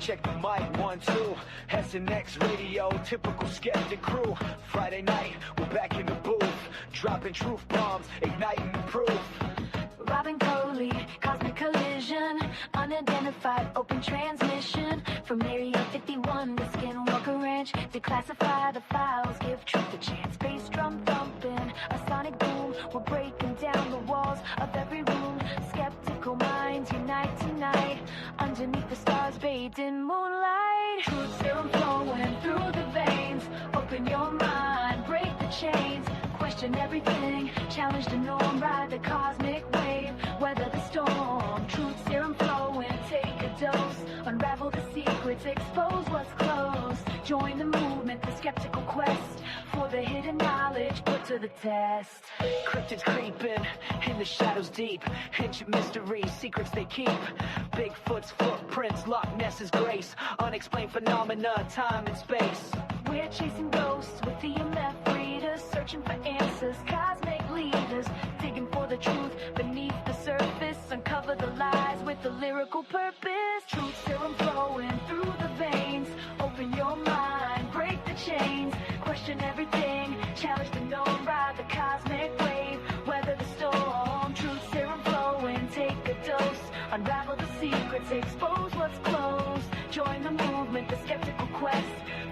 check the mic, 1, 2. SNX radio, typical skeptic crew. Friday night, we're back in the booth, dropping truth bombs, igniting proof. Robin Coley, cosmic collision, unidentified open transmission. From Area 51 to Skinwalker Ranch, declassify the files, give truth a chance. Bass drum thumping, a sonic boom, we're breaking down the walls of every room. Skeptical minds unite tonight, underneath the stars bathed in moonlight. Truth serum flowing through the veins, open your mind, break the chains. Question everything, challenge the norm, ride the cosmic wave, weather the storm. Truth serum flowing, take a dose, unravel the secrets, expose what's closed. Join the movement, the skeptical quest for the hidden knowledge put to the test. Cryptids creeping in the shadows deep, ancient mysteries, secrets they keep. Bigfoot's footprints, Loch Ness's grace, unexplained phenomena, time and space. We're chasing ghosts with EMF readers, searching for answers, cosmic leaders, digging for the truth beneath the surface, uncover the lies with a lyrical purpose. Truth serum flowing through the veins, open your mind, break the chains, question everything, challenge the norm, ride the cosmic wave, weather the storm. Truth serum flowing, take a dose, unravel the secrets, expose what's closed. Join the movement, the skeptical quest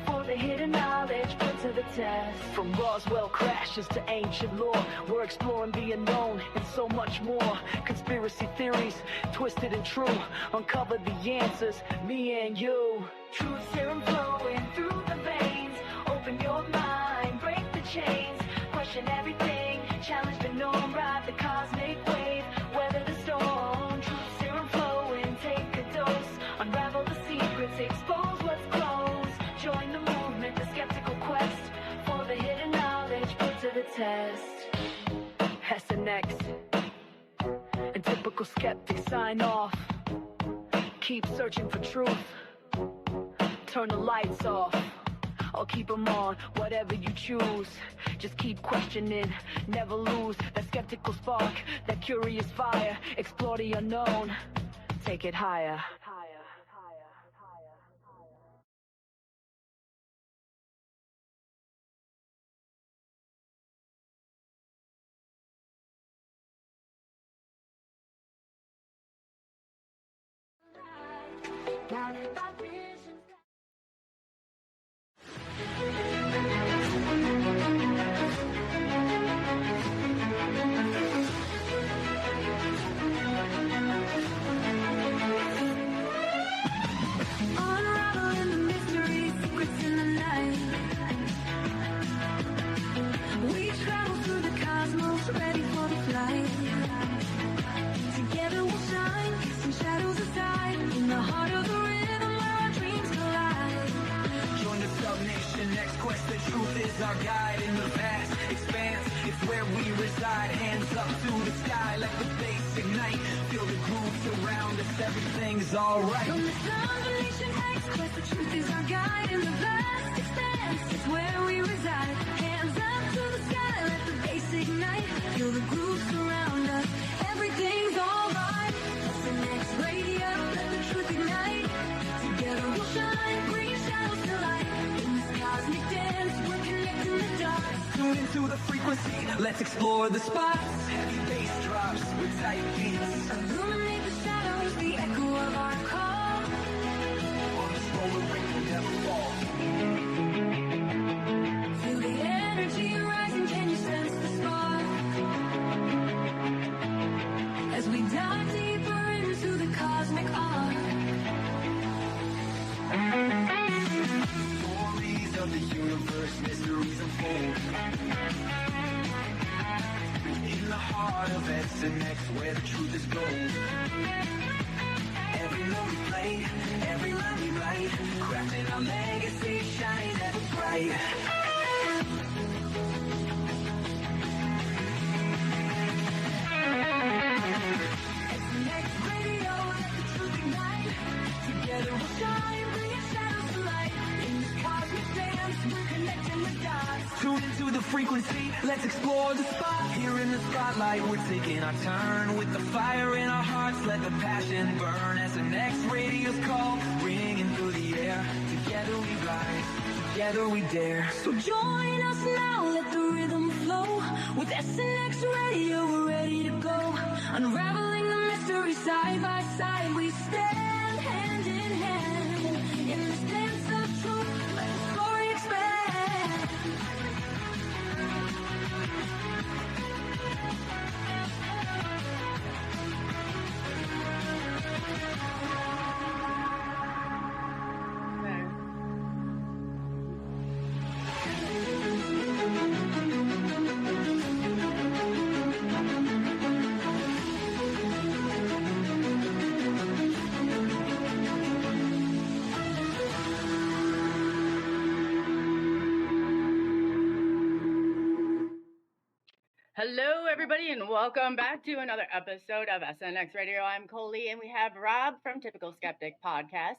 for the hidden knowledge put to the test. From Roswell crashes to ancient lore, we're exploring the unknown and so much more. Conspiracy theories, twisted and true, uncover the answers, me and you. Truth serum flowing through the veins, open your mind, break the chains, question everything, challenge the norm, ride the cosmic wave, weather the storm. Truth serum flowing, take a dose, unravel the secrets, expose what's closed. Join the movement, the skeptical quest for the hidden knowledge put to the test. SNX and typical skeptics sign off. Keep searching for truth. Turn the lights off. I'll keep them on, whatever you choose. Just keep questioning, never lose that skeptical spark, that curious fire. Explore the unknown, take it higher. Unraveling the mysteries, secrets in the night. We travel through the cosmos, ready for the flight. Together we'll shine, kissing shadows aside, in the heart of the rhythm where our dreams collide. Join the sub-nation, next quest, the truth is our guide. In the vast expanse, it's where we reside. Hands up to the sky, let the bass ignite. Feel the grooves around us, everything's alright. On the sub-nation, next quest, the truth is our guide. In the vast expanse, it's where we reside. Hands up to the sky, let the bass ignite. Feel the grooves surround us, everything's alright. It's the next radio, let the truth ignite. Together we'll shine, bring shadows to light. In this cosmic dance, we're connecting the dots. Tune into the frequency, let's explore the spots. Heavy bass drops with tight beats. Illuminate the shadows, the echo of our call. On this roller ring, we never fall. Feel the energy rising, can you sense the spark? As we dive deeper into the cosmic arc. Stories of the universe, mysteries unfold. In the heart of SNX, where the truth is gold. Every note we play, every line we write, crafting our legacy, shining ever bright. SNX radio, let the truth ignite. Together we'll shine, bring our shadows to light. In this cosmic dance, we're connecting the dots. Tune into the frequency, let's explore the spot. Here in the spotlight, we're taking our turn. With the fire in our hearts, let the passion burn. As the next radio's call, ringing through together we dare. So join us now, let the rhythm flow. With SNX Radio, we're ready to go. Unraveling the mystery side by side, we stand hand in hand. In this dance of truth, let the story expand. Hello, everybody, and welcome back to another episode of SNX Radio. I'm Coley, and we have Rob from Typical Skeptic Podcast.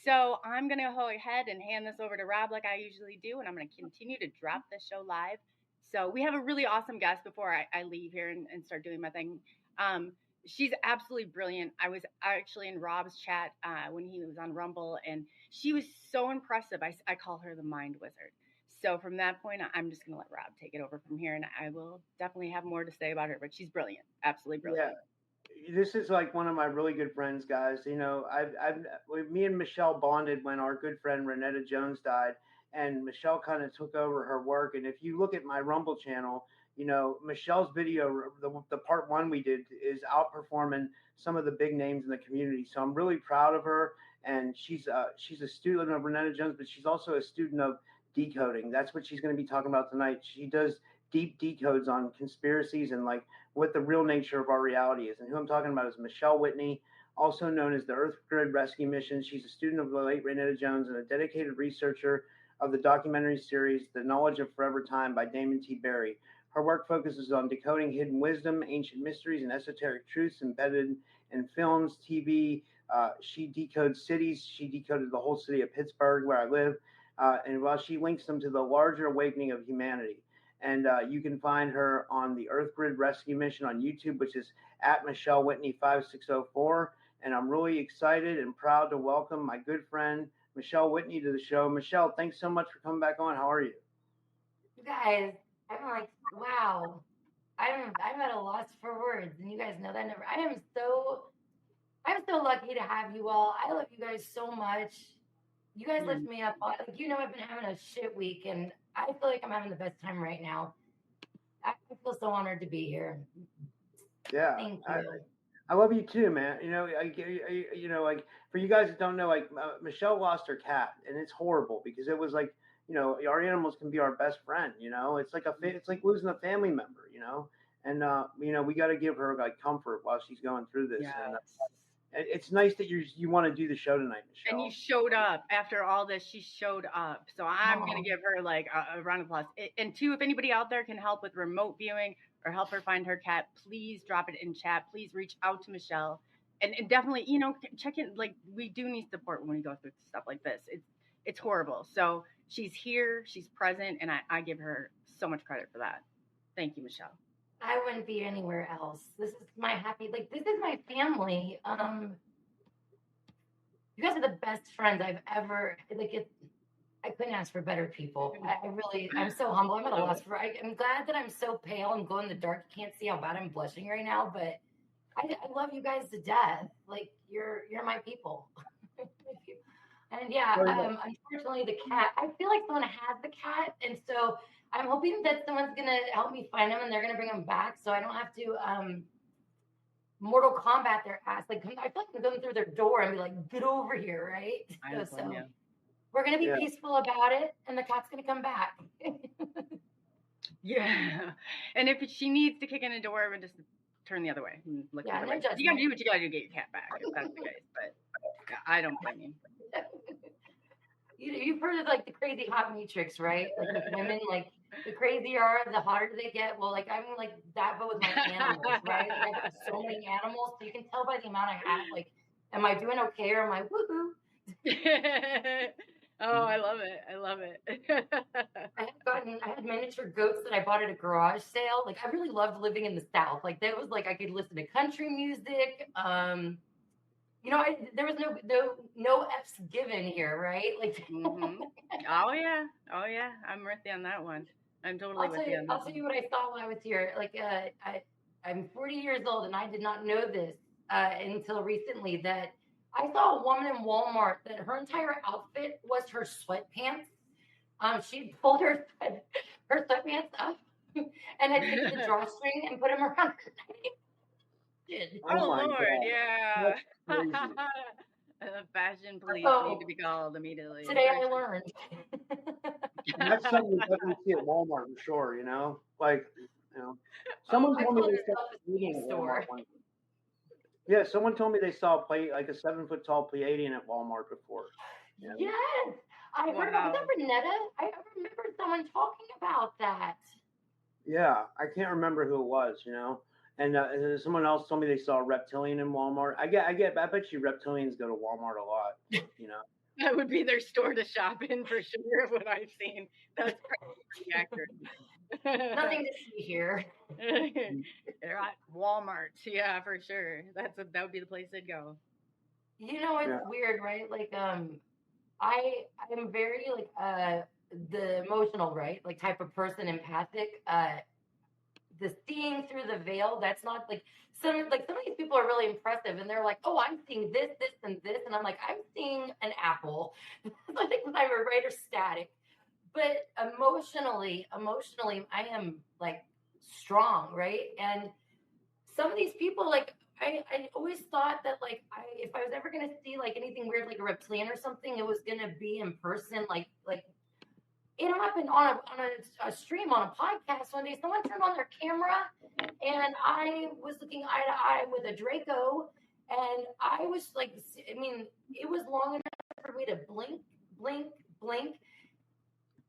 So I'm going to go ahead and hand this over to Rob like I usually do, and I'm going to continue to drop the show live. So we have a really awesome guest before I leave here and start doing my thing. She's absolutely brilliant. I was actually in Rob's chat when he was on Rumble, and she was so impressive. I call her the Mind Wizard. So from that point, I'm just going to let Rob take it over from here, and I will definitely have more to say about her, but she's brilliant. Absolutely brilliant. Yeah. This is like one of my really good friends, guys. You know, me and Michelle bonded when our good friend Renetta Jones died, and Michelle kind of took over her work. And if you look at my Rumble channel, you know, Michelle's video, the part one we did, is outperforming some of the big names in the community. So I'm really proud of her. And she's a student of Renetta Jones, but she's also a student of decoding. That's what she's going to be talking about tonight. She does deep decodes on conspiracies and like what the real nature of our reality is. And who I'm talking about is Michelle Whitney, also known as the Earth Grid Rescue Mission. She's a student of the late Renetta Jones and a dedicated researcher of the documentary series The Knowledge of Forever Time by Damon T. Berry. Her work focuses on decoding hidden wisdom, ancient mysteries, and esoteric truths embedded in films, TV. She decodes cities. She decoded the whole city of Pittsburgh, where I live. And while she links them to the larger awakening of humanity. And you can find her on the Earth Grid Rescue Mission on YouTube, which is at Michelle Whitney 5604. And I'm really excited and proud to welcome my good friend Michelle Whitney to the show. Michelle, thanks so much for coming back on. How are you? You guys, I'm like, wow. I'm at a loss for words, and you guys know that. I'm so lucky to have you all. I love you guys so much. You guys lift me up. Like, you know, I've been having a shit week, and I feel like I'm having the best time right now. I feel so honored to be here. Yeah, thank you. I love you too, man. You know, you know, like for you guys that don't know, like Michelle lost her cat, and it's horrible because it was like, you know, our animals can be our best friend. You know, it's like it's like losing a family member. You know, and you know, we got to give her like comfort while she's going through this. Yes. And, it's nice that you want to do the show tonight, Michelle. And you showed up after all this. She showed up. So I'm going to give her like a round of applause. And two, if anybody out there can help with remote viewing or help her find her cat, please drop it in chat. Please reach out to Michelle. And definitely, you know, check in. Like, we do need support when we go through stuff like this. It's horrible. So she's here. She's present. And I give her so much credit for that. Thank you, Michelle. I wouldn't be anywhere else. This is my this is my family. You guys are the best friends I've ever, I couldn't ask for better people. I'm so humble. I'm at a loss for, I'm glad that I'm so pale and glow in the dark. You can't see how bad I'm blushing right now, but I love you guys to death. Like, you're my people. And yeah, unfortunately the cat, I feel like someone has the cat. And so I'm hoping that someone's going to help me find him and they're going to bring him back so I don't have to Mortal Kombat their ass. Like, I feel like I'm going through their door and be like, get over here, right? So we're going to be peaceful about it and the cat's going to come back. Yeah. And if she needs to kick in a door, we'll just turn the other way. Look the other way. You got to do what you got to do to get your cat back, if that's the case. But I don't blame you. You've heard of like the crazy hot matrix, right? Like with women, like the crazier are, the hotter they get. Well, like I'm like that, but with my animals, right? Like, I have so many animals, so you can tell by the amount I have. Like, am I doing okay or am I woohoo? Oh, I love it. I love it. I had miniature goats that I bought at a garage sale. Like, I really loved living in the South. Like, that was like I could listen to country music. there was no F's given here, right? Like, Mm-hmm. Oh yeah. I'm with you on that one. I'm totally with you on I'll that tell one. you what I saw when I was here. Like, I'm 40 years old, and I did not know this until recently that I saw a woman in Walmart that her entire outfit was her sweatpants. She pulled her sweatpants up and had taken the drawstring and put them around her neck. Oh my Lord, God. yeah. That's crazy. The fashion police need to So be called immediately. today For I sure. learned. And that's something you definitely see at Walmart for sure, Like, someone I told me call it they a saw Pleiadian self-esteem at store. Walmart once. Yeah, someone told me they saw like a 7 foot tall Pleiadian at Walmart before. Yes, I heard about. Was Wow. that Renetta? I remember someone talking about that. Yeah, I can't remember who it was, And someone else told me they saw a reptilian in Walmart. I bet you reptilians go to Walmart a lot, That would be their store to shop in for sure, what I've seen. That's pretty accurate. Nothing to see here. They're at Walmart. Yeah, for sure. That would be the place they'd go. It's weird, right? Like, I'm very like the emotional, right? Like type of person, empathic. The seeing through the veil, that's not like some of these people are really impressive, and they're like, oh, I'm seeing this, and this, and I'm like, I'm seeing an apple. I think I'm right or static. But emotionally, I am like strong, right? And some of these people, like, I always thought that like if I was ever gonna see like anything weird, like a reptilian or something, it was gonna be in person, like it happened on a stream on a podcast one day. Someone turned on their camera, and I was looking eye to eye with a Draco, and I was like, I mean, it was long enough for me to blink, blink, blink.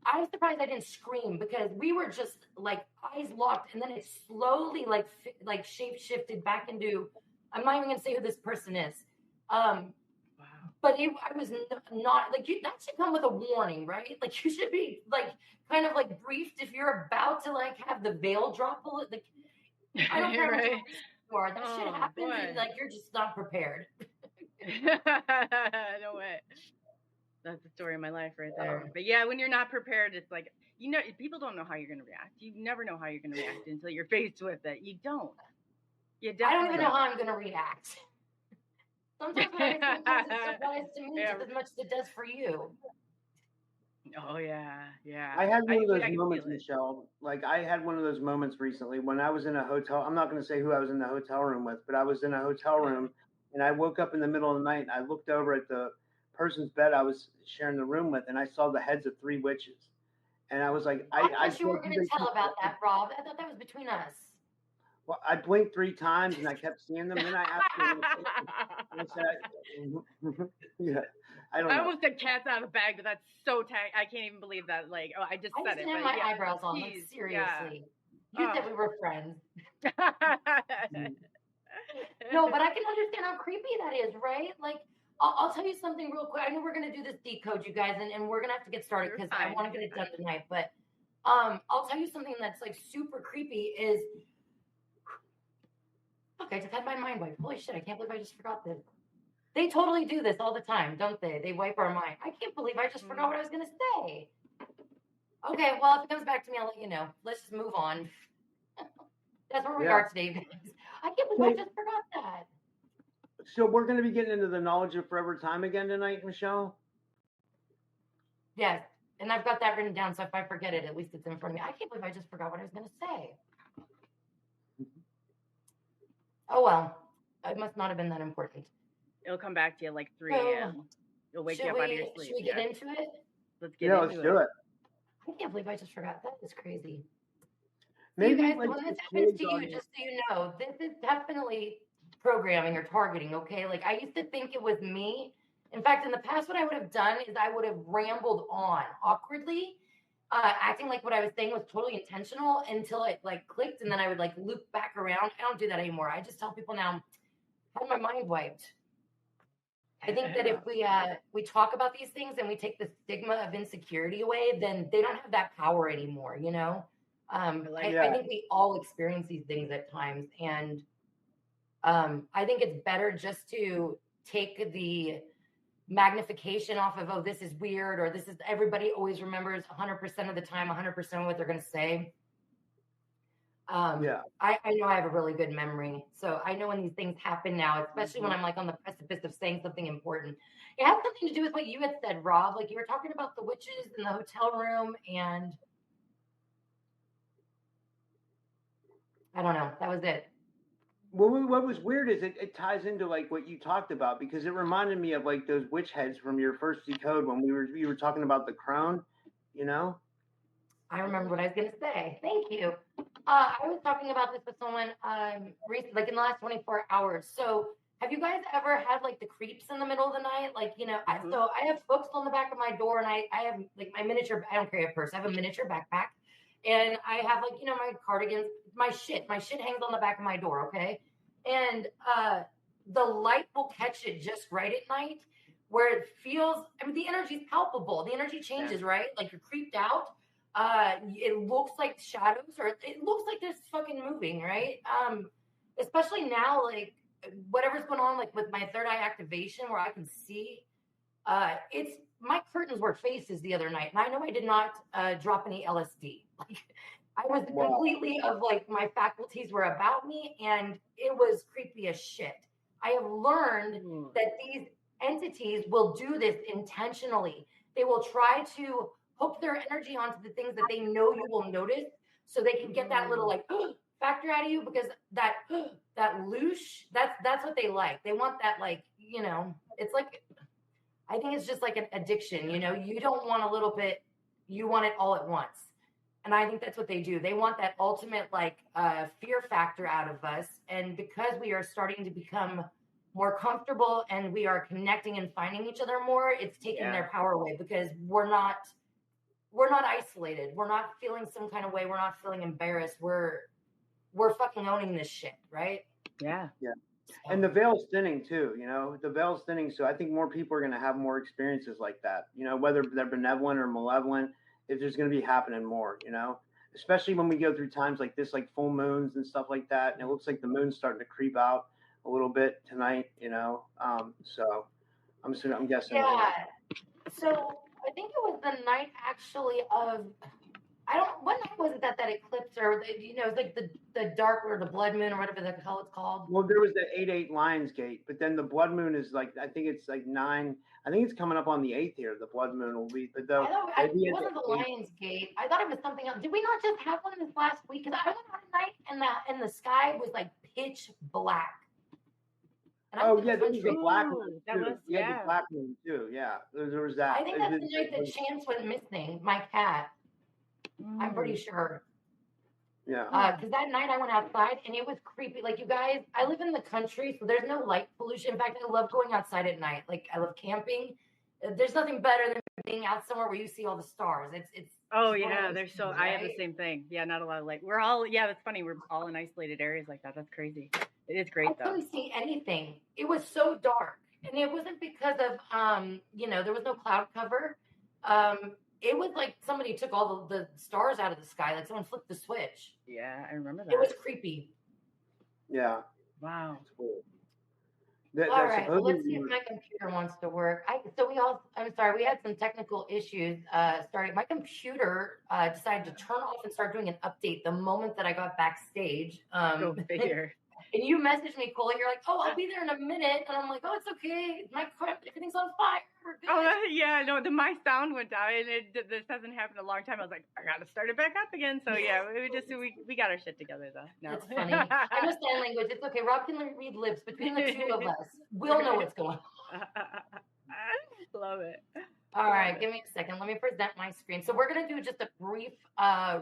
I was surprised I didn't scream because we were just like eyes locked, and then it slowly like shape shifted back into. I'm not even gonna say who this person is. But I was not like that should come with a warning, right? Like you should be like kind of like briefed if you're about to like have the veil drop. Like I don't care Right. how much that shit happens, and like you're just not prepared. No way. That's the story of my life right there. But yeah, when you're not prepared, it's like people don't know how you're gonna react. You never know how you're gonna react until you're faced with it. You don't. You definitely I don't even know how I'm gonna react. Sometimes when I say it's a surprise to me just as much as it does for you. Oh yeah. I had one of those moments, Michelle. Like I had one of those moments recently when I was in a hotel. I'm not going to say who I was in the hotel room with, but I was in a hotel room and I woke up in the middle of the night and I looked over at the person's bed I was sharing the room with and I saw the heads of 3 witches. And I was like, I thought you were going to tell about that, Rob. I thought that was between us. Well, I blinked 3 times and I kept seeing them. Then I asked them, yeah, I don't know. I almost said cats out of the bag, but that's so tight. I can't even believe that. Like, I just said it. I just have my eyebrows on. Like, seriously. You said we were friends. No, but I can understand how creepy that is, right? Like, I'll tell you something real quick. I know we're going to do this decode, you guys, and we're going to have to get started because I want to get it done tonight. But I'll tell you something that's like super creepy is. Look, I just had my mind wiped. Holy shit, I can't believe I just forgot this. They totally do this all the time, don't they? They wipe our mind. I can't believe I just forgot what I was going to say. Okay, well, if it comes back to me, I'll let you know. Let's just move on. That's where we are today, guys. I can't believe I just forgot that. So we're going to be getting into the knowledge of forever time again tonight, Michelle? Yes, and I've got that written down, so if I forget it, at least it's in front of me. I can't believe I just forgot what I was going to say. Oh, well, it must not have been that important. It'll come back to you like 3 a.m. It'll wake you up out of your sleep. Should we get into it? Let's get into it. Let's do it. I can't believe I just forgot. That is crazy. Maybe you guys, when this happens to you, just so you know, this is definitely programming or targeting, okay? Like, I used to think it was me. In fact, in the past, what I would have done is I would have rambled on awkwardly, acting like what I was saying was totally intentional until it, like, clicked, and then I would, like, loop back around. I don't do that anymore. I just tell people now, I had my mind wiped. I think that if we talk about these things and we take the stigma of insecurity away, then they don't have that power anymore, you know? I think we all experience these things at times. And I think it's better just to take the magnification off of, oh, this is weird, or this is, everybody always remembers 100% of the time, 100% of what they're going to say. I know I have a really good memory. So I know when these things happen now, especially when I'm like on the precipice of saying something important. It has something to do with what you had said, Rob. Like you were talking about the witches in the hotel room, and I don't know. That was it. Well, what was weird is it ties into like what you talked about, because it reminded me of like those witch heads from your first decode when you were talking about the crone, you know? I remember what I was going to say. Thank you. I was talking about this with someone recently, like in the last 24 hours. So have you guys ever had like the creeps in the middle of the night? Like, you know, so I have books on the back of my door, and I have like my miniature, I don't carry a purse. I have a miniature backpack, and I have like, you know, my cardigans, my shit hangs on the back of my door. Okay. And the light will catch it just right at night, where it feels, I mean, the energy is palpable. The energy changes, right? Like you're creeped out. It looks like shadows, or it looks like this fucking moving, right? Especially now, like whatever's going on, like with my third eye activation, where I can see. It's my curtains were faces the other night, and I know I did not drop any LSD. Like I was completely of like my faculties were about me, and it was creepy as shit. I have learned that these entities will do this intentionally. They will try to hook their energy onto the things that they know you will notice, so they can get that little like factor out of you, because that loosh, that's what they like. They want that, like, you know, it's like, I think it's just like an addiction, you know, you don't want a little bit, you want it all at once. And I think that's what they do. They want that ultimate like fear factor out of us. And because we are starting to become more comfortable and we are connecting and finding each other more, it's taking their power away, because we're not isolated. We're not feeling some kind of way. We're not feeling embarrassed. We're fucking owning this shit, right? Yeah. Yeah. And the veil's thinning too, you know, the veil's thinning. So I think more people are going to have more experiences like that, you know, whether they're benevolent or malevolent, if there's going to be happening more, you know, especially when we go through times like this, like full moons and stuff like that. And it looks like the moon's starting to creep out a little bit tonight, you know. So I'm guessing. Yeah. So I think it was the night actually of, what night was it that eclipse, or you know, like the dark or the blood moon or whatever the hell it's called? Well, there was the 8/8 Lions Gate, but then the blood moon is like, I think it's like 9. I think it's coming up on the 8th here. The blood moon will be, but It wasn't the Lions Gate. I thought it was something else. Did we not just have one this last week? Because I went out at night and the sky was like pitch black. Oh yeah, there was the black moon that too. was, The black moon too. Yeah, there was that. I think that's the night that Chance went missing. My cat. I'm pretty sure. Yeah. Because that night I went outside and it was creepy. Like, you guys, I live in the country, so there's no light pollution. In fact, I love going outside at night. Like, I love camping. There's nothing better than being out somewhere where you see all the stars. It's Oh yeah, there's so things, I have right? the same thing. Yeah, not a lot of light. We're all that's funny. We're all in isolated areas like that. That's crazy. It is great I though. couldn't see anything. It was so dark, and it wasn't because of you know, there was no cloud cover. It was like somebody took all the stars out of the sky. Like someone flipped the switch. Yeah, I remember that. It was creepy. Yeah. Wow. All right, well, let's see if my computer wants to work. I'm sorry, we had some technical issues starting. My computer decided to turn off and start doing an update the moment that I got backstage. Go figure. And you messaged me, Coley. You're like, "Oh, I'll be there in a minute," and I'm like, "Oh, it's okay. Everything's on fire. We're good." Oh yeah, no, my sound went down, and this hasn't happened in a long time. I was like, I gotta start it back up again. So yeah, we got our shit together though. No. That's funny. I know sign language. It's okay. Rob can read lips. Between the two of us, we'll know what's going on. Love it. All right, give me a second. Let me present my screen. So we're going to do just a brief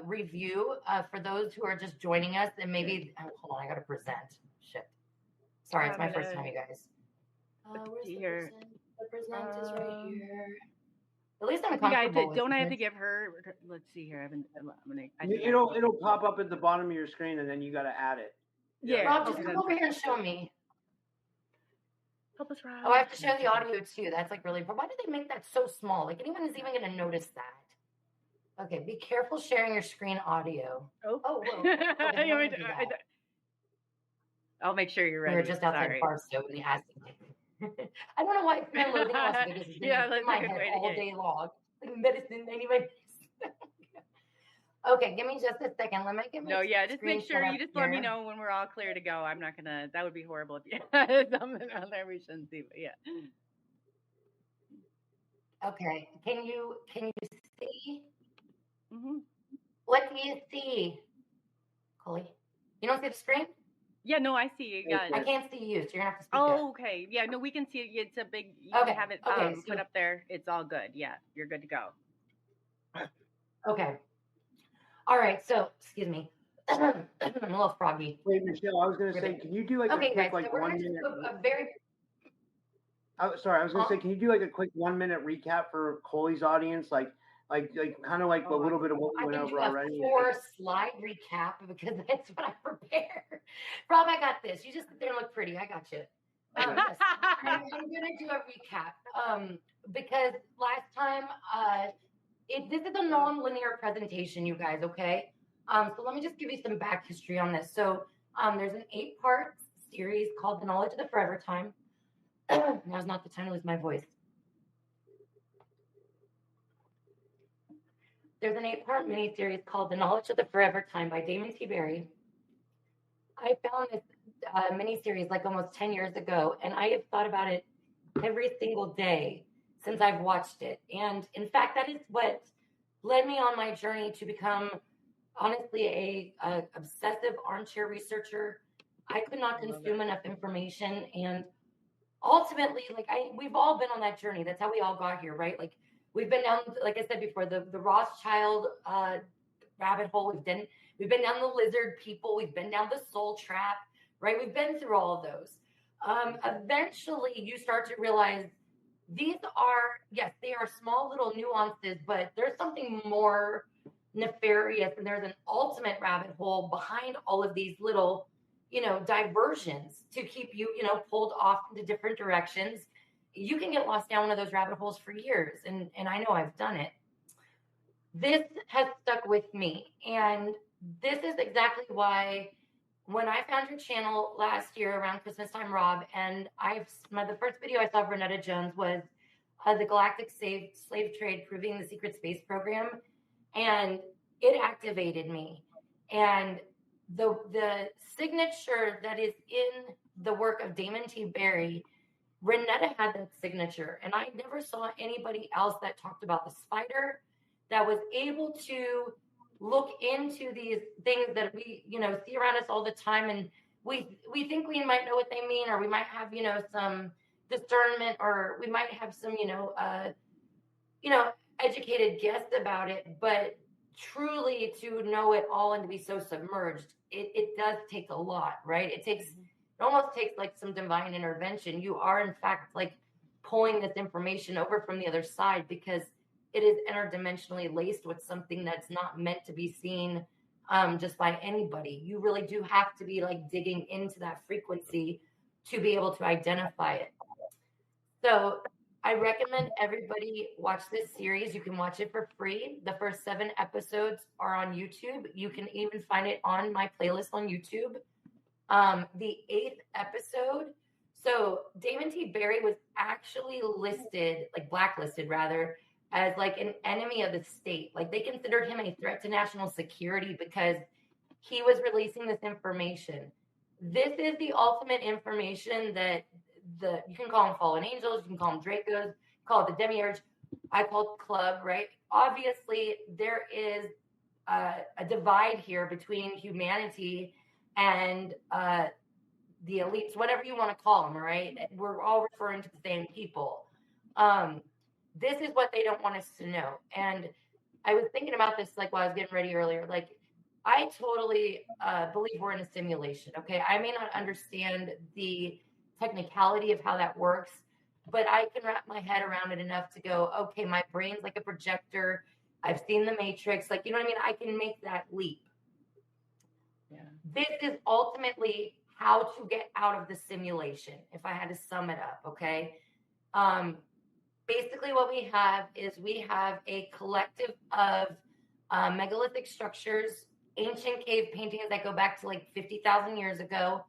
review for those who are just joining us. And maybe, hold on, I got to present. Shit. Sorry, it's my first time, you guys. Where's the present? The present is right here. At least I'm comfortable. Don't I have to give her? Let's see here. It'll pop up at the bottom of your screen, and then you got to add it. Yeah. Rob, just come over here and show me. Help us, Rob. Oh, I have to share the audio too. That's like really. But why did they make that so small? Like anyone is even going to notice that. Okay, be careful sharing your screen audio. Oh, whoa. I'll make sure you're ready. We were just outside Barstow in the acid. I don't know why it's my loathing loss because it's been Yeah, like, that's in my a good head way to all get. day long. Like medicine, anyway. Okay, give me just a second. Let me get my No, yeah, just screen make sure set you up just let me here. know when we're all clear to go. I'm not gonna. That would be horrible if you had something on there we shouldn't see. But yeah. Okay, can you see? Hmm. What do you see, Coley? You don't see the screen? Yeah, no, I see. You got. I can't see you, so you're gonna have to speak Oh, up. okay. Yeah, no, we can see it. It's a big. You Okay, have it okay, put so up there. It's all good. Yeah, you're good to go. okay, all right. So excuse me, I'm a little froggy. Wait, Michelle, I was gonna say, can you do like a Okay, quick guys, so we're 1 gonna minute? do a very. Oh, sorry, I was gonna say, Huh? can you do like a quick 1 minute recap for Coley's audience, like kind of like a Oh, little bit of what we I went can over do a already? 4-slide recap because that's what I prepared. Rob, I got this. You just sit there and look pretty. I got you. Yes, I'm gonna do a recap. Because last time, this is a non-linear presentation, you guys. Okay. So let me just give you some back history on this. So, there's an 8-part series called "The Knowledge of the Forever Time." Now's not the time to lose my voice. There's an 8-part miniseries called "The Knowledge of the Forever Time" by Damon T. Berry. I found this miniseries like almost 10 years ago, and I have thought about it every single day since I've watched it. And in fact, that is what led me on my journey to become, honestly, a obsessive armchair researcher. I could not consume enough information, and ultimately, like we've all been on that journey. That's how we all got here, right? Like we've been down, like I said before, the Rothschild rabbit hole. We've been down the lizard people. We've been down the soul trap, right? We've been through all of those. Eventually, you start to realize these are, yes, they are small little nuances, but there's something more nefarious, and there's an ultimate rabbit hole behind all of these little, diversions to keep you, pulled off into different directions. You can get lost down one of those rabbit holes for years, and I know I've done it. This has stuck with me, and this is exactly why when I found your channel last year around Christmas time, Rob, and the first video I saw of Renetta Jones was the Galactic Slave Trade Proving the Secret Space Program, and it activated me. And the signature that is in the work of Damon T. Berry, Renetta had that signature, and I never saw anybody else that talked about the spider, that was able to look into these things that we, see around us all the time, and we think we might know what they mean, or we might have, some discernment, or we might have some, educated guess about it, but truly to know it all and to be so submerged, it does take a lot, right? It almost takes like some divine intervention. You are in fact like pulling this information over from the other side, because it is interdimensionally laced with something that's not meant to be seen just by anybody. You really do have to be like digging into that frequency to be able to identify it. So I recommend everybody watch this series. You can watch it for free. The first 7 episodes are on YouTube. You can even find it on my playlist on YouTube. The 8th episode. So Damon T. Berry was actually listed, like blacklisted rather, as like an enemy of the state. Like they considered him a threat to national security because he was releasing this information. This is the ultimate information that you can call them fallen angels, you can call them Dracos, call it the demiurge. I call it club, right? Obviously, there is a divide here between humanity and the elites, whatever you want to call them, right? We're all referring to the same people. This is what they don't want us to know. And I was thinking about this like while I was getting ready earlier. Like, I totally believe we're in a simulation, okay? I may not understand the technicality of how that works, but I can wrap my head around it enough to go, okay, my brain's like a projector. I've seen the Matrix. Like, you know what I mean? I can make that leap. Yeah. This is ultimately how to get out of the simulation, if I had to sum it up, okay? Basically what we have is we have a collective of megalithic structures, ancient cave paintings that go back to like 50,000 years ago,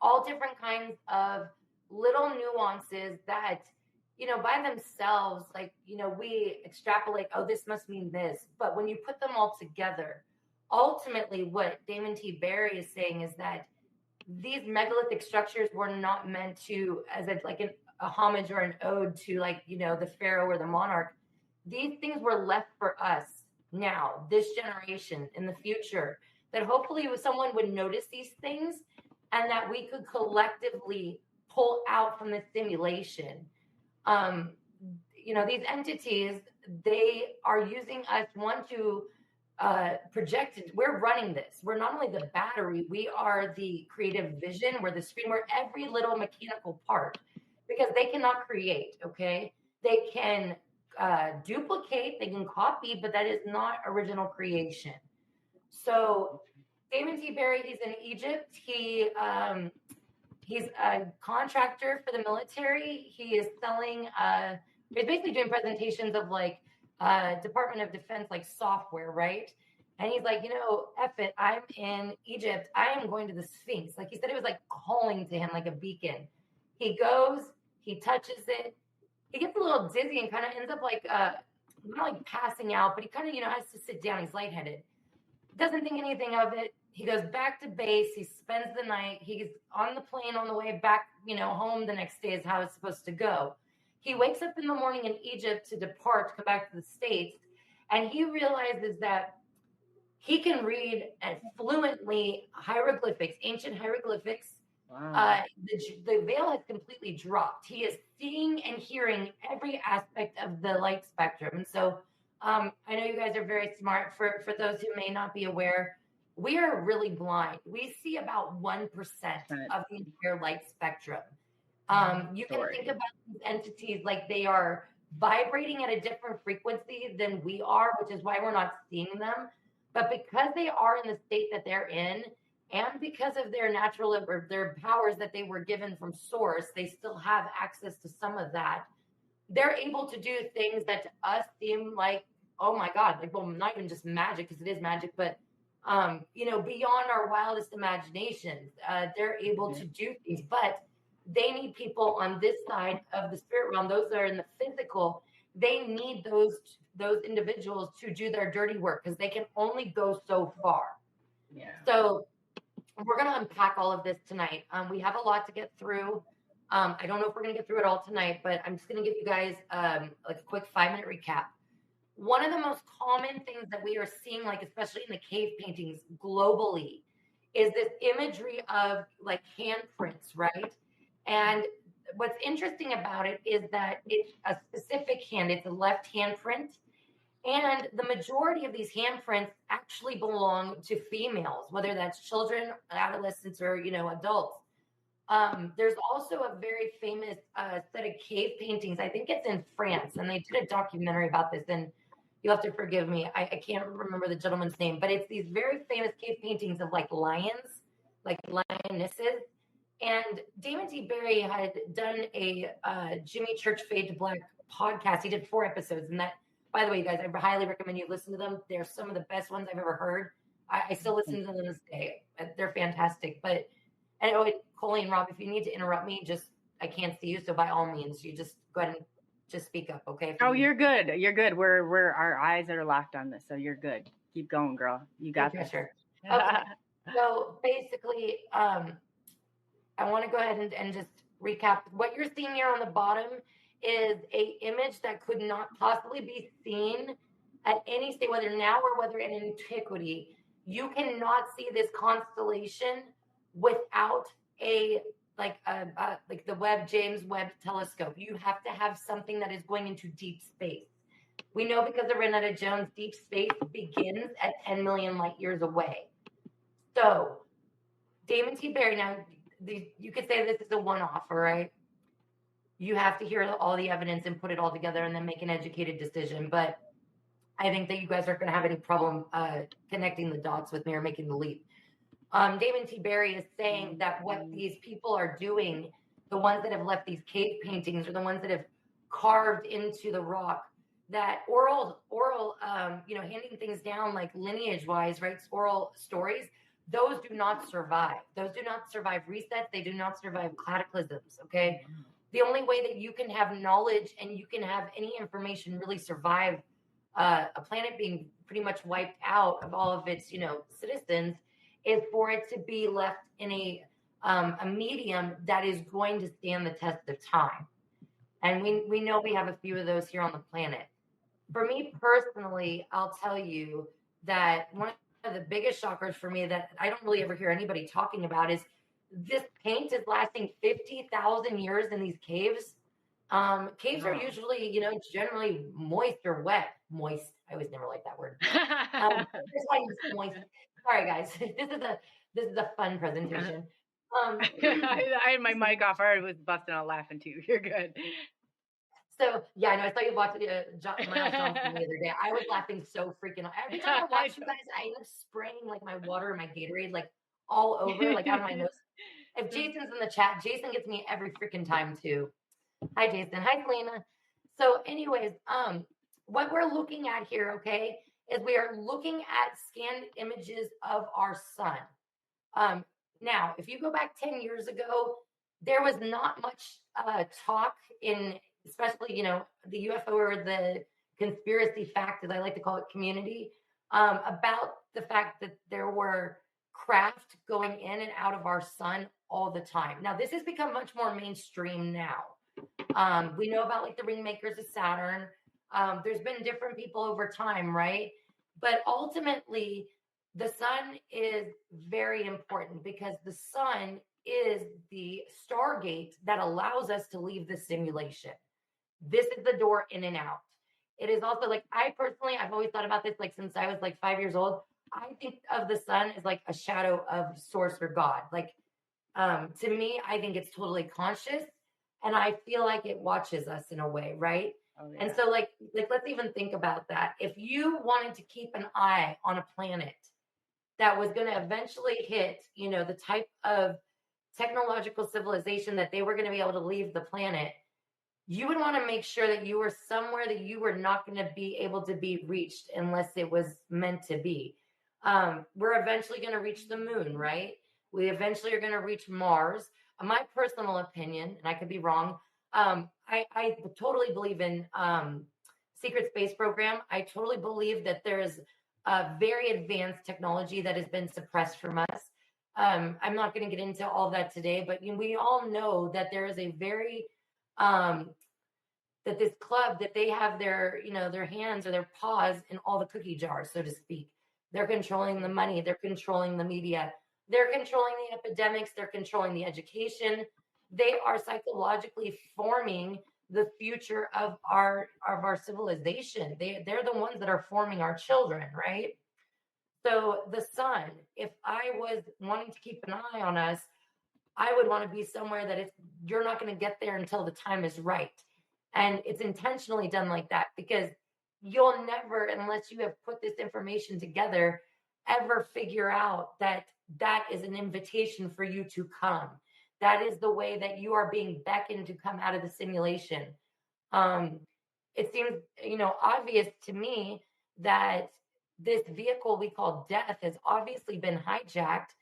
all different kinds of little nuances that, you know, by themselves, like, you know, we extrapolate, oh, this must mean this. But when you put them all together, ultimately what Damon T. Barry is saying is that these megalithic structures were not meant to, as a homage or an ode to, like, you know, the pharaoh or the monarch. These things were left for us now, this generation, in the future, that hopefully someone would notice these things and that we could collectively pull out from the simulation. You know, these entities, they are using us, one, to projected. We're running this. We're not only the battery, we are the creative vision. We're the screen. We're every little mechanical part, because they cannot create. Okay, they can duplicate, they can copy, but that is not original creation. So Damon T. Barry, he's in Egypt. He's a contractor for the military. He is selling. He's basically doing presentations of like Department of Defense, like software, right? And he's like, you know, F it, I'm in Egypt. I am going to the Sphinx. Like he said, it was like calling to him like a beacon. He goes, he touches it. He gets a little dizzy and kind of ends up like, not like passing out, but he kind of, you know, has to sit down. He's lightheaded. Doesn't think anything of it. He goes back to base. He spends the night. He's on the plane on the way back, you know, home the next day is how it's supposed to go. He wakes up in the morning in Egypt to depart, come back to the States, and he realizes that he can read fluently hieroglyphics, ancient hieroglyphics. Wow. The veil has completely dropped. He is seeing and hearing every aspect of the light spectrum. And so I know you guys are very smart. For those who may not be aware, we are really blind. We see about 1% of the entire light spectrum. You can think about these entities like they are vibrating at a different frequency than we are, which is why we're not seeing them. But because they are in the state that they're in, and because of their natural or their powers that they were given from source, they still have access to some of that. They're able to do things that to us seem like, oh my God, like, well, not even just magic, because it is magic, but you know, beyond our wildest imaginations. They're able to do things, but they need people on this side of the spirit realm, those that are in the physical. They need those individuals to do their dirty work, because they can only go so far. Yeah. So we're going to unpack all of this tonight. We have a lot to get through. I don't know if we're going to get through it all tonight, but I'm just going to give you guys like a quick 5-minute recap. One of the most common things that we are seeing, like especially in the cave paintings globally, is this imagery of like handprints, right? And what's interesting about it is that it's a specific hand. It's a left handprint. And the majority of these handprints actually belong to females, whether that's children, adolescents, or, you know, adults. There's also a very famous set of cave paintings. I think it's in France, and they did a documentary about this. And you'll have to forgive me. I can't remember the gentleman's name, but it's these very famous cave paintings of like lions, like lionesses. And Damon T. Barry had done a Jimmy Church Fade to Black podcast. He did 4 episodes, and that, by the way, you guys, I highly recommend you listen to them. They're some of the best ones I've ever heard. I still listen to them to this day. They're fantastic. But and Coley and Rob, if you need to interrupt me, just I can't see you, so by all means, you just go ahead and just speak up, okay? Oh, you're good. You're good. We're our eyes are locked on this, so you're good. Keep going, girl. You got this. Sure. Okay. So basically, I want to go ahead and just recap. What you're seeing here on the bottom is a image that could not possibly be seen at any state, whether now or whether in antiquity. You cannot see this constellation without like the James Webb telescope. You have to have something that is going into deep space. We know because of Renetta Jones, deep space begins at 10 million light years away. So Damon T. Barry, now you could say this is a one-off, all right? You have to hear all the evidence and put it all together and then make an educated decision. But I think that you guys aren't going to have any problem connecting the dots with me or making the leap. Damon T. Barry is saying that what these people are doing, the ones that have left these cave paintings or the ones that have carved into the rock, that oral, handing things down like lineage-wise, right? Oral stories. those do not survive. Those do not survive resets. They do not survive cataclysms. Okay. The only way that you can have knowledge and you can have any information really survive a planet being pretty much wiped out of all of its, citizens is for it to be left in a medium that is going to stand the test of time. And we know we have a few of those here on the planet. For me personally, I'll tell you that one of the biggest shockers for me that I don't really ever hear anybody talking about is this paint is lasting 50,000 years in these caves. Caves are usually, generally moist or wet. Moist. I always never like that word. That's why it's moist. Sorry, guys. This is a fun presentation. I had my mic off. I was busting out laughing too. You're good. So yeah, I know. I saw you watching Miles Johnson the other day. I was laughing so freaking hard. Every time I watch you guys, I end up spraying like my water and my Gatorade like all over, like out of my nose. If Jason's in the chat, Jason gets me every freaking time too. Hi, Jason. Hi, Selena. So anyways, what we're looking at here, okay, is we are looking at scanned images of our sun. Now, if you go back 10 years ago, there was not much talk in, especially, the UFO or the conspiracy fact, as I like to call it, community, about the fact that there were craft going in and out of our sun all the time. Now, this has become much more mainstream now. We know about like the ring makers of Saturn. There's been different people over time, right? But ultimately, the sun is very important because the sun is the stargate that allows us to leave the simulation. This is the door in and out. It is also like, I've always thought about this like since I was like 5 years old. I think of the sun as like a shadow of source or God. Like, to me, I think it's totally conscious and I feel like it watches us in a way, right? Oh, yeah. And so like let's even think about that. If you wanted to keep an eye on a planet that was going to eventually hit, the type of technological civilization that they were going to be able to leave the planet, you would want to make sure that you were somewhere that you were not going to be able to be reached unless it was meant to be. We're eventually going to reach the moon, right? We eventually are going to reach Mars. My personal opinion, and I could be wrong, I totally believe in secret space program. I totally believe that there is a very advanced technology that has been suppressed from us. I'm not going to get into all that today, but we all know that there is a very that this club, that they have their hands or their paws in all the cookie jars, so to speak. They're controlling the money. They're controlling the media. They're controlling the epidemics. They're controlling the education. They are psychologically forming the future of our civilization. They're the ones that are forming our children, right? So the sun, if I was wanting to keep an eye on us, I would want to be somewhere that you're not going to get there until the time is right. And it's intentionally done like that because you'll never, unless you have put this information together, ever figure out that is an invitation for you to come. That is the way that you are being beckoned to come out of the simulation. It seems, obvious to me that this vehicle we call death has obviously been hijacked.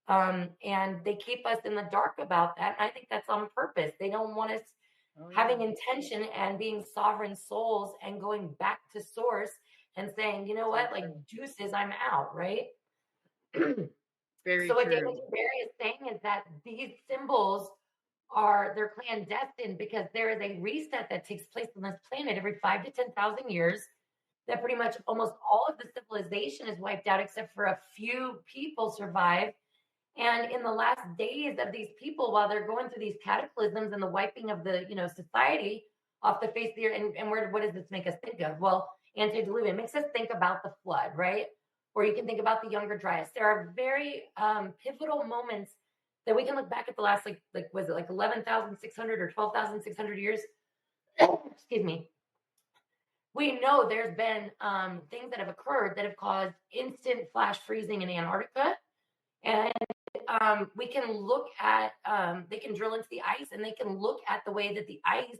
And they keep us in the dark about that. And I think that's on purpose. They don't want us having intention and being sovereign souls and going back to source and saying, you know what, like deuces, I'm out, right? Very so what true. David Barry is saying is that these symbols they're clandestine because there is a reset that takes place on this planet every 5,000 to 10,000 years. That pretty much almost all of the civilization is wiped out except for a few people survive. And in the last days of these people, while they're going through these cataclysms and the wiping of the, society off the face of the earth, and what does this make us think of? Well, antediluvian makes us think about the flood, right? Or you can think about the Younger Dryas. There are very pivotal moments that we can look back at the last, was it like 11,600 or 12,600 years? Excuse me. We know there's been things that have occurred that have caused instant flash freezing in Antarctica. And we can look at, they can drill into the ice and they can look at the way that the ice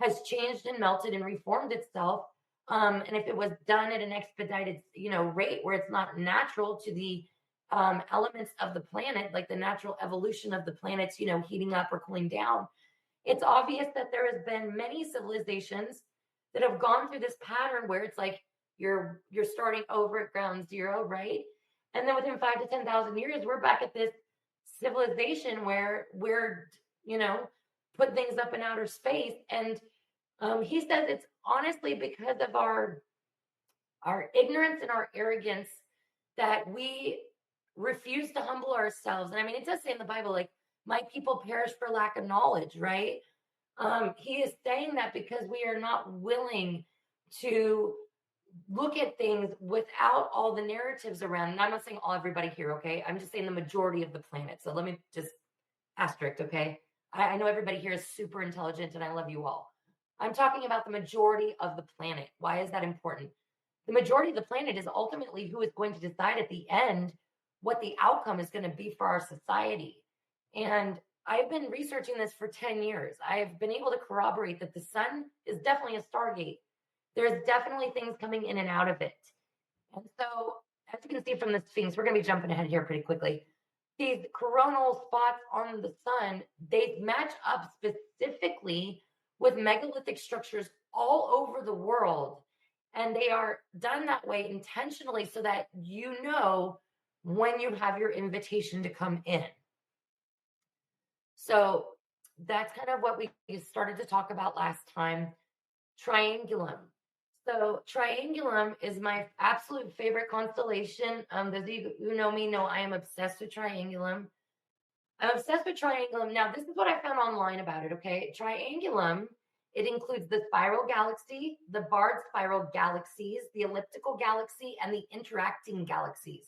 has changed and melted and reformed itself. And if it was done at an expedited, rate where it's not natural to the elements of the planet, like the natural evolution of the planets, heating up or cooling down, it's obvious that there has been many civilizations that have gone through this pattern where it's like you're starting over at ground zero, right? And then within 5 to 10,000 years, we're back at this civilization where we're, put things up in outer space. And he says it's honestly because of our ignorance and our arrogance that we refuse to humble ourselves. And I mean, it does say in the Bible, like, my people perish for lack of knowledge, right? He is saying that because we are not willing to look at things without all the narratives around. And I'm not saying everybody here, okay? I'm just saying the majority of the planet. So let me just asterisk, okay? I know everybody here is super intelligent and I love you all. I'm talking about the majority of the planet. Why is that important? The majority of the planet is ultimately who is going to decide at the end what the outcome is going to be for our society. And I've been researching this for 10 years. I've been able to corroborate that the sun is definitely a stargate. There's definitely things coming in and out of it. And so, as you can see from the Sphinx, we're going to be jumping ahead here pretty quickly. These coronal spots on the sun, they match up specifically with megalithic structures all over the world. And they are done that way intentionally so that you know when you have your invitation to come in. So that's kind of what we started to talk about last time. Triangulum. So Triangulum is my absolute favorite constellation. Those of you who know me know I am obsessed with Triangulum. I'm obsessed with Triangulum. Now, this is what I found online about it, okay? Triangulum, it includes the spiral galaxy, the barred spiral galaxies, the elliptical galaxy, and the interacting galaxies.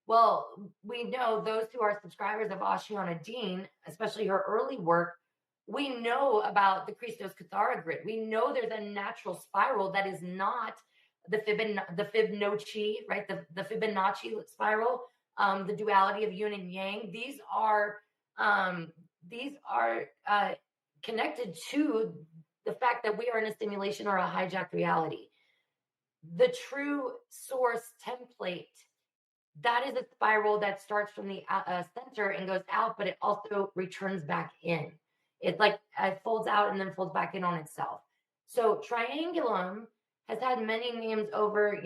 Well, we know those who are subscribers of Ashiana Dean, especially her early work, we know about the Christos Cathara grid. We know there's a natural spiral that is not the Fibonacci, right? The Fibonacci spiral, the duality of yin and yang. These are connected to the fact that we are in a simulation or a hijacked reality. The true source template, that is a spiral that starts from the center and goes out, but it also returns back in. It's like it folds out and then folds back in on itself. So Triangulum has had many names over,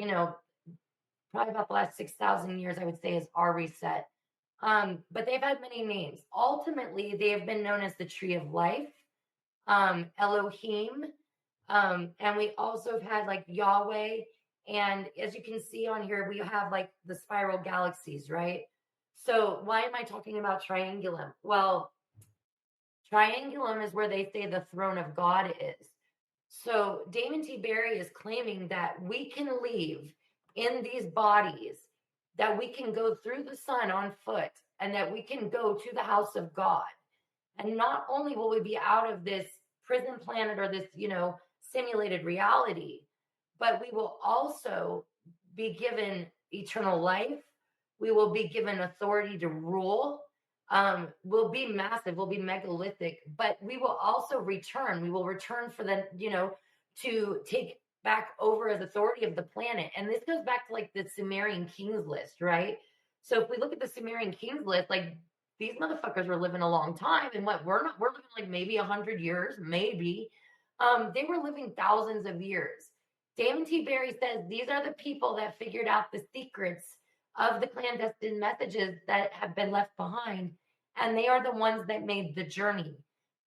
probably about the last 6,000 years, I would say, is our reset. But they've had many names. Ultimately, they have been known as the Tree of Life, Elohim, and we also have had like Yahweh. And as you can see on here, we have like the spiral galaxies, right? So why am I talking about Triangulum? Well, Triangulum is where they say the throne of God is. So Damon T. Berry is claiming that we can leave in these bodies, that we can go through the sun on foot, and that we can go to the house of God. And not only will we be out of this prison planet or this, simulated reality, but we will also be given eternal life. We will be given authority to rule. We'll be massive. We'll be megalithic, but we will also return. We will return for the, to take back over as authority of the planet. And this goes back to like the Sumerian kings list, right? So if we look at the Sumerian kings list, like these motherfuckers were living a long time. And we're living like maybe 100 years, maybe. They were living thousands of years. Damon T. Berry says these are the people that figured out the secrets of the clandestine messages that have been left behind. And they are the ones that made the journey.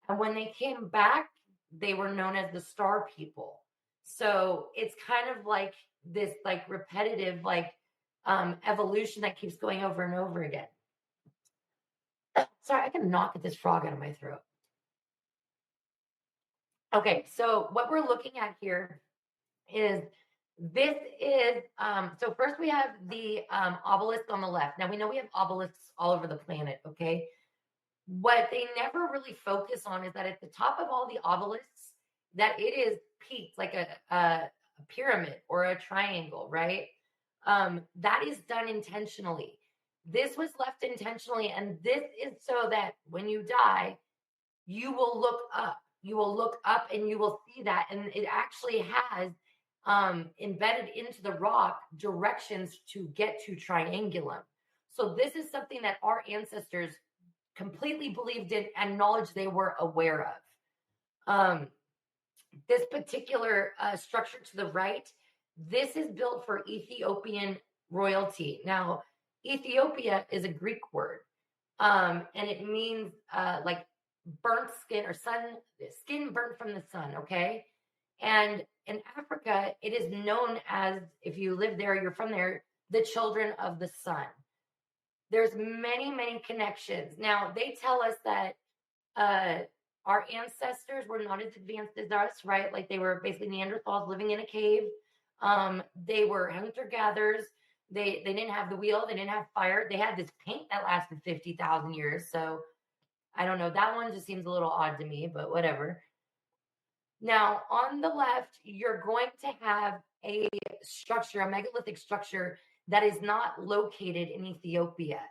And when they came back, they were known as the star people. So it's kind of like this like repetitive like evolution that keeps going over and over again. Sorry, I can knock at this frog out of my throat. Okay, so what we're looking at here is so first we have the obelisk on the left. Now we know we have obelisks all over the planet, okay? What they never really focus on is that at the top of all the obelisks, that it is peaked like a pyramid or a triangle, right? That is done intentionally. This was left intentionally, and this is so that when you die, you will look up. You will look up and you will see that, and it actually has embedded into the rock directions to get to Triangulum. So this is something that our ancestors completely believed in and knowledge they were aware of. This particular structure to the right, this is built for Ethiopian royalty. Now, Ethiopia is a Greek word, and it means like burnt skin or skin burnt from the sun, okay? And in Africa, it is known as, if you live there, you're from there, the children of the sun. There's many, many connections. Now, they tell us that our ancestors were not as advanced as us, right? Like they were basically Neanderthals living in a cave. They were hunter-gatherers. They didn't have the wheel. They didn't have fire. They had this paint that lasted 50,000 years. So I don't know. That one just seems a little odd to me, but whatever. Now, on the left, you're going to have a structure, a megalithic structure that is not located in Ethiopia.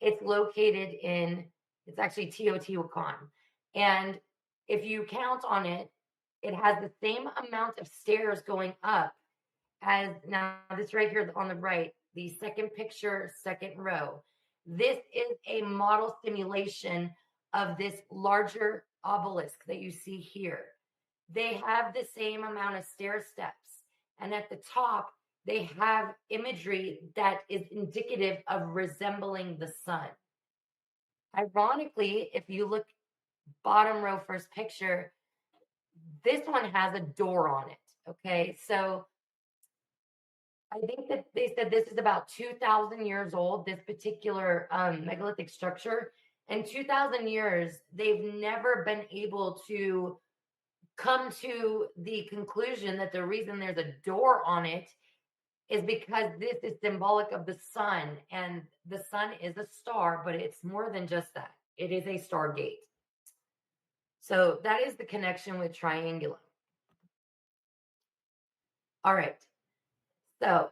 It's located it's actually Teotihuacan. And if you count on it, it has the same amount of stairs going up as, now this right here on the right, the second picture, second row. This is a model simulation of this larger obelisk that you see here. They have the same amount of stair steps. And at the top, they have imagery that is indicative of resembling the sun. Ironically, if you look bottom row, first picture, this one has a door on it. Okay, so I think that they said this is about 2,000 years old, this particular megalithic structure. In 2,000 years, they've never been able to come to the conclusion that the reason there's a door on it is because this is symbolic of the sun, and the sun is a star, but it's more than just that. It is a stargate. So that is the connection with Triangulum. All right. So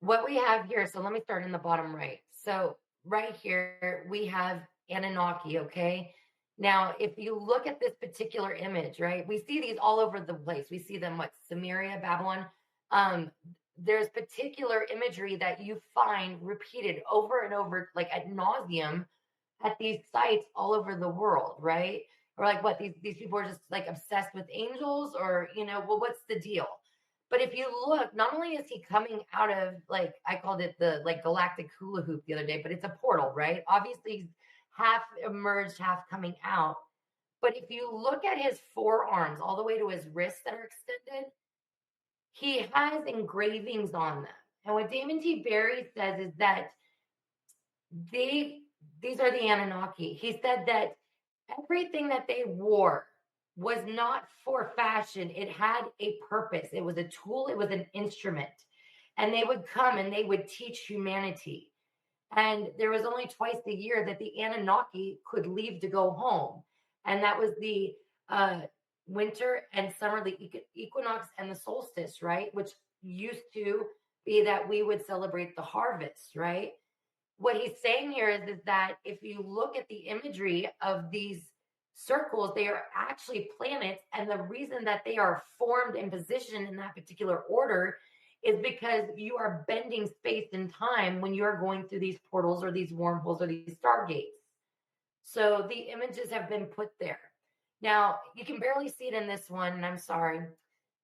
what we have here, so let me start in the bottom right. So right here, we have Anunnaki, okay? Now, if you look at this particular image, right, we see these all over the place. We see them, Sumeria, Babylon. There's particular imagery that you find repeated over and over, like ad nauseum, at these sites all over the world, right? Or like what, these people are just like obsessed with angels, or, well, what's the deal? But if you look, not only is he coming out of, like, I called it the like galactic hula hoop the other day, but it's a portal, right? Obviously he's half emerged, half coming out. But if you look at his forearms all the way to his wrists that are extended, he has engravings on them. And what Damon T. Berry says is that these are the Anunnaki. He said that everything that they wore was not for fashion. It had a purpose. It was a tool. It was an instrument. And they would come and they would teach humanity. And there was only twice a year that the Anunnaki could leave to go home. And that was the winter and summer, the equinox and the solstice, right? Which used to be that we would celebrate the harvest, right? What he's saying here is that if you look at the imagery of these circles, they are actually planets. And the reason that they are formed and positioned in that particular order is because you are bending space and time when you are going through these portals or these wormholes or these stargates. So the images have been put there. Now, you can barely see it in this one, and I'm sorry.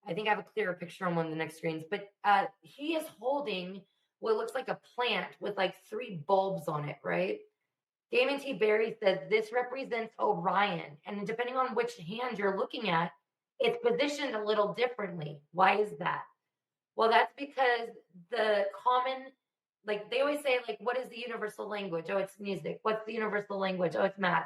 I think I have a clearer picture on one of the next screens. But he is holding what looks like a plant with like 3 bulbs on it, right? Damon T. Berry says this represents Orion. And depending on which hand you're looking at, it's positioned a little differently. Why is that? Well, that's because the common, like they always say, like, what is the universal language? Oh, it's music. What's the universal language? Oh, it's math.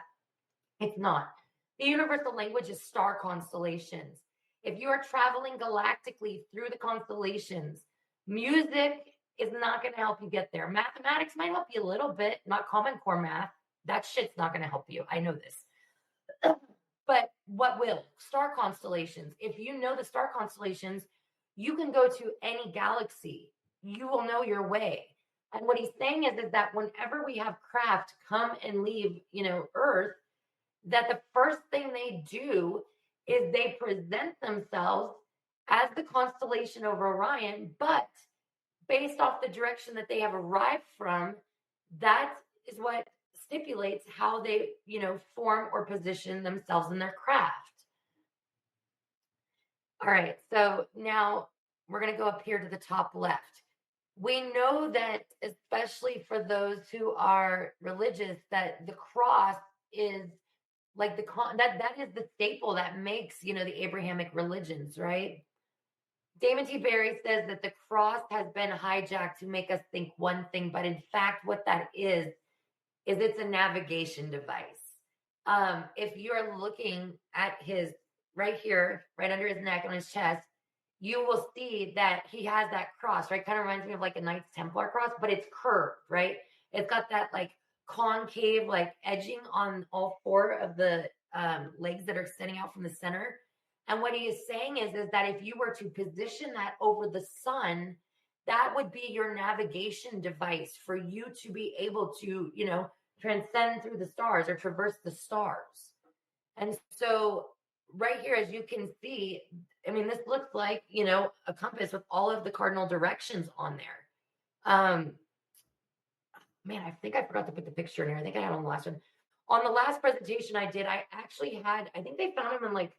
It's not. The universal language is star constellations. If you are traveling galactically through the constellations, music is not going to help you get there. Mathematics might help you a little bit, not Common Core math. That shit's not going to help you. I know this. But what will? Star constellations. If you know the star constellations, you can go to any galaxy. You will know your way. And what he's saying is that whenever we have craft come and leave, Earth, that the first thing they do is they present themselves as the constellation of Orion, but based off the direction that they have arrived from, that is what stipulates how they, form or position themselves in their craft. All right, so now we're going to go up here to the top left. We know that, especially for those who are religious, that the cross is like that is the staple that makes, the Abrahamic religions, right? Damon T. Berry says that the cross has been hijacked to make us think one thing, but in fact, what that is it's a navigation device. If you're looking at his right here, right under his neck on his chest, you will see that he has that cross, right? Kind of reminds me of like a Knights Templar cross, but it's curved, right? It's got that like concave, like edging on all four of the legs that are extending out from the center. And what he is saying is that if you were to position that over the sun, that would be your navigation device for you to be able to, transcend through the stars or traverse the stars. And so right here, as you can see, I mean, this looks like, a compass with all of the cardinal directions on there. Man, I think I forgot to put the picture in here. I think I had on the last one. On the last presentation I did, I actually had, I think they found them in like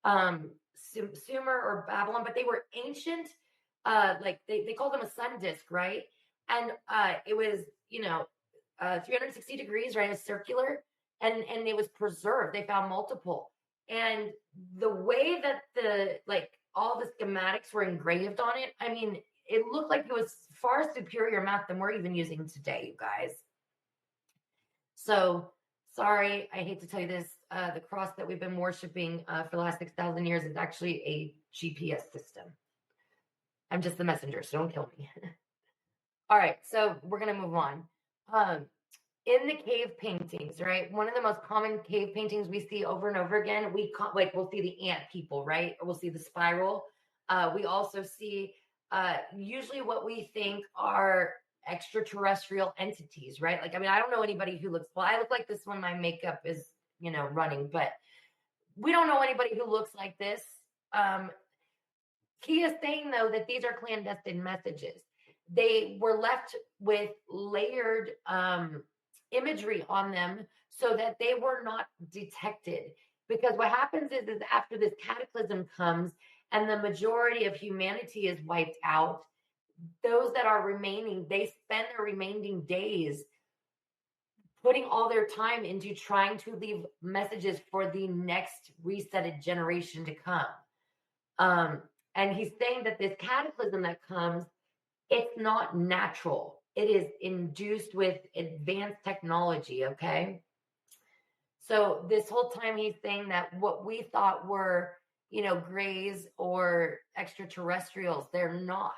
Sumer or Babylon, but they were ancient, like they called them a sun disk, right? And it was, 360 degrees, right? It's circular, and it was preserved. They found multiple. And the way that all the schematics were engraved on it, I mean, it looked like it was far superior math than we're even using today, you guys. So sorry, I hate to tell you this. The cross that we've been worshiping for the last 6,000 years is actually a GPS system. I'm just the messenger, so don't kill me. All right, so we're going to move on. In the cave paintings, right? One of the most common cave paintings we see over and over again, we'll see the ant people, right? Or we'll see the spiral. We also see usually what we think are extraterrestrial entities, right? Like, I mean, I don't know anybody who looks, well, I look like this when my makeup is, running, but we don't know anybody who looks like this. He is saying, though, that these are clandestine messages. They were left with layered imagery on them so that they were not detected. Because what happens is after this cataclysm comes and the majority of humanity is wiped out, those that are remaining, they spend their remaining days putting all their time into trying to leave messages for the next resetted generation to come. And he's saying that this cataclysm that comes, it's not natural. It is induced with advanced technology, okay? So this whole time he's saying that what we thought were, grays or extraterrestrials, they're not.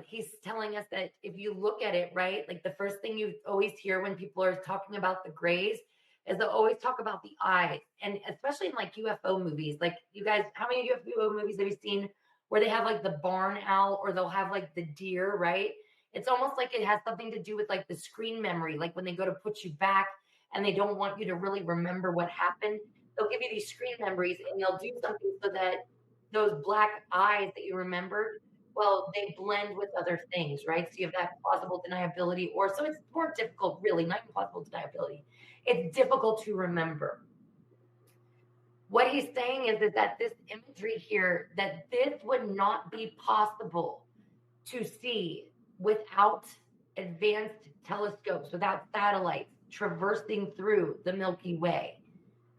He's telling us that if you look at it, right, like the first thing you always hear when people are talking about the grays is they'll always talk about the eyes. And especially in like UFO movies, like you guys, how many UFO movies have you seen where they have like the barn owl or they'll have like the deer, right? It's almost like it has something to do with like the screen memory, like when they go to put you back and they don't want you to really remember what happened. They'll give you these screen memories and they'll do something so that those black eyes that you remembered, well, they blend with other things, right? So you have that plausible deniability, or so it's more difficult, really, not even plausible deniability. It's difficult to remember. What he's saying is that this imagery here, that this would not be possible to see without advanced telescopes, without satellites traversing through the Milky Way.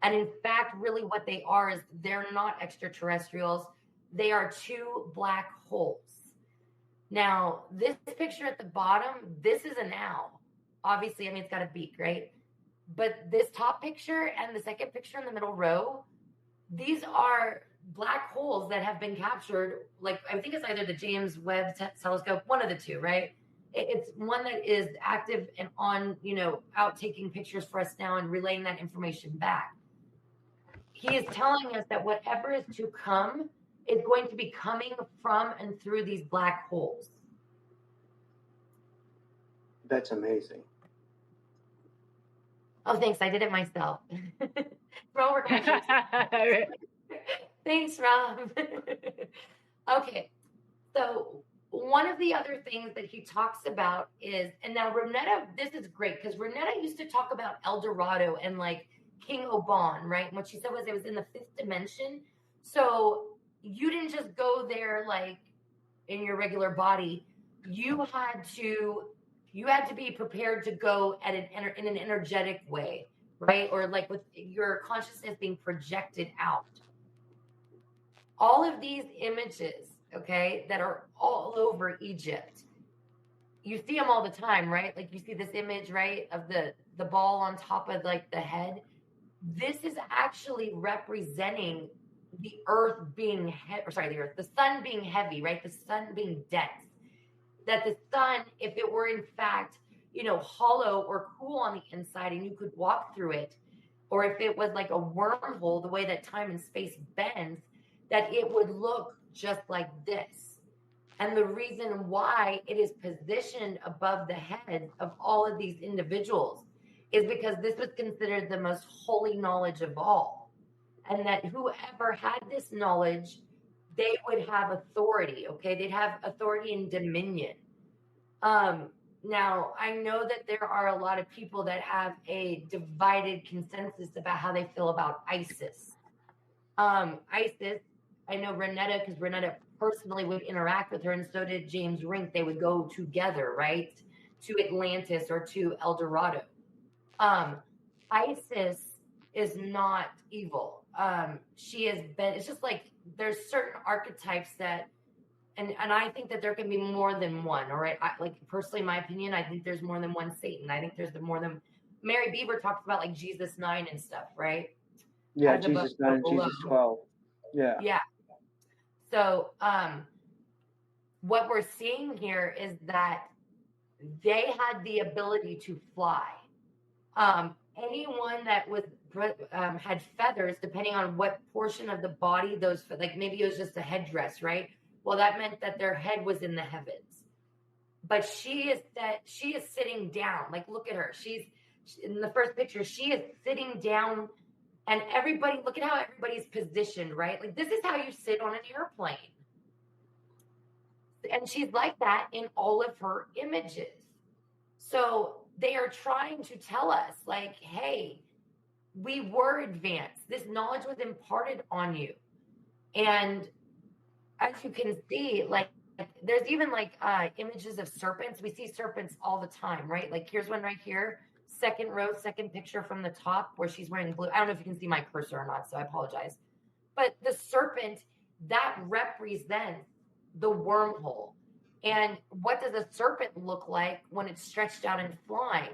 And in fact, really what they are is they're not extraterrestrials. They are two black holes. Now, this picture at the bottom, this is an owl. Obviously, I mean, it's got a beak, right? But this top picture and the second picture in the middle row, these are black holes that have been captured. Like, I think it's either the James Webb telescope, one of the two, right? It's one that is active and on, out taking pictures for us now and relaying that information back. He is telling us that whatever is to come is going to be coming from and through these black holes. That's amazing. Oh, thanks. I did it myself. Thanks, Rob. Okay. So one of the other things that he talks about is, and now Renetta, this is great because Renetta used to talk about El Dorado and like King Oban, right? And what she said was it was in the 5th dimension. So you didn't just go there like in your regular body. You had to be prepared to go in an energetic way, right? Or like with your consciousness being projected out. All of these images, okay, that are all over Egypt. You see them all the time, right? Like you see this image, right, of the ball on top of like the head. This is actually representing the earth being the sun being heavy, right? The sun being dense. That the sun, if it were in fact, hollow or cool on the inside and you could walk through it, or if it was like a wormhole, the way that time and space bends, that it would look just like this. And the reason why it is positioned above the heads of all of these individuals is because this was considered the most holy knowledge of all. And that whoever had this knowledge, they would have authority, okay? They'd have authority and dominion. Now, I know that there are a lot of people that have a divided consensus about how they feel about Isis. Isis, I know Renetta, because Renetta personally would interact with her, and so did James Rink. They would go together, right, to Atlantis or to El Dorado. Isis is not evil. She has been, it's just like there's certain archetypes that, and I think that there can be more than one, all right? Like personally, my opinion, I think there's more than one Satan. I think there's more than, Mary Bieber talks about like Jesus 9 and stuff, right? Yeah, As Jesus 9, Jesus 12. Yeah. Yeah. So what we're seeing here is that they had the ability to fly. Anyone that was had feathers, depending on what portion of the body those, like maybe it was just a headdress, right? Well, that meant that their head was in the heavens. But she is sitting down. Like, look at her. She's in the first picture. She is sitting down, and everybody, look at how everybody's positioned, right? Like, this is how you sit on an airplane. And she's like that in all of her images. So they are trying to tell us, like, hey, we were advanced. This knowledge was imparted on you. And as you can see, like, there's even like images of serpents. We see serpents all the time, right? Like here's one right here. Second row, second picture from the top where she's wearing blue. I don't know if you can see my cursor or not, so I apologize. But the serpent, that represents the wormhole. And what does a serpent look like when it's stretched out and flying?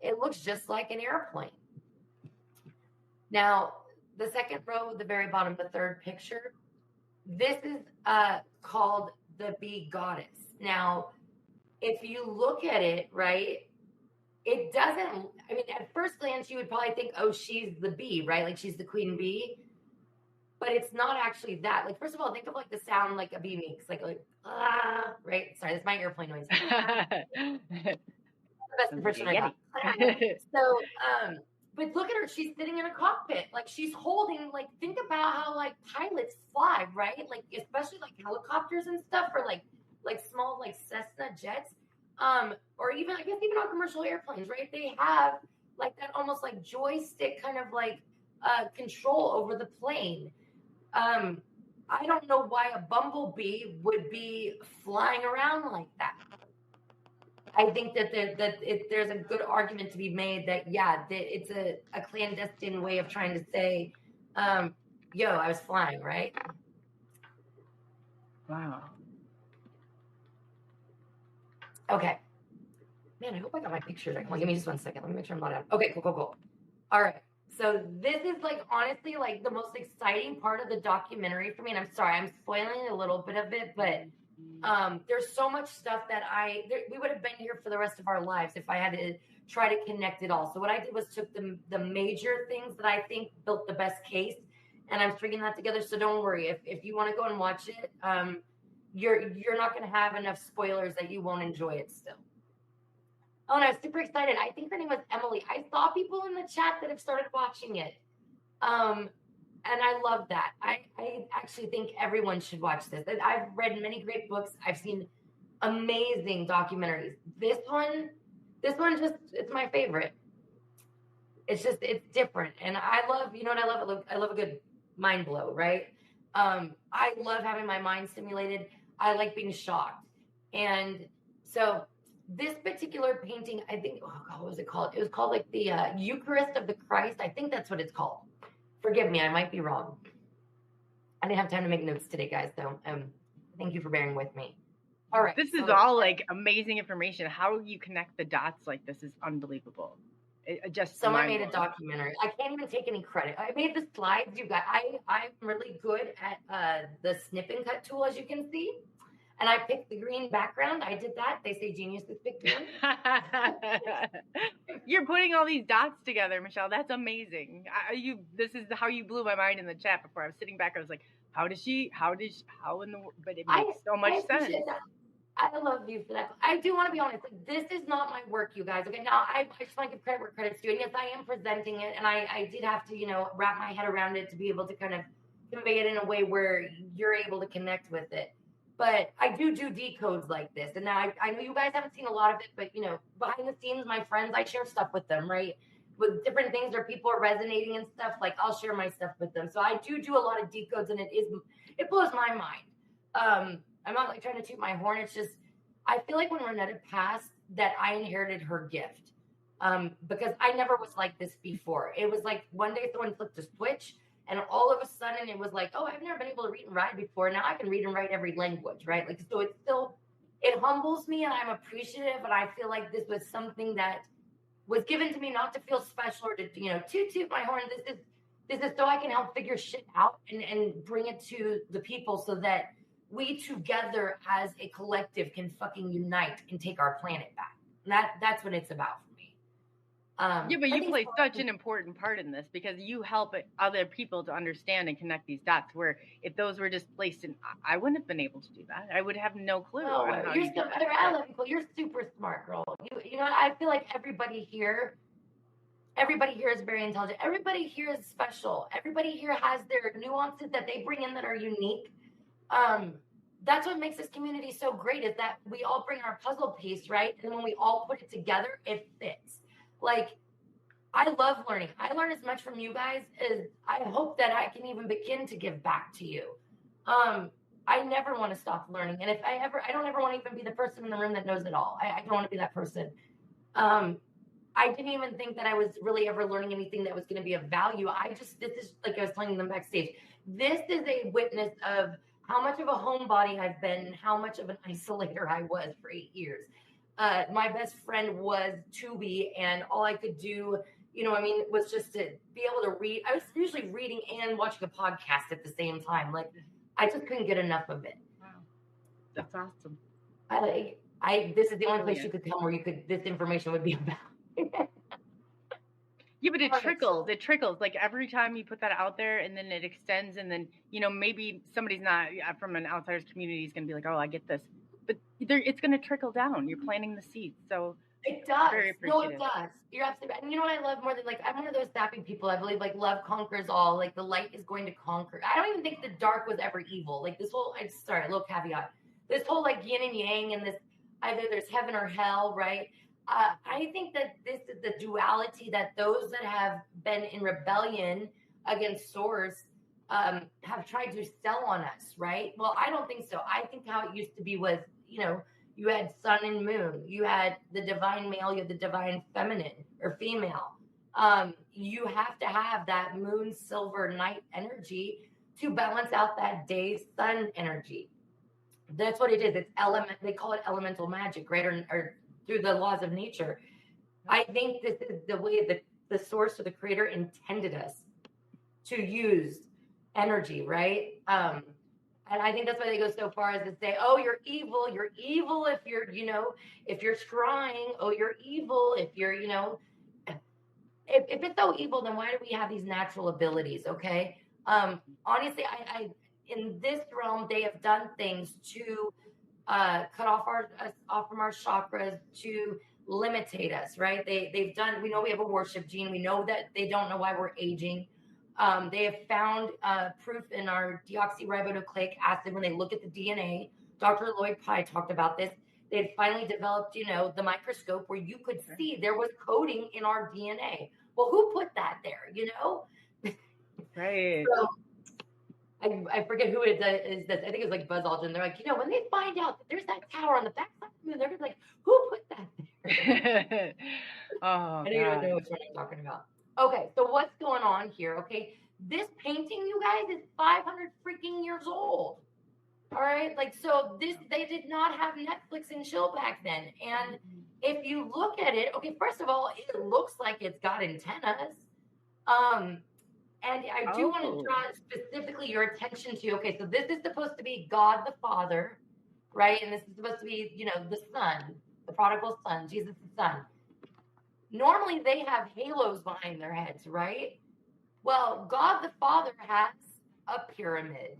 It looks just like an airplane. Now, the second row, the very bottom, the third picture, this is called the bee goddess. Now, if you look at it, right, it doesn't, I mean, at first glance, you would probably think, oh, she's the bee, right? Like she's the queen bee. But it's not actually that. Like, first of all, think of like the sound like a bee makes, like right? Sorry, that's my airplane noise. The best impression I got. So, but look at her. She's sitting in a cockpit. Like she's holding, like, think about how like pilots fly, right? Like, especially like helicopters and stuff, or like small, like Cessna jets. Or even, I guess even on commercial airplanes, right? They have like that almost like joystick kind of like control over the plane. I don't know why a bumblebee would be flying around like that. I think that there's a good argument to be made that, yeah, it's a clandestine way of trying to say, yo, I was flying, right? Wow. Okay. Man, I hope I got my pictures. Well, give me just 1 second. Let me make sure I'm not out. Okay, cool. All right. So this is like, honestly, like the most exciting part of the documentary for me. And I'm sorry, I'm spoiling a little bit of it, but there's so much stuff that we would have been here for the rest of our lives if I had to try to connect it all. So what I did was took the major things that I think built the best case, and I'm stringing that together. So don't worry. If you want to go and watch it, you're not going to have enough spoilers that you won't enjoy it still. Oh, and I was super excited. I think her name was Emily. I saw people in the chat that have started watching it. and I love that. I actually think everyone should watch this. I've read many great books. I've seen amazing documentaries. This one just, it's my favorite. It's different. And I love, you know what I love? I love a good mind blow, right? I love having my mind stimulated. I like being shocked. And so this particular painting, I think, oh God, what was it called? It was called like the Eucharist of the Christ. I think that's what it's called. Forgive me, I might be wrong. I didn't have time to make notes today, guys. So thank you for bearing with me. All right. This is all like amazing information. How you connect the dots like this is unbelievable. Someone made a documentary. I can't even take any credit. I made the slides, you guys. I'm really good at the snip and cut tool, as you can see. And I picked the green background. I did that. They say geniuses pick green. You're putting all these dots together, Michelle. That's amazing. This is how you blew my mind in the chat before. I was sitting back. I was like, how in the world? But it makes so much sense. I love you for that. I do want to be honest. This is not my work, you guys. Okay, now I just want to give credit where credit's due. And yes, I am presenting it, and I did have to, wrap my head around it to be able to kind of convey it in a way where you're able to connect with it. But I do decodes like this. And now I know you guys haven't seen a lot of it, but, behind the scenes, my friends, I share stuff with them, right? With different things where people are resonating and stuff, like I'll share my stuff with them. So I do a lot of decodes, and it blows my mind. I'm not like trying to toot my horn. It's just, I feel like when Renetta passed that I inherited her gift. Because I never was like this before. It was like one day someone flipped a switch, and all of a sudden it was like, oh, I've never been able to read and write before. Now I can read and write every language, right? Like, so it humbles me, and I'm appreciative. And I feel like this was something that was given to me not to feel special or to, toot my horn. This is so I can help figure shit out and bring it to the people so that we together as a collective can fucking unite and take our planet back. And that's what it's about for me. Yeah, but you play such an important part in this because you help other people to understand and connect these dots, where if those were just placed in, I wouldn't have been able to do that. I would have no clue. I love you. You're super smart, girl. I feel like everybody here is very intelligent. Everybody here is special. Everybody here has their nuances that they bring in that are unique. That's what makes this community so great, is that we all bring our puzzle piece, right? And when we all put it together, it fits. Like, I love learning. I learn as much from you guys as I hope that I can even begin to give back to you. I never want to stop learning. And I don't ever want to even be the person in the room that knows it all. I don't want to be that person. I didn't even think that I was really ever learning anything that was going to be of value. This is like I was telling them backstage. This is a witness of how much of a homebody I've been, and how much of an isolator I was for 8 years. My best friend was Tubi, and all I could do, was just to be able to read. I was usually reading and watching a podcast at the same time. Like, I just couldn't get enough of it. Wow, that's awesome. This is the only place you could come where this information would be about. Yeah, but it trickles. It trickles. Like, every time you put that out there, and then it extends, and then, maybe somebody's not from an outsider's community is going to be like, oh, I get this. But it's going to trickle down. You're planting the seeds. So it does. No, it does. You're absolutely right. And you know what I love more than, I'm one of those sappy people. I believe, love conquers all. Like, the light is going to conquer. I don't even think the dark was ever evil. Like, this whole, a little caveat. This whole, yin and yang, and this, either there's heaven or hell, right? I think that this is the duality that those that have been in rebellion against Source have tried to sell on us, right? Well, I don't think so. I think how it used to be was, you had sun and moon, you had the divine male, you had the divine feminine or female. You have to have that moon, silver, night energy to balance out that day sun energy. That's what it is. It's they call it elemental magic, right? Or through the laws of nature. I think this is the way that the source or the creator intended us to use energy, right? And I think that's why they go so far as to say, oh, you're evil if you're, if you're scrying, oh, you're evil if you're, if it's so evil, then why do we have these natural abilities, okay? Honestly, I in this realm, they have done things to cut off off from our chakras, to limitate us, right? They've done, we know we have a worship gene. We know that they don't know why we're aging. They have found proof in our deoxyribonucleic acid when they look at the DNA. Dr. Lloyd Pye talked about this. They had finally developed, the microscope where you could see there was coding in our DNA. Well, who put that there, Right. So I forget who it is that I think it was like Buzz Aldrin. They're like, when they find out that there's that tower on the backside of the moon, they're gonna be like, who put that there? Oh, I don't even know which one I'm talking about. Okay, so what's going on here? Okay, this painting, you guys, is 500 freaking years old. All right, so they did not have Netflix and chill back then. And if you look at it, okay, first of all, it looks like it's got antennas. And I do want to draw specifically your attention to, okay, so this is supposed to be God the Father, right? And this is supposed to be, the Son, the prodigal son, Jesus the Son. Normally they have halos behind their heads, right? Well, God the Father has a pyramid.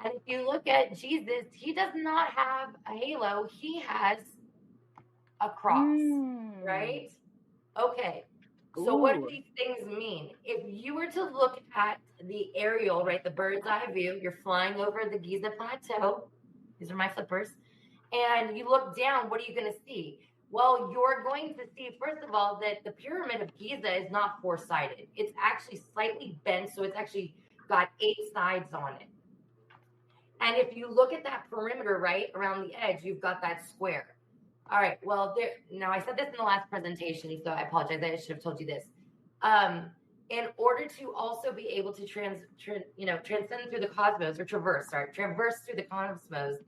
And if you look at Jesus, he does not have a halo. He has a cross, right? Okay. So what do these things mean? If you were to look at the aerial, right, the bird's eye view, you're flying over the Giza Plateau. These are my flippers. And you look down, what are you going to see? Well, you're going to see, first of all, that the Pyramid of Giza is not four-sided. It's actually slightly bent, so it's actually got 8 sides on it. And if you look at that perimeter, right, around the edge, you've got that square. All right, well, now I said this in the last presentation, so I apologize. I should have told you this. In order to also be able to transcend through the cosmos, or traverse through the cosmos,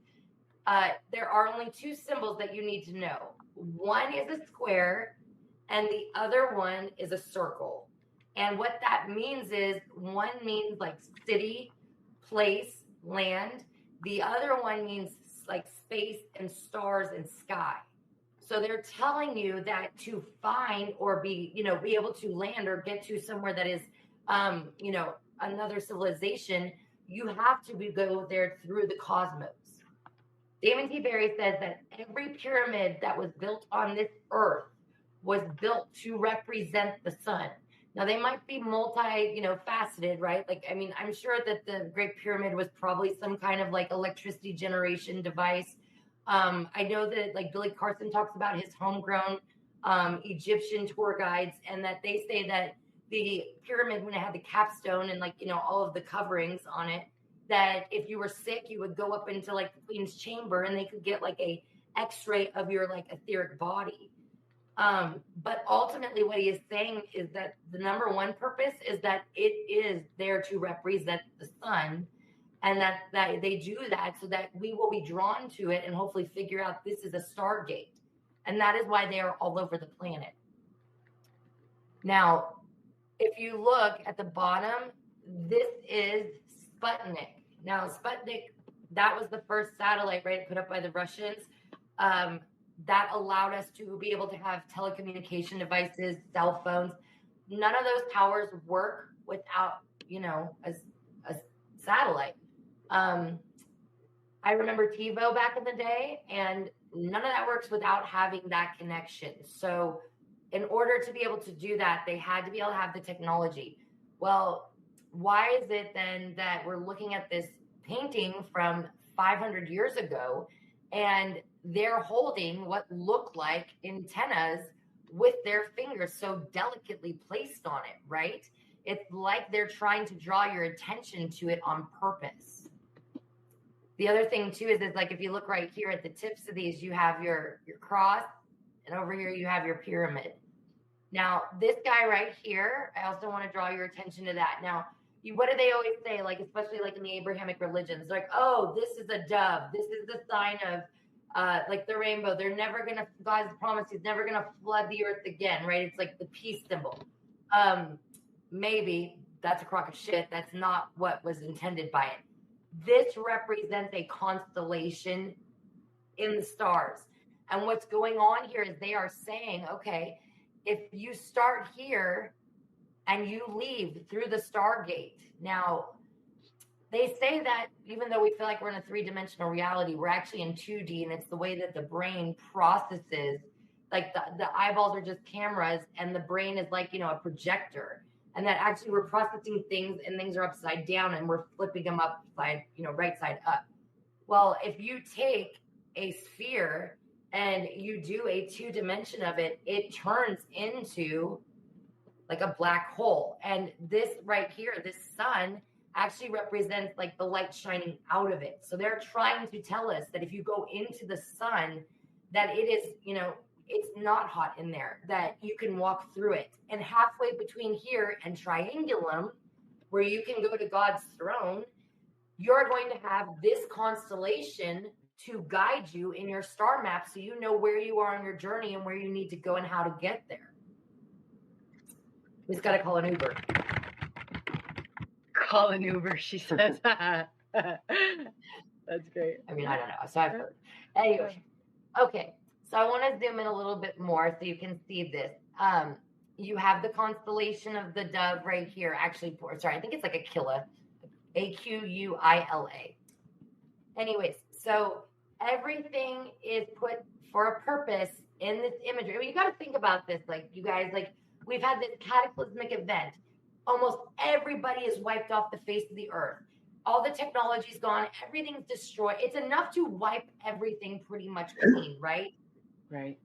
there are only 2 symbols that you need to know. One is a square, and the other one is a circle. And what that means is, one means like city, place, land. The other one means like space and stars and sky. So they're telling you that to find or be able to land or get to somewhere that is, another civilization, you have to go there through the cosmos. Damon T. Berry says that every pyramid that was built on this earth was built to represent the sun. Now, they might be faceted, right? I'm sure that the Great Pyramid was probably some kind of electricity generation device. I know that Billy Carson talks about his homegrown Egyptian tour guides, and that they say that the pyramid, when it had the capstone and all of the coverings on it, that if you were sick, you would go up into the Queen's chamber and they could get a x-ray of your etheric body. But ultimately what he is saying is that the number one purpose is that it is there to represent the sun, and that they do that so that we will be drawn to it and hopefully figure out this is a stargate. And that is why they are all over the planet. Now, if you look at the bottom, this is Sputnik. Now, Sputnik, that was the first satellite, right, put up by the Russians. That allowed us to be able to have telecommunication devices, cell phones. None of those towers work without, a satellite. I remember TiVo back in the day, and none of that works without having that connection. So in order to be able to do that, they had to be able to have the technology. Well, why is it then that we're looking at this painting from 500 years ago, and they're holding what look like antennas with their fingers so delicately placed on it, right? It's like they're trying to draw your attention to it on purpose. The other thing too is if you look right here at the tips of these, you have your cross, and over here you have your pyramid. Now, this guy right here, I also want to draw your attention to that. Now, what do they always say, especially in the Abrahamic religions? Oh, this is a dove. This is the sign of the rainbow. They're never going to, God's promise, he's never going to flood the earth again, right? It's the peace symbol. Maybe that's a crock of shit. That's not what was intended by it. This represents a constellation in the stars. And what's going on here is they are saying, okay, if you start here and you leave through the Stargate. Now, they say that even though we feel like we're in a 3-dimensional reality, we're actually in 2D, and it's the way that the brain processes. The eyeballs are just cameras, and the brain is a projector. and that actually we're processing things and things are upside down and we're flipping them upside, right side up. Well, if you take a sphere and you do a 2-dimension of it, it turns into like a black hole. And this right here, this sun actually represents like the light shining out of it. So they're trying to tell us that if you go into the sun, that it is, it's not hot in there, that you can walk through it. And halfway between here and Triangulum, where you can go to God's throne, you're going to have this constellation to guide you in your star map so you know where you are on your journey and where you need to go and how to get there. We just got to call an Uber. Call an Uber, she says. That's great. I mean, I don't know. So I've heard. Anyway, okay. So I want to zoom in a little bit more so you can see this. You have the constellation of the dove right here. Actually, sorry, I think it's like Aquila. Aquila. Anyways, so everything is put for a purpose in this imagery. I mean, you got to think about this. Like, you guys, like, we've had this cataclysmic event. Almost everybody is wiped off the face of the earth. All the technology's gone. Everything's destroyed. It's enough to wipe everything pretty much clean, right? Right.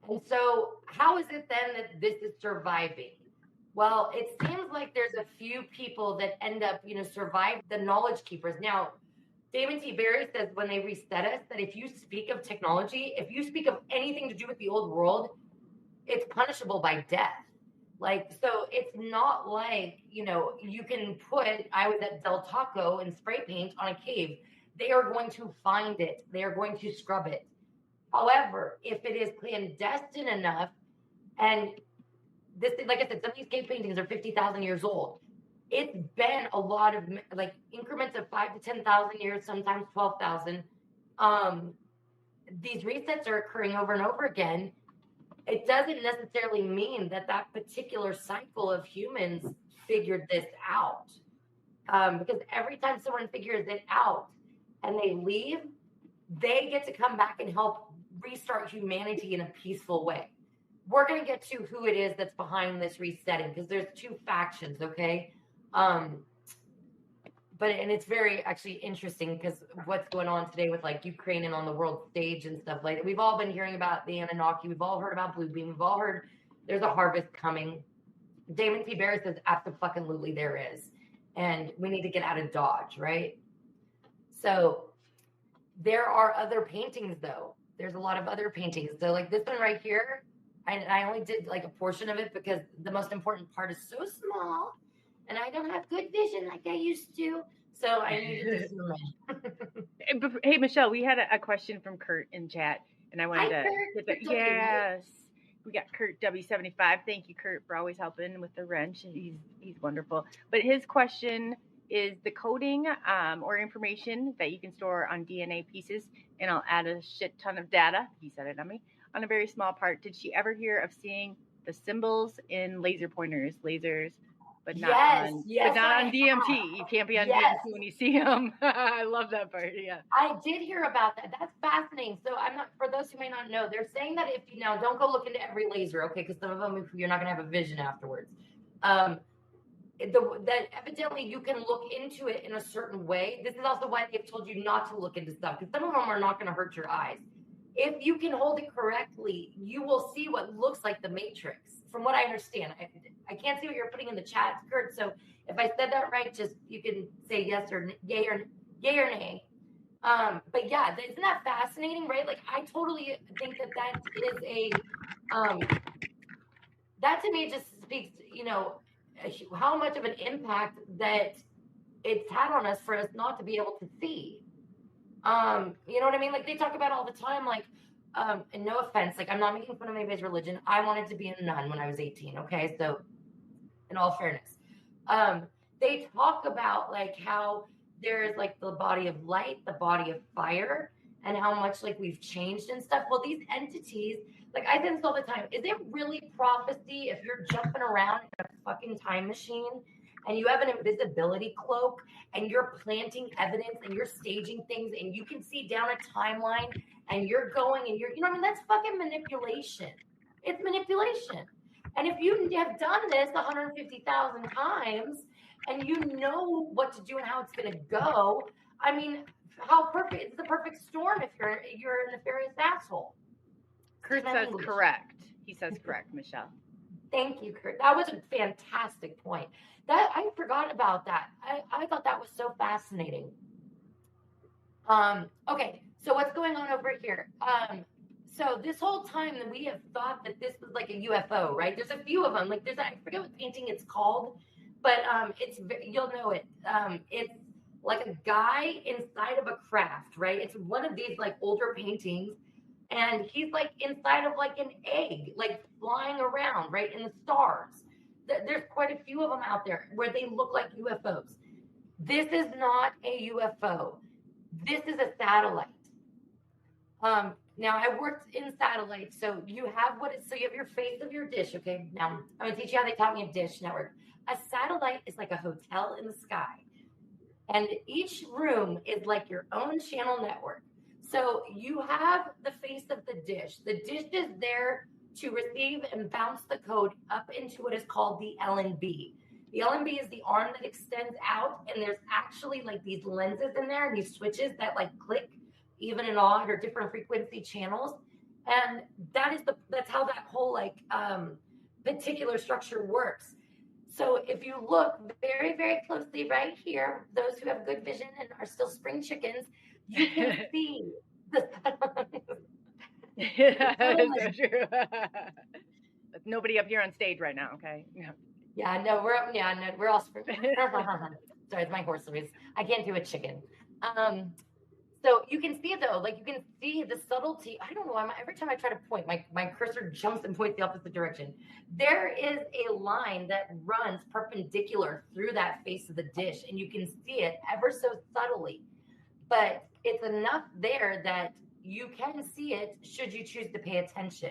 And so how is it then that this is surviving? Well, it seems like there's a few people that end up, survive, the knowledge keepers. Now, Damon T. Berry says when they reset us that if you speak of technology, if you speak of anything to do with the old world, it's punishable by death. Like, so it's not like, you can put, I was at Del Taco and spray paint on a cave. They are going to find it. They are going to scrub it. However, if it is clandestine enough, and this, like I said, some of these cave paintings are 50,000 years old. It's been a lot of like increments of 5,000 to 10,000 years, sometimes 12,000. These resets are occurring over and over again. It doesn't necessarily mean that that particular cycle of humans figured this out. Because every time someone figures it out and they leave, they get to come back and help restart humanity in a peaceful way. We're going to get to who it is that's behind this resetting because there's two factions, okay? And it's very actually interesting because what's going on today with like Ukraine and on the world stage and stuff like that. We've all been hearing about the Anunnaki. We've all heard about Blue Beam. We've all heard there's a harvest coming. Damon T. Barrett says absolutely there is. And we need to get out of Dodge, right? So there are other paintings though. There's a lot of other paintings. So like this one right here, I only did like a portion of it because the most important part is so small and I don't have good vision like I used to. So I needed to zoom in. Hey, Michelle, we had a question from Kurt in chat, and I wanted to get that. Yes, we got Kurt W75. Thank you, Kurt, for always helping with the wrench. He's wonderful. But his question is the coding or information that you can store on DNA pieces, and I'll add a shit ton of data. He said it on me on a very small part. Did she ever hear of seeing the symbols in laser pointers, lasers? But not on DMT. You can't be on DMT when you see them. I love that part. Yeah. I did hear about that. That's fascinating. So I'm not, for those who may not know, they're saying that if you now don't go look into every laser, okay, because some of them you're not going to have a vision afterwards. That evidently you can look into it in a certain way. This is also why they've told you not to look into stuff because some of them are not going to hurt your eyes. If you can hold it correctly, you will see what looks like the Matrix. From what I understand, I can't see what you're putting in the chat, Kurt. So if I said that right, just you can say yes or yay or nay. But yeah, isn't that fascinating, right? Like I totally think that is a that to me just speaks, how much of an impact that it's had on us for us not to be able to see. You know what I mean? Like they talk about all the time, like, and no offense, like I'm not making fun of anybody's religion. I wanted to be a nun when I was 18. Okay. So in all fairness, they talk about like how there's like the body of light, the body of fire, and how much like we've changed and stuff. Well, these entities, like I say this all the time, is it really prophecy if you're jumping around in a fucking time machine and you have an invisibility cloak and you're planting evidence and you're staging things and you can see down a timeline and you're going and that's fucking manipulation. It's manipulation. And if you have done this 150,000 times and you know what to do and how it's going to go, I mean, how perfect, it's the perfect storm if you're a nefarious asshole. Kurt says correct. He says correct, Michelle. Thank you, Kurt. That was a fantastic point. That I forgot about that. I thought that was so fascinating. Okay, so what's going on over here? So this whole time that we have thought that this was like a UFO, right? There's a few of them. Like I forget what painting it's called, but you'll know it. It's like a guy inside of a craft, right? It's one of these like older paintings, and he's like inside of like an egg, like flying around, right, in the stars. There's quite a few of them out there where they look like UFOs. This is not a UFO. This is a satellite. Now I worked in satellites, so you have so you have your face of your dish. Okay, now I'm gonna teach you how they taught me a dish network. A satellite is like a hotel in the sky, and each room is like your own channel network. So you have the face of the dish. The dish is there to receive and bounce the code up into what is called the LNB. The LNB is the arm that extends out, and there's actually like these lenses in there, these switches that like click even and odd or different frequency channels. And that's how that whole like particular structure works. So if you look very, very closely right here, those who have good vision and are still spring chickens, you can see the That's so true. There's nobody up here on stage right now, okay? Yeah, no, we're all spring. Sorry, it's my horse. I can't do a chicken. So you can see it though, like you can see the subtlety. I don't know. Every time I try to point, my cursor jumps and points the opposite direction. There is a line that runs perpendicular through that face of the dish, and you can see it ever so subtly. But it's enough there that you can see it should you choose to pay attention.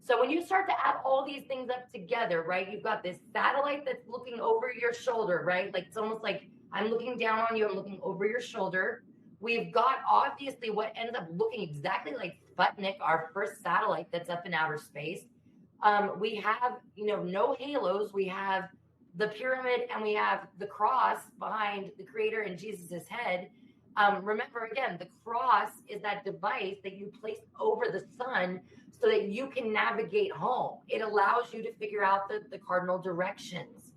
So when you start to add all these things up together, right, you've got this satellite that's looking over your shoulder, right? Like it's almost like I'm looking down on you, I'm looking over your shoulder. We've got obviously what ends up looking exactly like Sputnik, our first satellite that's up in outer space. We have, no halos. We have the pyramid and we have the cross behind the creator and Jesus's head. Remember, again, the cross is that device that you place over the sun so that you can navigate home. It allows you to figure out the cardinal directions.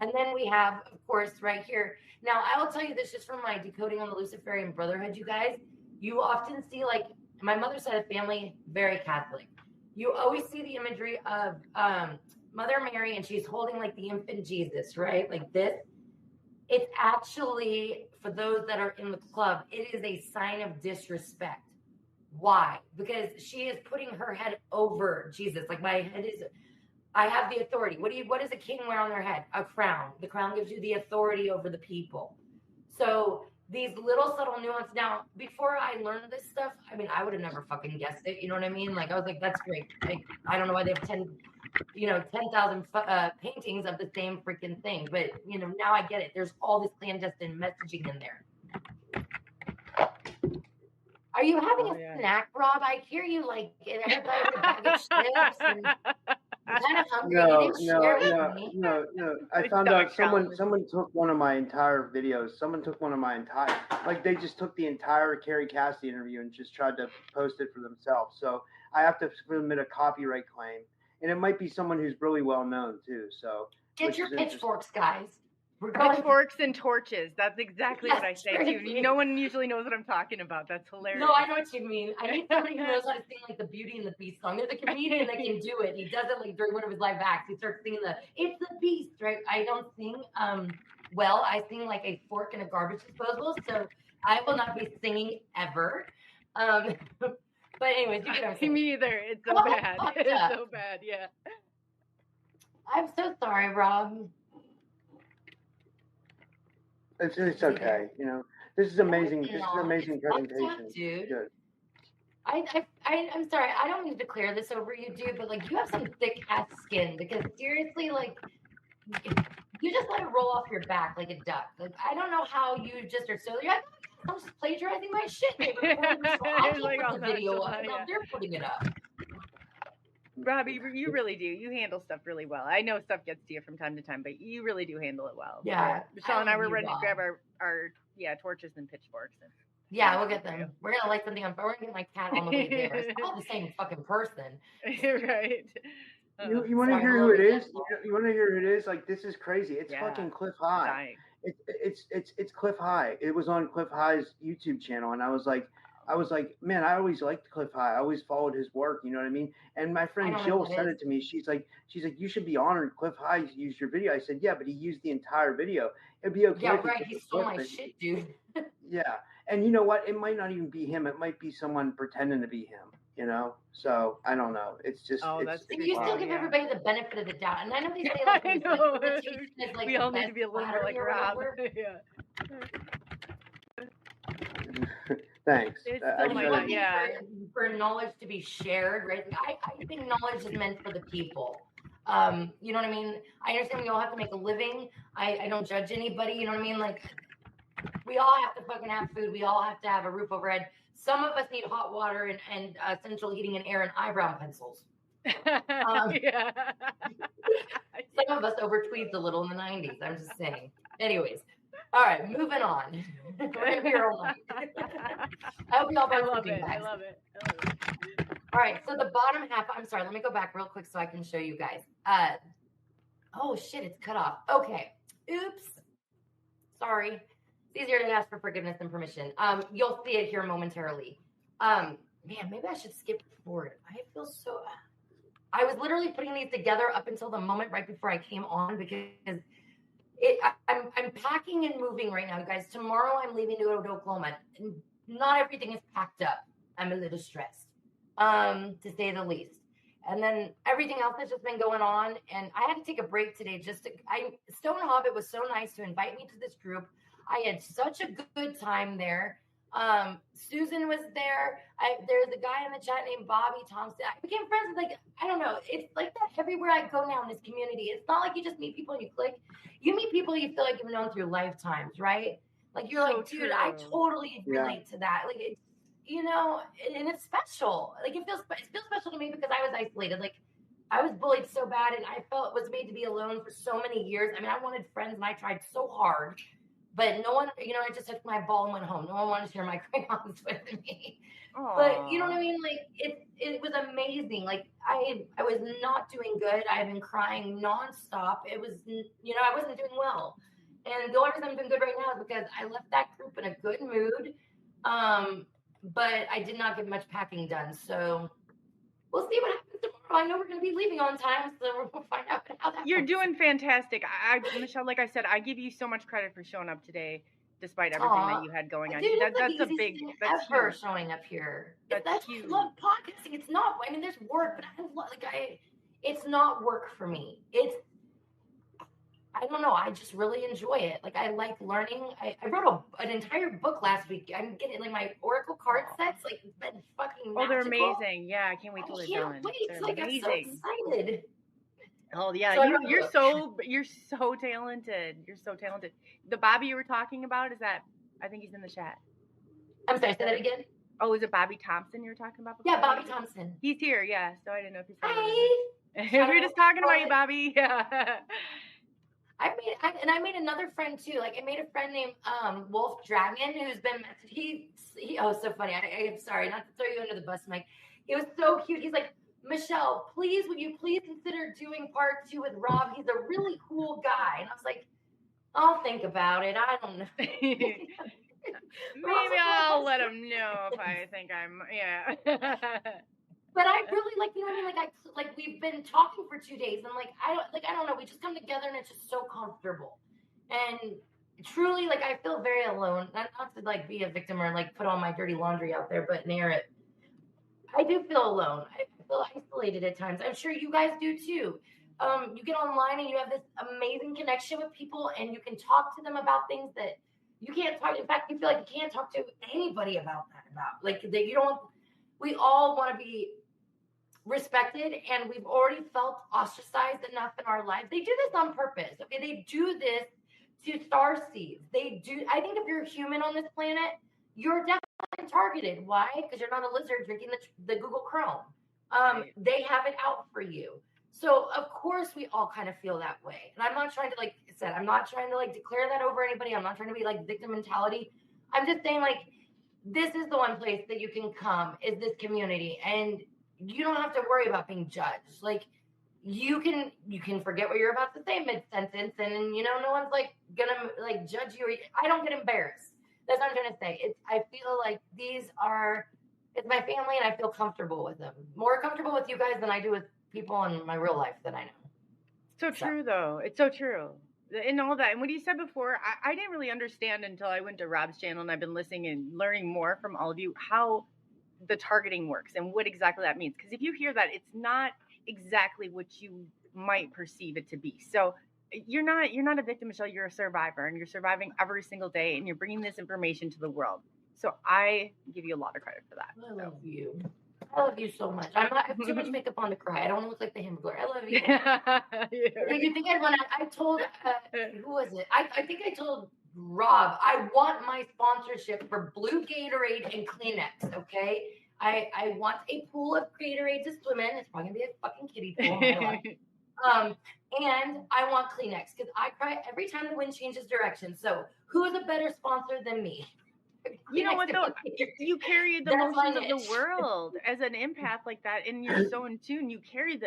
And then we have, of course, right here. Now, I will tell you this just from my decoding on the Luciferian Brotherhood, you guys. You often see, like, my mother's side of family, very Catholic. You always see the imagery of Mother Mary, and she's holding, like, the infant Jesus, right? Like this. It's actually, for those that are in the club, it is a sign of disrespect. Why? Because she is putting her head over Jesus. Like my head is, I have the authority. What does a king wear on their head? A crown. The crown gives you the authority over the people. So these little subtle nuances. Now, before I learned this stuff, I mean, I would have never fucking guessed it. You know what I mean? Like, I was like, that's great. Like, I don't know why they have 10,000 paintings of the same freaking thing. But, now I get it. There's all this clandestine messaging in there. Are you having a snack, Rob? I hear you like everybody with a bag of chips. And I'm kind of hungry. No. I found out someone took one of my entire videos. Someone took one of my entire, like they just took the entire Carrie Cassidy interview and just tried to post it for themselves. So I have to submit a copyright claim, and it might be someone who's really well known too. So get your pitchforks, guys. Pitchforks and torches. That's exactly what I say too. No one usually knows what I'm talking about. That's hilarious. No, I know what you mean. I need somebody who knows how to sing like the Beauty and the Beast song. There's a comedian that can do it. He does it like during one of his live acts. He starts singing "It's the Beast," right? I don't sing well. I sing like a fork in a garbage disposal, so I will not be singing ever. But anyways, you get me either. It's so bad. It's so bad. Yeah. I'm so sorry, Rob. It's okay. This is amazing. This is an amazing presentation. Dude. Good. I'm sorry. I don't mean to declare this over you, dude, but like you have some thick ass skin because seriously, like you just let it roll off your back like a duck. Like I don't know how you just are so. I'm just plagiarizing my shit. I can't put the video up. Now they're putting it up. Robbie, you really do. You handle stuff really well. I know stuff gets to you from time to time, but you really do handle it well. Yeah. Michelle and I were love you, ready to Rob. grab our torches and pitchforks. And Yeah, we'll get them. We're gonna light something on fire. We're gonna get my cat on the way there. It's all the same fucking person. right. You want to Sorry, hear a who little it is? resentful. You want to hear who it is? Like, this is crazy. It's Yeah. fucking Cliff High. Dying. It's Cliff High. It was on Cliff High's YouTube channel, and I was like, man, I always liked Cliff High. I always followed his work. You know what I mean? And my friend I know Jill what that sent is. it to me. She's like, you should be honored. Cliff High used your video. I said, yeah, but he used the entire video. It'd be okay. Yeah, if right. took He a stole clip my and- shit, dude. Yeah, and you know what? It might not even be him. It might be someone pretending to be him. You know? So I don't know. It's just. Oh, it's, that's Like, pretty you still wild, give yeah. everybody the benefit of the doubt, and I know they say like, I know. imitation is like We the all need best to be a little more flattery like or Rob. whatever. Yeah. Thanks. It's I still Like, might you not- want yeah. for knowledge to be shared, right? Like, I think knowledge is meant for the people. You know what I mean? I understand we all have to make a living. I don't judge anybody. You know what I mean? Like, we all have to fucking have food. We all have to have a roof overhead. Some of us need hot water and central heating and air and eyebrow pencils. yeah. Some of us overtweezed a little in the 90s. I'm just saying. Anyways, all right, moving on. We're gonna be here all night. I hope y'all I brought love sleeping it. I bags. love it. I love it. All right, so the bottom half. I'm sorry. Let me go back real quick so I can show you guys. Oh shit, it's cut off. Okay. Oops. Sorry. It's easier to ask for forgiveness than permission. You'll see it here momentarily. Man, maybe I should skip forward. I feel so. I was literally putting these together up until the moment right before I came on because I'm packing and moving right now, you guys. Tomorrow I'm leaving to go to Oklahoma. Not everything is packed up. I'm a little stressed, to say the least. And then everything else has just been going on, and I had to take a break today. Stone Hobbit was so nice to invite me to this group. I had such a good time there. Susan was there. There's a guy in the chat named Bobby Thompson. I became friends with, like, I don't know. It's like that everywhere I go now in this community. It's not like you just meet people and you click. You meet people you feel like you've known through lifetimes, right? Like, you're So like, dude, true. I totally Yeah. relate to that. Like, it's, you know, and it's special. Like, it feels special to me because I was isolated. Like, I was bullied so bad, and I felt was made to be alone for so many years. I mean, I wanted friends, and I tried so hard. But no one, you know, I just took my ball and went home. No one wanted to share my crayons with me. But you know what I mean? Like, it was amazing. Like, I was not doing good. I had been crying nonstop. It was, you know, I wasn't doing well. And the only reason I'm doing good right now is because I left that group in a good mood. But I did not get much packing done. So we'll see what happens tomorrow. I know we're going to be leaving on time, so we're going to find out how that You're goes. doing fantastic. Michelle, like I said, I give you so much credit for showing up today, despite everything Aw. that you had going on. Dude, it's That's the a easiest big. thing That's ever huge. showing up here. That's I huge. love podcasting. It's not. I mean, there's work, but it's not work for me. I don't know. I just really enjoy it. Like, I like learning. I wrote an entire book last week. I'm getting, like, my Oracle card sets. Like, it's been fucking Oh, they're magical. amazing. Yeah, I can't wait till I they're can't done. wait. They're Like, I'm so amazing. excited. Oh yeah, So I you're don't you're so talented. You're so talented. The Bobby you were talking about, is that? I think he's in the chat. I'm sorry, say that again. Oh, is it Bobby Thompson you were talking about? Yeah, before? Bobby Thompson. He's here. Yeah, so I didn't know if he's. Hi. we were just talking about you, Bobby. Yeah. I made another friend too. Like, I made a friend named Wolf Dragon who's been he oh, so funny. I'm sorry not to throw you under the bus, Mike. He was so cute. He's like, Michelle, please, would you please consider doing part 2 with Rob? He's a really cool guy. And I was like, I'll think about it. I don't know. Maybe I'll let him know if I think I'm. Yeah. But I really, like, you know what I mean? Like we've been talking for 2 days, and I don't know. We just come together, and it's just so comfortable. And truly, like, I feel very alone. Not to, like, be a victim or, like, put all my dirty laundry out there, but near it. I do feel alone. I feel isolated at times. I'm sure you guys do too. You get online and you have this amazing connection with people, and you can talk to them about things that you can't talk. In fact, you feel like you can't talk to anybody about that. Like, that you don't. We all want to be respected, and we've already felt ostracized enough in our lives. They do this on purpose. Okay, they do this to star seeds. They do. I think if you're a human on this planet, you're definitely targeted. Why? Because you're not a lizard drinking the Google Chrome, they have it out for you. So of course we all kind of feel that way. And I'm not trying to, like I said, I'm not trying to like declare that over anybody. I'm not trying to be like victim mentality. I'm just saying like, this is the one place that you can come is this community, and you don't have to worry about being judged. Like you can forget what you're about to say mid-sentence, and you know, no one's like gonna like judge you. I don't get embarrassed. That's what I'm trying to say. I feel like it's my family, and I feel comfortable with them. More comfortable with you guys than I do with people in my real life that I know. So true, though. It's so true. And all that. And what you said before, I didn't really understand until I went to Rob's channel, and I've been listening and learning more from all of you how the targeting works and what exactly that means. Because if you hear that, it's not exactly what you might perceive it to be. So you're not a victim, Michelle. You're a survivor, and you're surviving every single day, and you're bringing this information to the world. So I give you a lot of credit for that. I love you. I love you so much. I have too much makeup on to cry. I don't want to look like the Hamburger. I love you. You think I'd want to? I told who was it? I think I told Rob. I want my sponsorship for Blue Gatorade and Kleenex. Okay. I want a pool of Gatorade to swim in. It's probably gonna be a fucking kiddie pool. And I want Kleenex because I cry every time the wind changes direction. So who is a better sponsor than me? You know what though? You carry the emotions of the world as an empath like that, and you're so in tune. You carry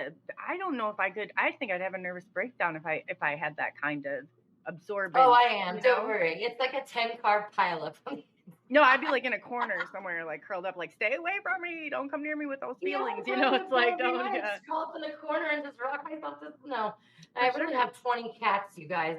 I don't know if I could. I think I'd have a nervous breakdown if I had that kind of absorbance. Oh, I am. Don't worry. It's like a 10-car pileup. No, I'd be like in a corner somewhere, like curled up, like stay away from me. Don't come near me with those feelings. You know, it's like don't. Just curl up in the corner and just rock myself. No, I really have 20 cats, you guys.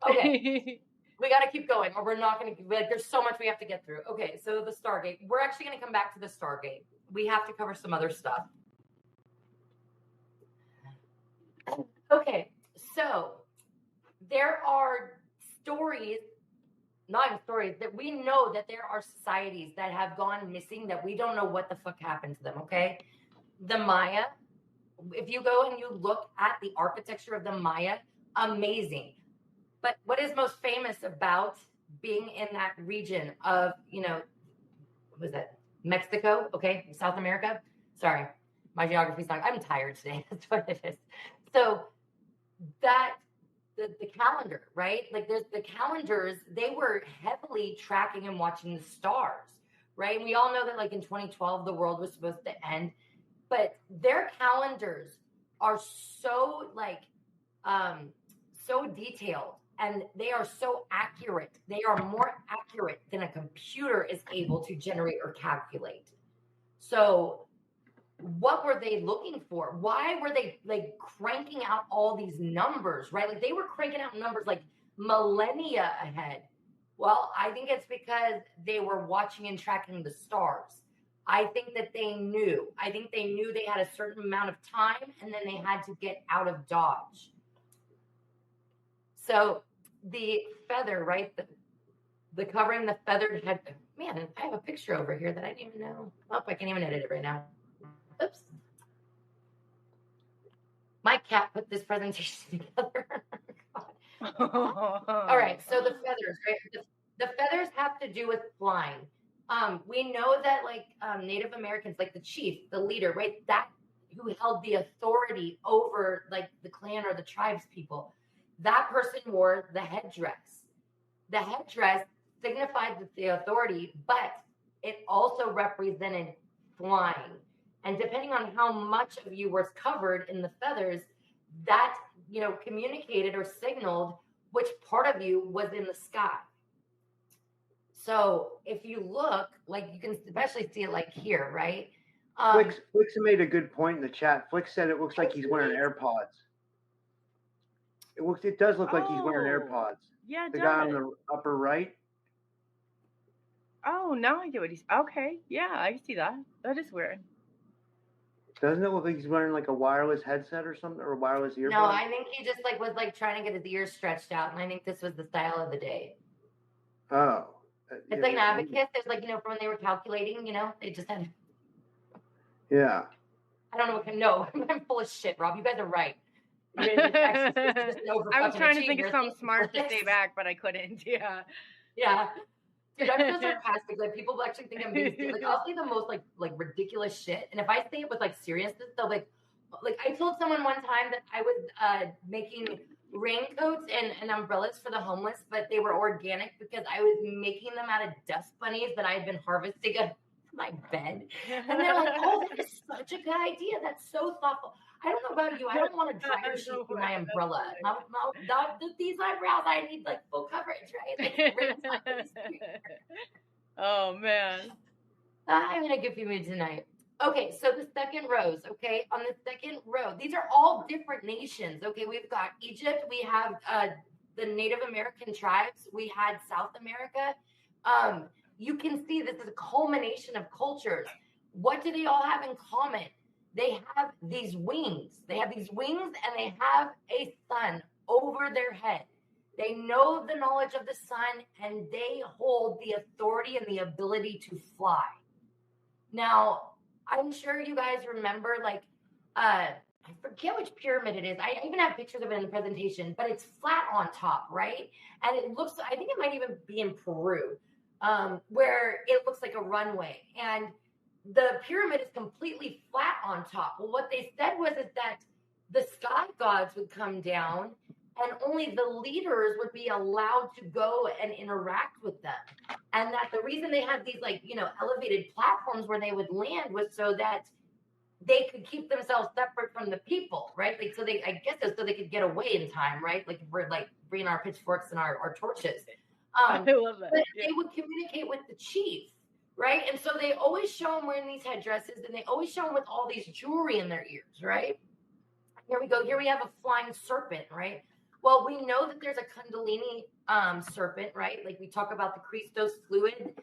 Okay. We got to keep going, or we're not going to, like, there's so much we have to get through. Okay, so the Stargate. We're actually going to come back to the Stargate. We have to cover some other stuff. Okay, so there are stories, not even stories, that we know that there are societies that have gone missing that we don't know what the fuck happened to them, okay? The Maya, if you go and you look at the architecture of the Maya, amazing. But what is most famous about being in that region of, you know, what was it? Mexico, okay, South America. Sorry, my geography's not. I'm tired today. That's what it is. So that the calendar, right? Like there's the calendars. They were heavily tracking and watching the stars, right? And we all know that, like in 2012, the world was supposed to end, but their calendars are so like so detailed. And they are so accurate. They are more accurate than a computer is able to generate or calculate. So what were they looking for? Why were they like cranking out all these numbers, right? Like they were cranking out numbers like millennia ahead. Well, I think it's because they were watching and tracking the stars. I think that they knew. I think they knew they had a certain amount of time, and then they had to get out of Dodge. So the feather, right? The covering the feathered head. Man, I have a picture over here that I didn't even know. Oh, I can't even edit it right now. Oops. My cat put this presentation together. All right, so the feathers, right? The feathers have to do with flying. We know that like Native Americans, like the chief, the leader, right? That who held the authority over like the clan or the tribes people. That person wore the headdress. The headdress signified the authority, but it also represented flying. And depending on how much of you was covered in the feathers, that, you know, communicated or signaled which part of you was in the sky. So if you look, like you can especially see it like here, right? Flix made a good point in the chat. Flix said it looks like he's wearing AirPods. It does look like he's wearing AirPods. Yeah, the guy on the upper right. Oh, now I get what he's. Okay, yeah, I see that. That is weird. Doesn't it look like he's wearing like a wireless headset or something, or a wireless earbud? No, I think he just like was like trying to get his ears stretched out, and I think this was the style of the day. Oh. It's like an abacus. There's like, you know, from when they were calculating, you know, they just had. Yeah. I don't know what. No, I'm full of shit, Rob. You guys are right. I was trying to think of something smart to say back, but I couldn't. Yeah. Yeah. Dude, I'm so sarcastic. Like people actually think I'm being like I'll say the most like ridiculous shit, and if I say it with like seriousness, they'll like I told someone one time that I was making raincoats and umbrellas for the homeless, but they were organic because I was making them out of dust bunnies that I had been harvesting on my bed. And they're like, "Oh, that is such a good idea. That's so thoughtful." I don't know about you. I don't want a dryer sheet for my umbrella. These eyebrows, I need like full coverage, right? Oh man. I'm in a goofy mood tonight. Okay, so the second rows, okay? On the second row, these are all different nations, okay? We've got Egypt, we have the Native American tribes, we had South America. You can see this is a culmination of cultures. What do they all have in common? They have these wings. They have these wings and they have a sun over their head. They know the knowledge of the sun and they hold the authority and the ability to fly. Now, I'm sure you guys remember, like, I forget which pyramid it is. I even have pictures of it in the presentation, but it's flat on top, right? And it looks, I think it might even be in Peru, where it looks like a runway. And the pyramid is completely flat on top. Well, what they said was that the sky gods would come down and only the leaders would be allowed to go and interact with them. And that the reason they had these elevated platforms where they would land was so that they could keep themselves separate from the people, right? Like, so they, I guess so they could get away in time, right? Like we're like bringing our pitchforks and our torches. I love that. But they would communicate with the chief, right? And so they always show them wearing these headdresses and they always show them with all these jewelry in their ears, right? Here we go. Here we have a flying serpent, right? Well, we know that there's a Kundalini serpent, right? Like we talk about the Christos fluid.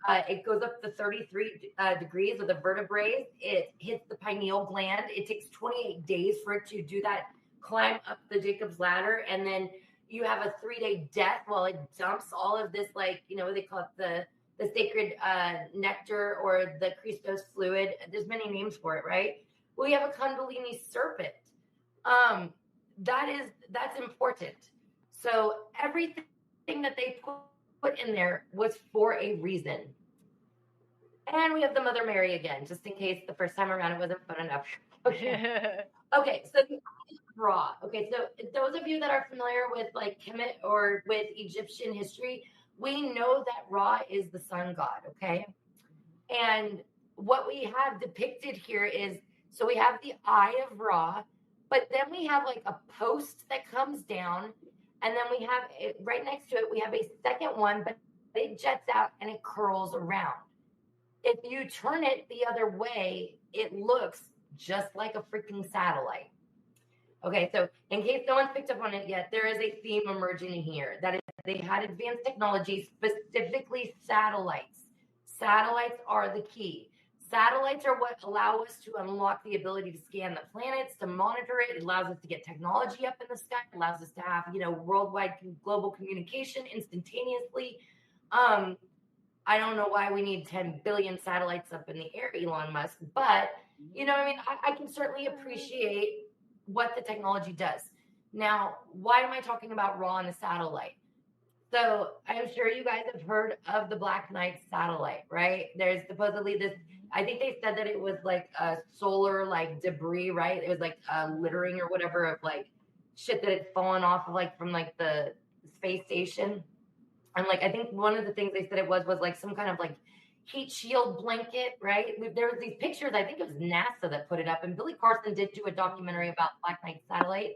It goes up to 33 degrees with the vertebrae. It hits the pineal gland. It takes 28 days for it to do that climb up the Jacob's ladder. And then you have a 3-day death while it dumps all of this, like, what they call it, the sacred nectar or the Christos fluid. There's many names for it, right? Well, you have a Kundalini serpent. That's important. So everything that they put in there was for a reason. And we have the Mother Mary again, just in case the first time around it wasn't fun enough. Okay. Okay, so Ra. Okay, so those of you that are familiar with like Kemet or with Egyptian history, we know that Ra is the sun god, okay? And what we have depicted here is, so we have the eye of Ra, but then we have like a post that comes down, and then we have it right next to it, we have a second one, but it jets out and it curls around. If you turn it the other way, it looks just like a freaking satellite. Okay, so in case no one's picked up on it yet, there is a theme emerging here. That is, they had advanced technology, specifically satellites. Satellites are the key. Satellites are what allow us to unlock the ability to scan the planets, to monitor it. It allows us to get technology up in the sky. It allows us to have, worldwide global communication instantaneously. I don't know why we need 10 billion satellites up in the air, Elon Musk, but I can certainly appreciate what the technology does. Now, why am I talking about Ra and the satellite? So I'm sure you guys have heard of the Black Knight satellite, right? There's supposedly this, I think they said that it was like a solar like debris, right? It was like littering or whatever of like shit that had fallen off of like from like the space station. And like, I think one of the things they said it was like some kind of like heat shield blanket, right? There was these pictures, I think it was NASA that put it up, and Billy Carson did do a documentary about Black Knight satellite.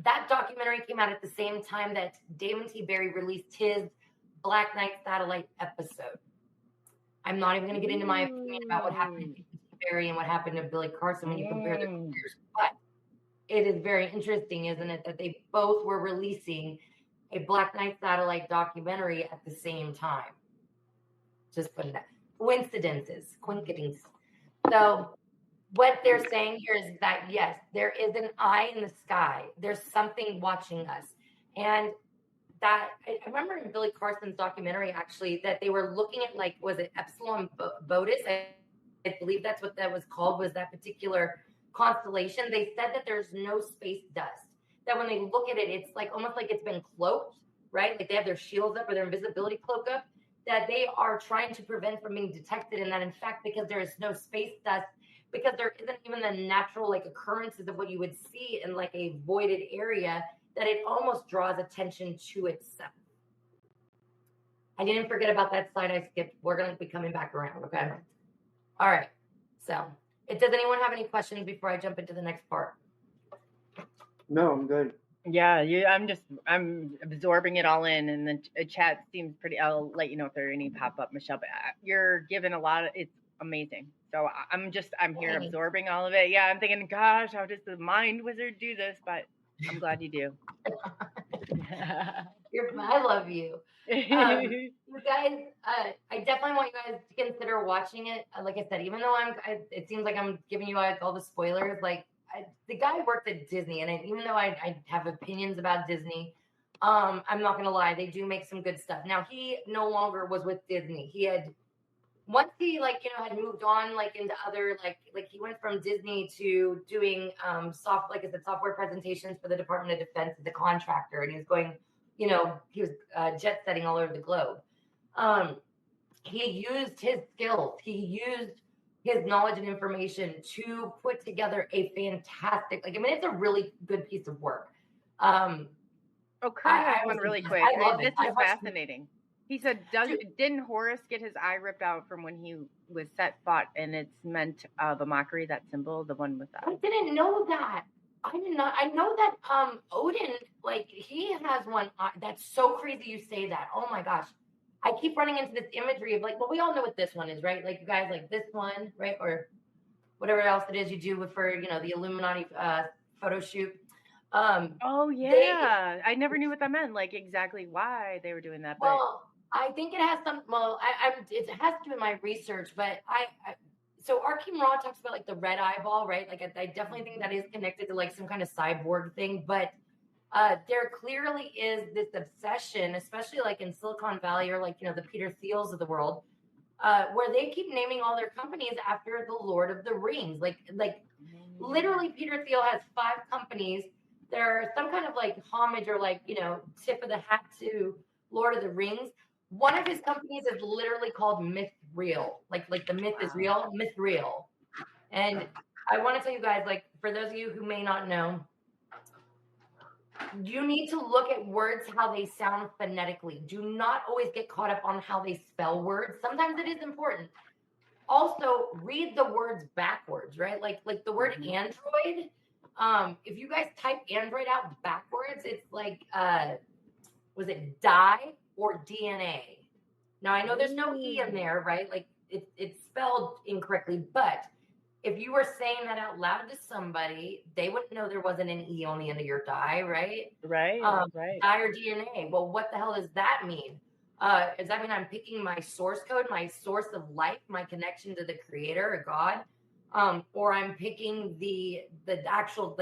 That documentary came out at the same time that Damon T. Berry released his Black Knight satellite episode. I'm not even going to get into my opinion about what happened to Damon T. Berry and what happened to Billy Carson when you compare their careers, but it is very interesting, isn't it, that they both were releasing a Black Knight satellite documentary at the same time. Just putting that. Coincidences. So what they're saying here is that, yes, there is an eye in the sky. There's something watching us. And that, I remember in Billy Carson's documentary, actually, that they were looking at, like, was it Epsilon Botis? I believe that's what that was called, was that particular constellation. They said that there's no space dust. That when they look at it, it's like almost like it's been cloaked, right? Like they have their shields up or their invisibility cloak up. that they are trying to prevent from being detected, and that in fact, because there is no space dust, because there isn't even the natural like occurrences of what you would see in like a voided area, that it almost draws attention to itself. I didn't forget about that slide I skipped. We're going to be coming back around, okay? All right. So, does anyone have any questions before I jump into the next part? No, I'm good. Yeah, I'm absorbing it all in, and the chat seems pretty. I'll let you know if there are any pop up, Michelle. But you're giving a lot of. It's amazing. So I'm here absorbing all of it. Yeah, I'm thinking, gosh, how does the mind wizard do this? But I'm glad you do. I love you. You guys, I definitely want you guys to consider watching it. Like I said, even though it seems like I'm giving you guys all the spoilers. Like the guy worked at Disney, and even though I have opinions about Disney, I'm not gonna lie, they do make some good stuff. Now he no longer was with Disney. He had once he had moved on into other like he went from Disney to doing software presentations for the Department of Defense as a contractor, and he was going. He was jet setting all over the globe. He used his skills. He used his knowledge and information to put together a fantastic, it's a really good piece of work. Kurt has one really quick. This is fascinating. He said, didn't Horus get his eye ripped out from when he was set fought, and it's meant of a mockery, that symbol, the one with that? I didn't know that. I did not. I know that Odin, he has one. That's so crazy you say that. Oh my gosh. I keep running into this imagery of we all know what this one is, right? You guys this one, right? Or whatever else it is you do for, the Illuminati photo shoot. Oh yeah. I never knew what that meant, exactly why they were doing that. But well, I think it has some, it has to do with my research, but so Arkim Ra talks about the red eyeball, right? I definitely think that is connected to some kind of cyborg thing, but there clearly is this obsession, especially in Silicon Valley or the Peter Thiels of the world, where they keep naming all their companies after the Lord of the Rings. Literally Peter Thiel has 5 companies. They're some kind of homage or tip of the hat to Lord of the Rings. One of his companies is literally called Myth Real. The myth is real, Myth Real. And I want to tell you guys, for those of you who may not know, you need to look at words how they sound phonetically. Do not always get caught up on how they spell words. Sometimes it is important. Also, read the words backwards, right? Like the word Android. If you guys type Android out backwards, it's was it die or DNA? Now I know there's no E in there, right? It's spelled incorrectly, but if you were saying that out loud to somebody, they wouldn't know there wasn't an E on the end of your die, right? Right, right. Die or DNA. Well, what the hell does that mean? Does that mean I'm picking my source code, my source of life, my connection to the creator or God? Or I'm picking the actual,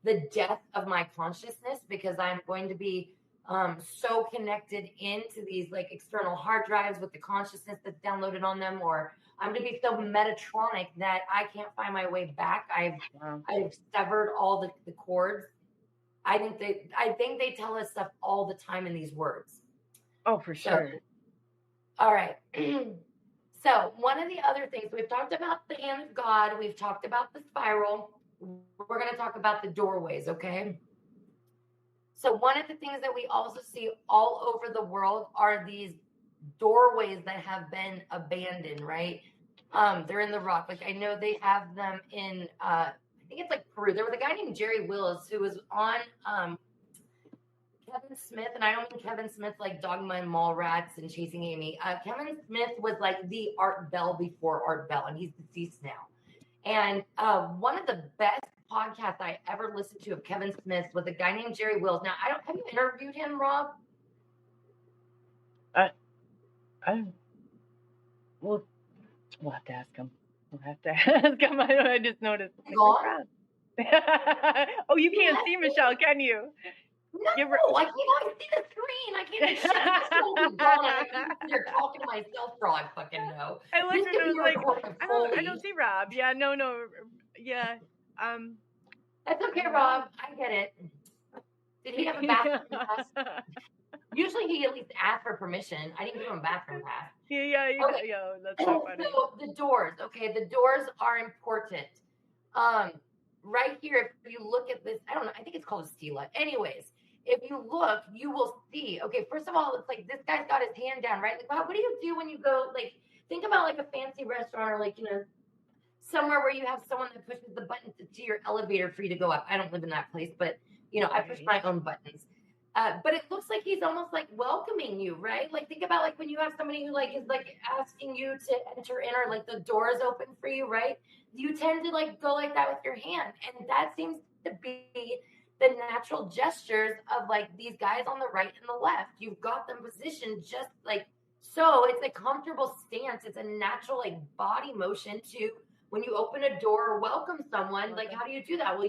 the depth of my consciousness, because I'm going to be so connected into these external hard drives with the consciousness that's downloaded on them, or I'm going to be so metatronic that I can't find my way back. I've severed all the cords. I think they tell us stuff all the time in these words. Oh, for sure. So, all right. So one of the other things, we've talked about the hand of God. We've talked about the spiral. We're going to talk about the doorways, okay? So one of the things that we also see all over the world are these doorways that have been abandoned, right? They're in the rock. I know they have them in, I think it's Peru. There was a guy named Jerry Willis who was on Kevin Smith, and I don't mean Kevin Smith Dogma and Mallrats and Chasing Amy. Kevin Smith was the Art Bell before Art Bell, and he's deceased now. And one of the best podcasts I ever listened to of Kevin Smith was a guy named Jerry Wills. Now, have you interviewed him, Rob? We'll have to ask him. I just noticed. Oh, you can't see Michelle, can you? No, I can't see the screen. I can't see shit. You're talking to myself, for all I fucking know. I looked and I was I don't see Rob. Yeah, no. Yeah. That's okay, Rob. I get it. Did he have a bathroom? Usually he at least asks for permission. I didn't give him a bathroom pass. Yeah, Okay. yo, that's so funny. So the doors, okay, the doors are important. Right here, if you look at this, I don't know, I think it's called a stela. Anyways, if you look, you will see. Okay, first of all, it's like this guy's got his hand down, right? Like, what do you do when you go? Like, think about like a fancy restaurant or like somewhere where you have someone that pushes the button to your elevator for you to go up. I don't live in that place, but I push my own buttons. But it looks like he's almost like welcoming you, right? Like think about like when you have somebody who like is like asking you to enter in or like the door is open for you, right? You tend to like go like that with your hand. And that seems to be the natural gestures of like these guys on the right and the left. You've got them positioned just like so. It's a comfortable stance. It's a natural like body motion to when you open a door or welcome someone. Like how do you do that? Well,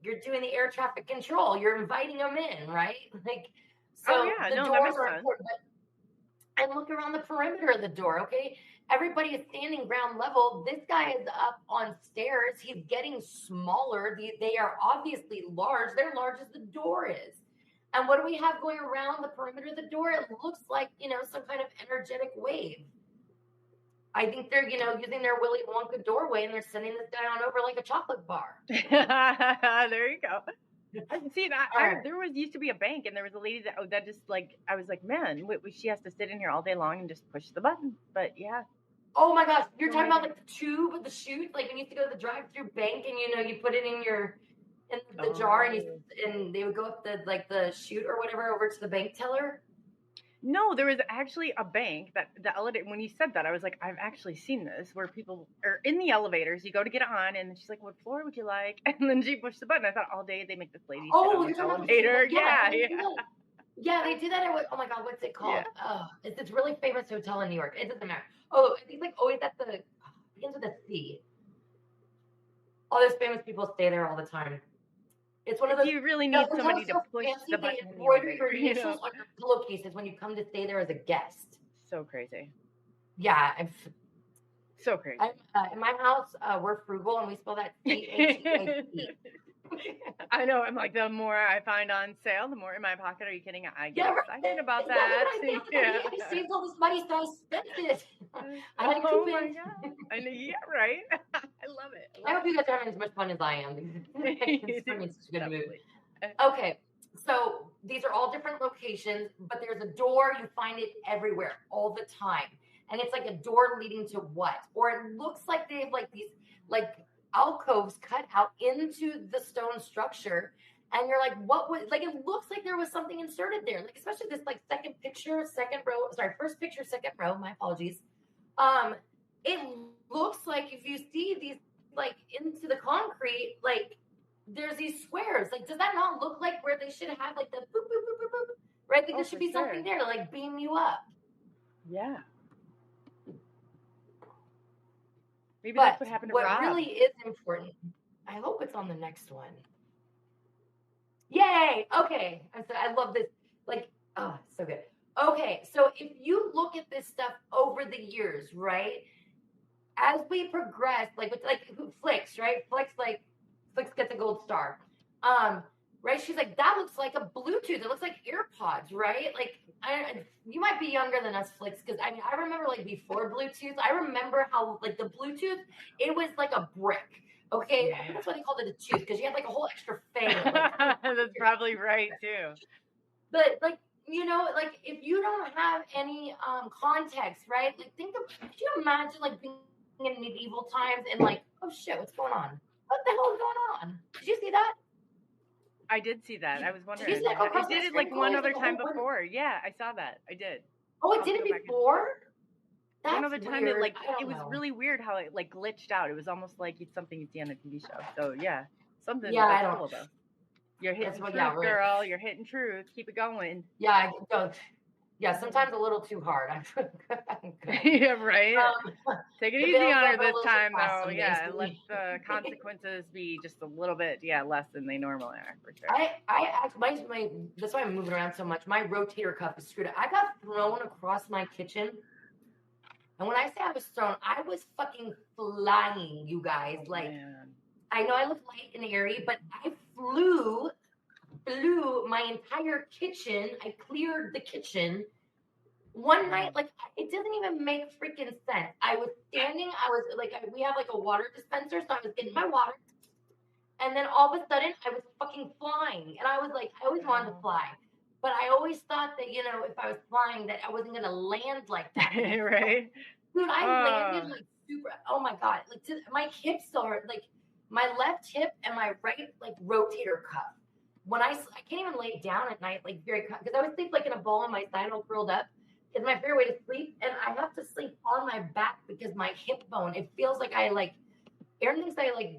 you're doing the air traffic control. You're inviting them in, right? Like, so the doors are important. But, and look around the perimeter of the door, okay? Everybody is standing ground level. This guy is up on stairs. He's getting smaller. They are obviously large. They're large as the door is. And what do we have going around the perimeter of the door? It looks like, some kind of energetic wave. I think they're, using their Willy Wonka doorway and they're sending this guy on over like a chocolate bar. There you go. See, there used to be a bank and there was a lady that just like, I was like, man, she has to sit in here all day long and just push the button. But yeah. Oh my gosh. You're talking about like the tube with the chute? Like when you used to go to the drive-through bank and, you put it in the jar and they would go up the chute or whatever over to the bank teller? No, there was actually a bank that the elevator, when you said that, I was like, I've actually seen this where people are in the elevators. You go to get on and she's like, what floor would you like? And then she pushed the button. I thought all day they make this lady sit on the elevator. Yeah. Yeah, they do that at, oh my God, what's it called? Yeah. Oh, it's this really famous hotel in New York. It doesn't matter. Oh, I think like always at it begins with a C. All those famous people stay there all the time. It's one of those. You really need somebody to push the button. They embroider your initials on your pillowcases when you come to stay there as a guest. So crazy. Yeah, so crazy. In my house, we're frugal and we spell that C-H-E-A-P. I know. I'm like, the more I find on sale, the more in my pocket. Are you kidding? I get excited about that. I saved all this money, so I spent it. I had a coupon. Oh my God. Yeah, right. I love it. I hope you guys are having as much fun as I am. It's such a good movie. Okay, so these are all different locations, but there's a door. You find it everywhere all the time. And it's like a door leading to what? Or it looks like they have like these like alcoves cut out into the stone structure. And you're like, what was, like, it looks like there was something inserted there. Like, especially this like first picture, second row, my apologies. It looks like if you see these like into the concrete, like there's these squares. Like, does that not look like where they should have like the boop, boop, boop, boop, boop? Right? Like, there should be something there to like beam you up. Yeah. Maybe that's what happened to Rob. What really is important, I hope it's on the next one. Yay! Okay. I love this. Like, oh, so good. Okay, so if you look at this stuff over the years, right? As we progress, like Flix, right? Flix gets a gold star. Right? She's like, that looks like a Bluetooth. It looks like AirPods, right? Like, you might be younger than us, Flix, because I mean, I remember like before Bluetooth. I remember how like the Bluetooth, it was like a brick. Okay, yeah. I think that's why they called it a tooth, because you had like a whole extra fan. Like, that's probably right too. But like, like if you don't have any context, right? Like, could you imagine like being in medieval times and like, oh shit, what's going on? What the hell is going on? Did you see that? I did see that. I was wondering. I did it like one other time before. Yeah, I saw that. I did. Oh, it did it before? That's one other time weird. It was really weird how it like glitched out. It was almost like it's something you see on a TV show. So yeah, something. Yeah, I don't. Cool, though. You're hitting truth, girl. You're hitting truth. Keep it going. Yeah, yeah. Sometimes a little too hard. Yeah, right. Take it easy on her this time, though. Yeah, let the consequences be just a little bit, less than they normally are. For sure. I actually, that's why I'm moving around so much. My rotator cuff is screwed up. I got thrown across my kitchen. And when I say I was thrown, I was fucking flying, you guys. Like, I know I look light and airy, but I flew blew my entire kitchen. I cleared the kitchen. One night, like, it doesn't even make freaking sense. I was standing, we have like a water dispenser, so I was getting my water. And then all of a sudden, I was fucking flying. And I was like, I always wanted to fly. But I always thought that, you know, if I was flying, that I wasn't going to land like that. Right? Dude, I landed like super, oh my God. Like, my hips are, like, my left hip and my right, like, rotator cuff. When I can't even lay down at night, like, because I would sleep, like, in a ball on my side all curled up. It's my favorite way to sleep. And I have to sleep on my back because my hip bone, it feels like Aaron thinks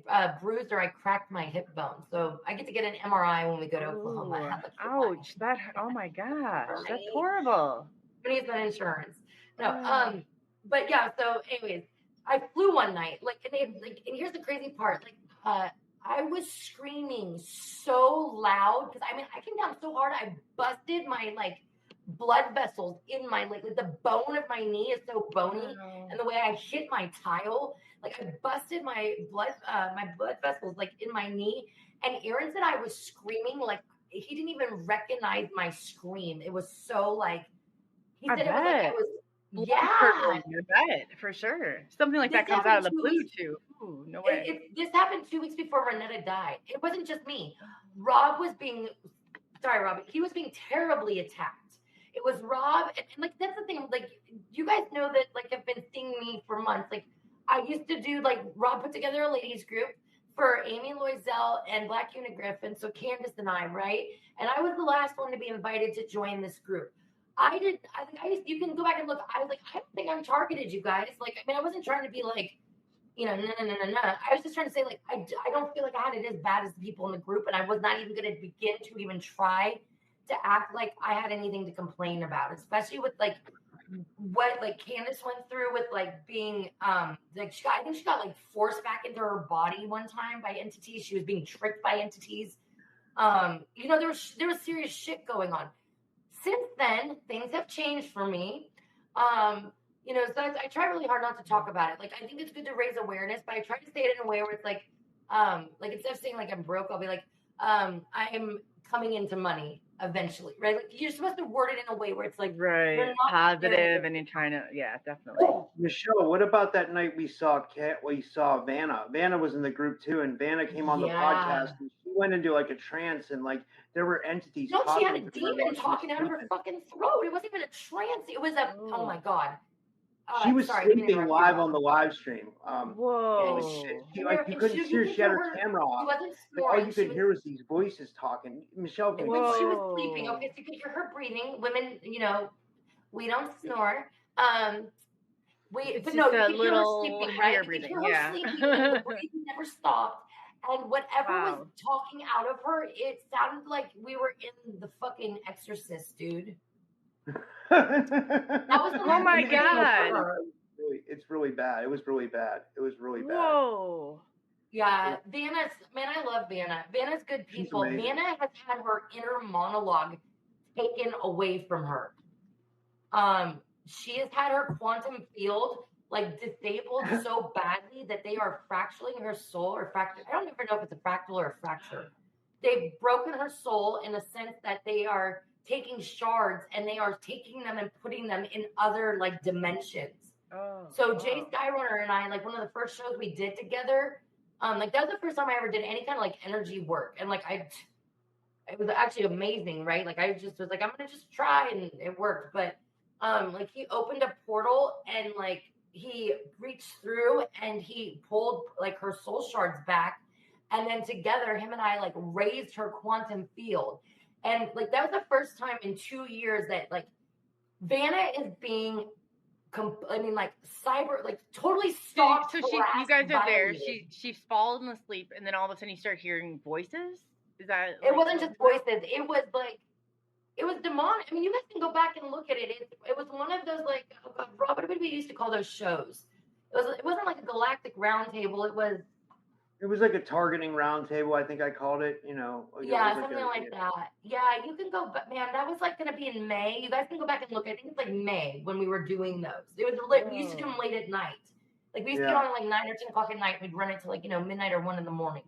I bruised or I cracked my hip bone. So I get to get an MRI when we go to Oklahoma. Ouch. Oh my gosh. That's horrible. I need that insurance. No, but yeah, so anyways, I flew one night. And here's the crazy part. I was screaming so loud because I came down so hard I busted my blood vessels in my the bone of my knee is so bony, and the way I hit my tile, I busted my blood vessels in my knee. And Aaron said I was screaming he didn't even recognize my scream. It was so he said it was I was I bet for sure. Something like that comes out of the blue too. Ooh, no way. This happened 2 weeks before Renetta died. It wasn't just me. Rob was being he was being terribly attacked. It was Rob, and that's the thing. You guys know that have been seeing me for months. I used to do Rob put together a ladies group for Amy Loisel and Black Unigriff, and so Candace and I, right? And I was the last one to be invited to join this group. You can go back and look. I was I don't think I'm targeted, you guys. I wasn't trying to be no. I was just trying to say I don't feel like I had it as bad as the people in the group, and I was not even going to begin to even try to act like I had anything to complain about, especially with what Candace went through with being I think she got forced back into her body one time by entities. She was being tricked by entities. There was serious shit going on. Since then, things have changed for me. So I try really hard not to talk about it. I think it's good to raise awareness, but I try to say it in a way where it's instead of saying I'm broke, I'll be I am coming into money eventually, right? You're supposed to word it in a way where it's right, you're not positive, and you're trying to, yeah, definitely. Michelle, what about that night we saw Vanna? Vanna was in the group too, and Vanna came on the podcast, and she went into a trance, and there were entities. No, she had a demon talking out of her fucking throat. It wasn't even a trance. It was oh my God. She was sleeping live on the live stream. Whoa. You couldn't see her. She had her camera off. She wasn't snoring. All you could hear was these voices talking. Michelle, when she was sleeping, okay, so you could hear her breathing. Women, we don't snore. But no, you could hear her sleeping, right? You could hear her sleeping, and the breathing never stopped. And whatever was talking out of her, it sounded like we were in the fucking Exorcist, dude. That was oh my God. It's really bad. It was really bad. Whoa. Yeah, I love Vanna. Vanna's good people. Vanna has had her inner monologue taken away from her. She has had her quantum field disabled so badly that they are fracturing her soul or fracture. I don't even know if it's a fractal or a fracture. They've broken her soul in a sense that they are taking shards and they are taking them and putting them in other dimensions. So Jay Skyrunner and I, one of the first shows we did together, that was the first time I ever did any kind of energy work. And it was actually amazing, right? I just was I'm going to just try, and it worked. But he opened a portal and he reached through and he pulled her soul shards back. And then together, him and I raised her quantum field. And that was the first time in 2 years that Vanna is being, cyber, totally stalked. So you guys are there. She's fallen asleep, and then all of a sudden you start hearing voices. Is that? It wasn't just voices. It was it was demonic. I mean, you guys can go back and look at it. It was one of those Rob, what did we used to call those shows? It wasn't a galactic round table. It was a targeting round table, I think I called it, Yeah, something like that. Yeah, you can go, but man, that was going to be in May. You guys can go back and look. I think it's May when we were doing those. It was we used to do them late at night. We used to get on at 9 or 10 o'clock at night. We'd run it to midnight or 1 in the morning.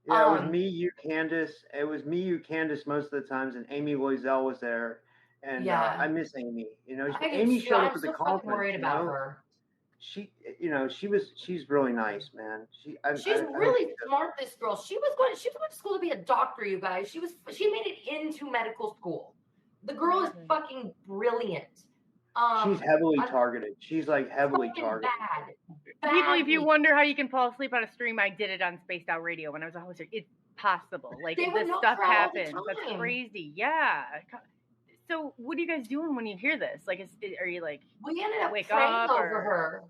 Yeah, it was me, you, Candace. It was me, you, Candace most of the times, and Amy Loisel was there. And Yeah, I miss Amy. I do Amy too. showed up I'm at the so fucking conference. worried about her. She, she's really nice, man. She's I hope really smart, this girl. She was going to school to be a doctor, you guys. She made it into medical school. The girl is fucking brilliant. she's heavily targeted. She's like heavily fucking targeted. bad. People, if you wonder how you can fall asleep on a stream, I did it on Spaced Out Radio when I was a host. It's possible. Like, They would this know stuff her all the happens. That's time. crazy. Yeah. So, what are you guys doing when you hear this? Like, are you like, We ended up wake praying up, over or- her.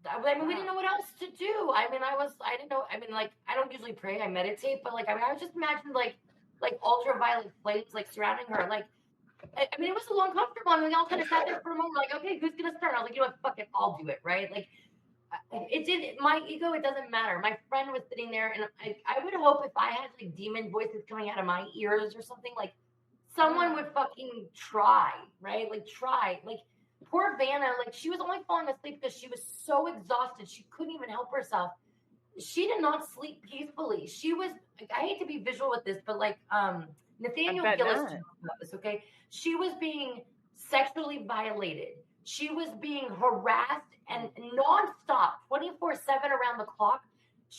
I mean, we didn't know what else to do. I mean, I didn't know. I mean, like, I don't usually pray. I meditate, but like, I mean, I just imagined like ultraviolet flames like surrounding her. Like, I mean, it was a little uncomfortable, and we all kind of sat there for a moment, like, okay, who's gonna start? I was like, you know what, fuck it, I'll do it, right? Like, it didn't. My ego, it doesn't matter. My friend was sitting there, and I would hope if I had like demon voices coming out of my ears or something, like someone would fucking try, right? Like, try, like. Poor Vanna, like she was only falling asleep because she was so exhausted. She couldn't even help herself. She did not sleep peacefully. She was, like, I hate to be visual with this, but like Nathaniel Gillis talked about this, okay? She was being sexually violated. She was being harassed and nonstop, 24/7 around the clock.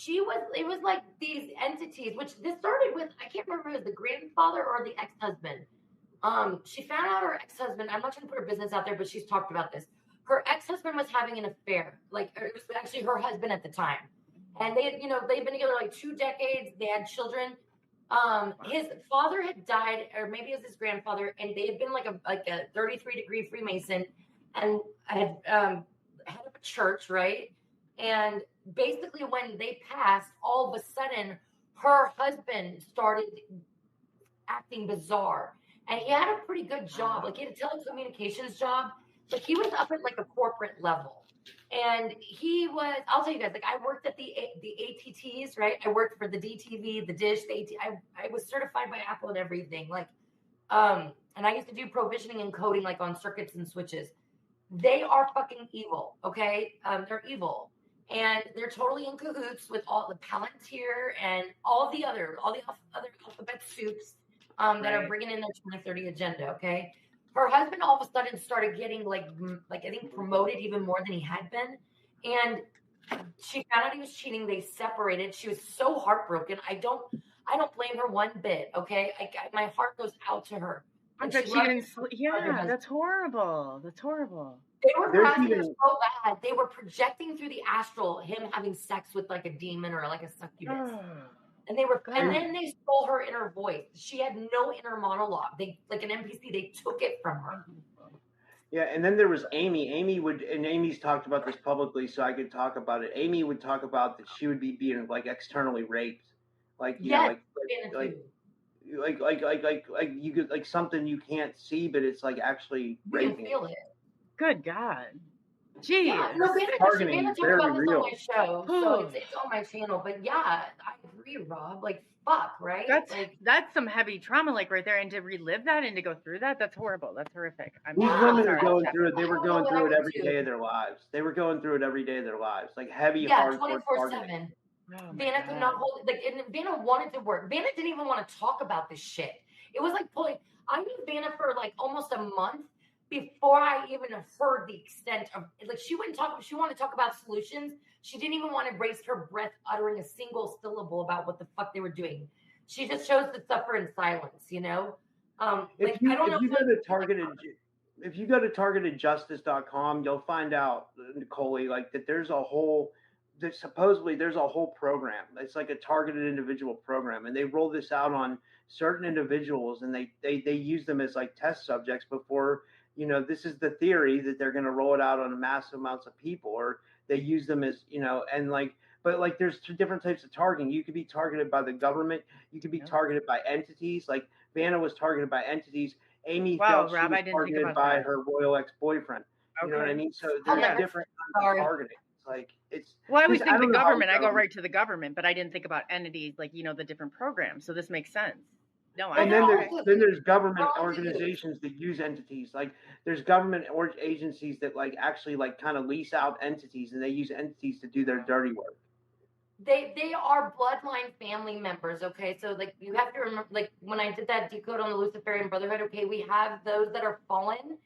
It was like these entities, which this started with, I can't remember if it was the grandfather or the ex-husband. She found out her ex-husband, I'm not going to put her business out there, but she's talked about this. Her ex-husband was having an affair. Like, it was actually her husband at the time. And they've been together like 2 decades. They had children. His father had died, or maybe it was his grandfather, and they had been like a 33-degree Freemason and had head of a church, right? And basically when they passed, all of a sudden, her husband started acting bizarre. And he had a pretty good job. Like, he had a telecommunications job, but he was up at like a corporate level. And I'll tell you guys, like, I worked at the ATTs, right? I worked for the DTV, the Dish, the AT. I was certified by Apple and everything. Like, and I used to do provisioning and coding, like, on circuits and switches. They are fucking evil, okay? They're evil. And they're totally in cahoots with all the Palantir and all the other alphabet soups. That are bringing in their 2030 agenda, okay? Her husband all of a sudden started getting like I think promoted even more than he had been. And she found out he was cheating. They separated. She was so heartbroken. I don't blame her one bit, okay? My heart goes out to her. I bet she didn't sleep. Yeah, that's horrible. That's horrible. They were harassing her so bad. They were projecting through the astral him having sex with like a demon or like a succubus. And then they stole her inner voice. She had no inner monologue. They, like an NPC, they took it from her. Yeah, and then there was Amy. Amy's talked about this publicly, so I could talk about it. Amy would talk about that she would be being like externally raped, like you know, like you could, like, something you can't see, but it's like actually raping. You can feel it. Good God. Jeez. Yeah, no, Vanna talked about this on my show, so it's on my channel. But yeah, I agree, Rob. Like, fuck, right? That's some heavy trauma, like, right there, and to relive that and to go through that, that's horrible. That's horrific. These women are going through it. They were going through it every day of their lives. They were going through it every day of their lives, like heavy, hardcore 24/7. Vanna could not hold it. Like, and Vanna wanted to work. Vanna didn't even want to talk about this shit. It was like pulling. I knew Vanna for like almost a month before I even heard the extent of, like, she wouldn't talk. She wanted to talk about solutions. She didn't even want to raise her breath uttering a single syllable about what the fuck they were doing. She just chose to suffer in silence, you know? If you go to targetedjustice.com, you'll find out, Coley, like, that supposedly there's a whole program. It's like a targeted individual program, and they roll this out on certain individuals, and they use them as like test subjects before, you know, this is the theory that they're going to roll it out on massive amounts of people, or they use them as, you know, and like, but like there's 2 different types of targeting. You could be targeted by the government. You could be targeted by entities. Like, Vanna was targeted by entities. Amy felt she was targeted by her royal ex-boyfriend. You know what I mean? So there's different kinds of targeting. It's like, well, I always think the government. I go right to the government, but I didn't think about entities, like, you know, the different programs. So this makes sense. No, and then there's government organizations that use entities. Like, there's government or agencies that like actually like kind of lease out entities, and they use entities to do their dirty work. They are bloodline family members, okay? So like you have to remember, like when I did that decode on the Luciferian Brotherhood, okay, we have those that are fallen,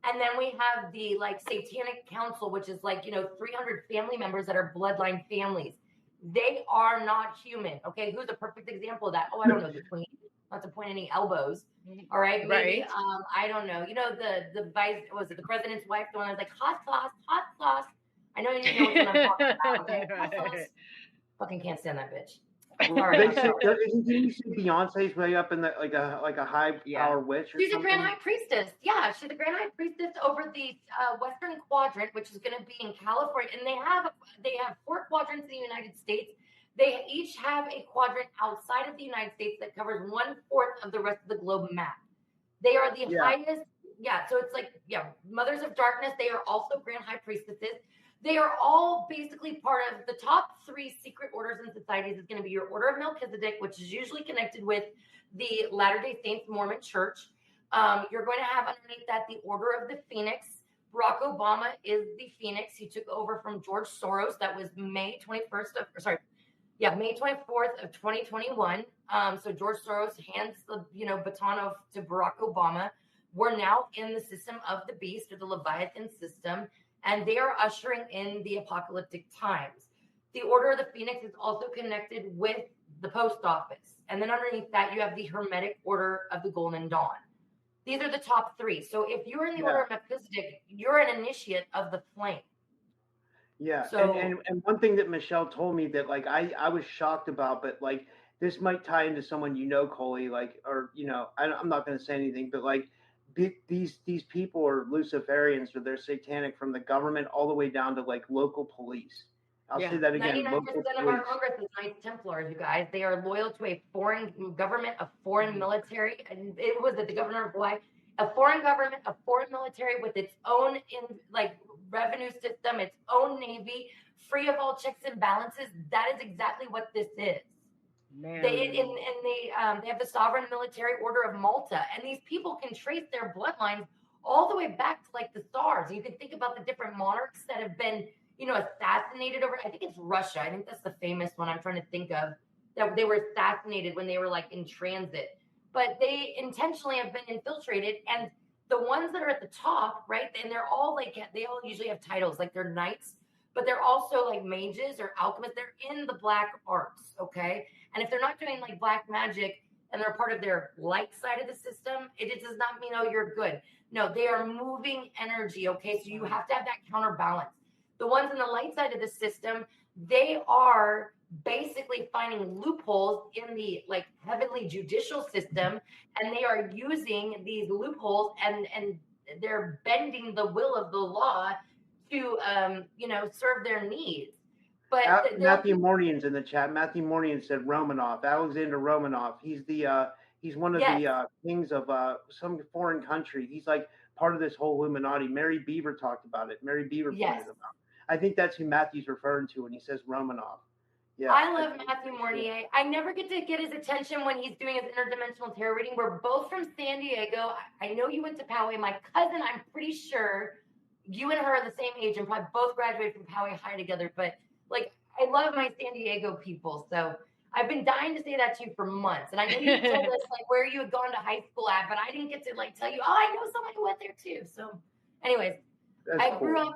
and then we have the like Satanic Council, which is like 300 family members that are bloodline families. They are not human, okay? Who's a perfect example of that? Oh, I don't know, the Queen. Not to point any elbows. All right, maybe Right. I don't know. The vice, was it the president's wife, the one that was like hot sauce. I know you know which one I'm talking about. Okay, hot sauce. Fucking can't stand that bitch. Well, they say, didn't you say Beyonce's way up in the like a high Yeah. power witch or She's a something? Grand High Priestess. Yeah, she's the Grand High Priestess over the Western Quadrant, which is going to be in California. And they have 4 quadrants in the United States. They each have a quadrant outside of the United States that covers 1/4 of the rest of the globe map. They are the highest. Yeah, so it's like, Mothers of Darkness. They are also Grand High Priestesses. They are all basically part of the top 3 secret orders and societies. Is going to be your Order of Melchizedek, which is usually connected with the Latter-day Saints Mormon Church. You're going to have underneath that the Order of the Phoenix. Barack Obama is the Phoenix. He took over from George Soros. That was May 24th of 2021. So George Soros hands the baton to Barack Obama. We're now in the system of the beast, or the Leviathan system, and they are ushering in the apocalyptic times. The Order of the Phoenix is also connected with the post office. And then underneath that, you have the Hermetic Order of the Golden Dawn. These are the top 3. So if you're in the Order of Melchizedek, you're an initiate of the flame. Yeah. So, and one thing that Michelle told me that like I was shocked about, but like this might tie into someone Coley, like, or I'm not going to say anything, but like these people are Luciferians, or they're satanic, from the government all the way down to like local police. I'll say that again. 99% of our Congress is Knights Templars, you guys. They are loyal to a foreign government, a foreign military, and it was the governor of Hawaii, a foreign government, a foreign military with its own revenue system, its own navy, free of all checks and balances. That is exactly what this is. Man. They have the Sovereign Military Order of Malta, and these people can trace their bloodlines all the way back to like the Tsars. You can think about the different monarchs that have been assassinated over. I think it's Russia. I think that's the famous one I'm trying to think of, that they were assassinated when they were like in transit, but they intentionally have been infiltrated. And the ones that are at the top, right, and they're all like, they all usually have titles, like they're knights, but they're also like mages or alchemists. They're in the black arts, okay? And if they're not doing like black magic and they're part of their light side of the system, it does not mean, oh, you're good. No, they are moving energy, okay? So you have to have that counterbalance. The ones in the light side of the system, they are basically finding loopholes in the like heavenly judicial system, and they are using these loopholes and they're bending the will of the law to serve their needs. But Matthew Mornian's in the chat. Matthew Mornian said Romanov, Alexander Romanov. He's one of the kings of some foreign country. He's like part of this whole Illuminati. Mary Beaver talked about it. Mary Beaver pointed him out. I think that's who Matthew's referring to when he says Romanov. Yeah. I love Matthew Mornier. I never get to get his attention when he's doing his interdimensional tarot reading. We're both from San Diego. I know you went to Poway. My cousin, I'm pretty sure you and her are the same age and probably both graduated from Poway High together. But like, I love my San Diego people. So I've been dying to say that to you for months. And I know you told us like where you had gone to high school at, but I didn't get to like tell you, oh, I know someone who went there too. So anyways, I grew up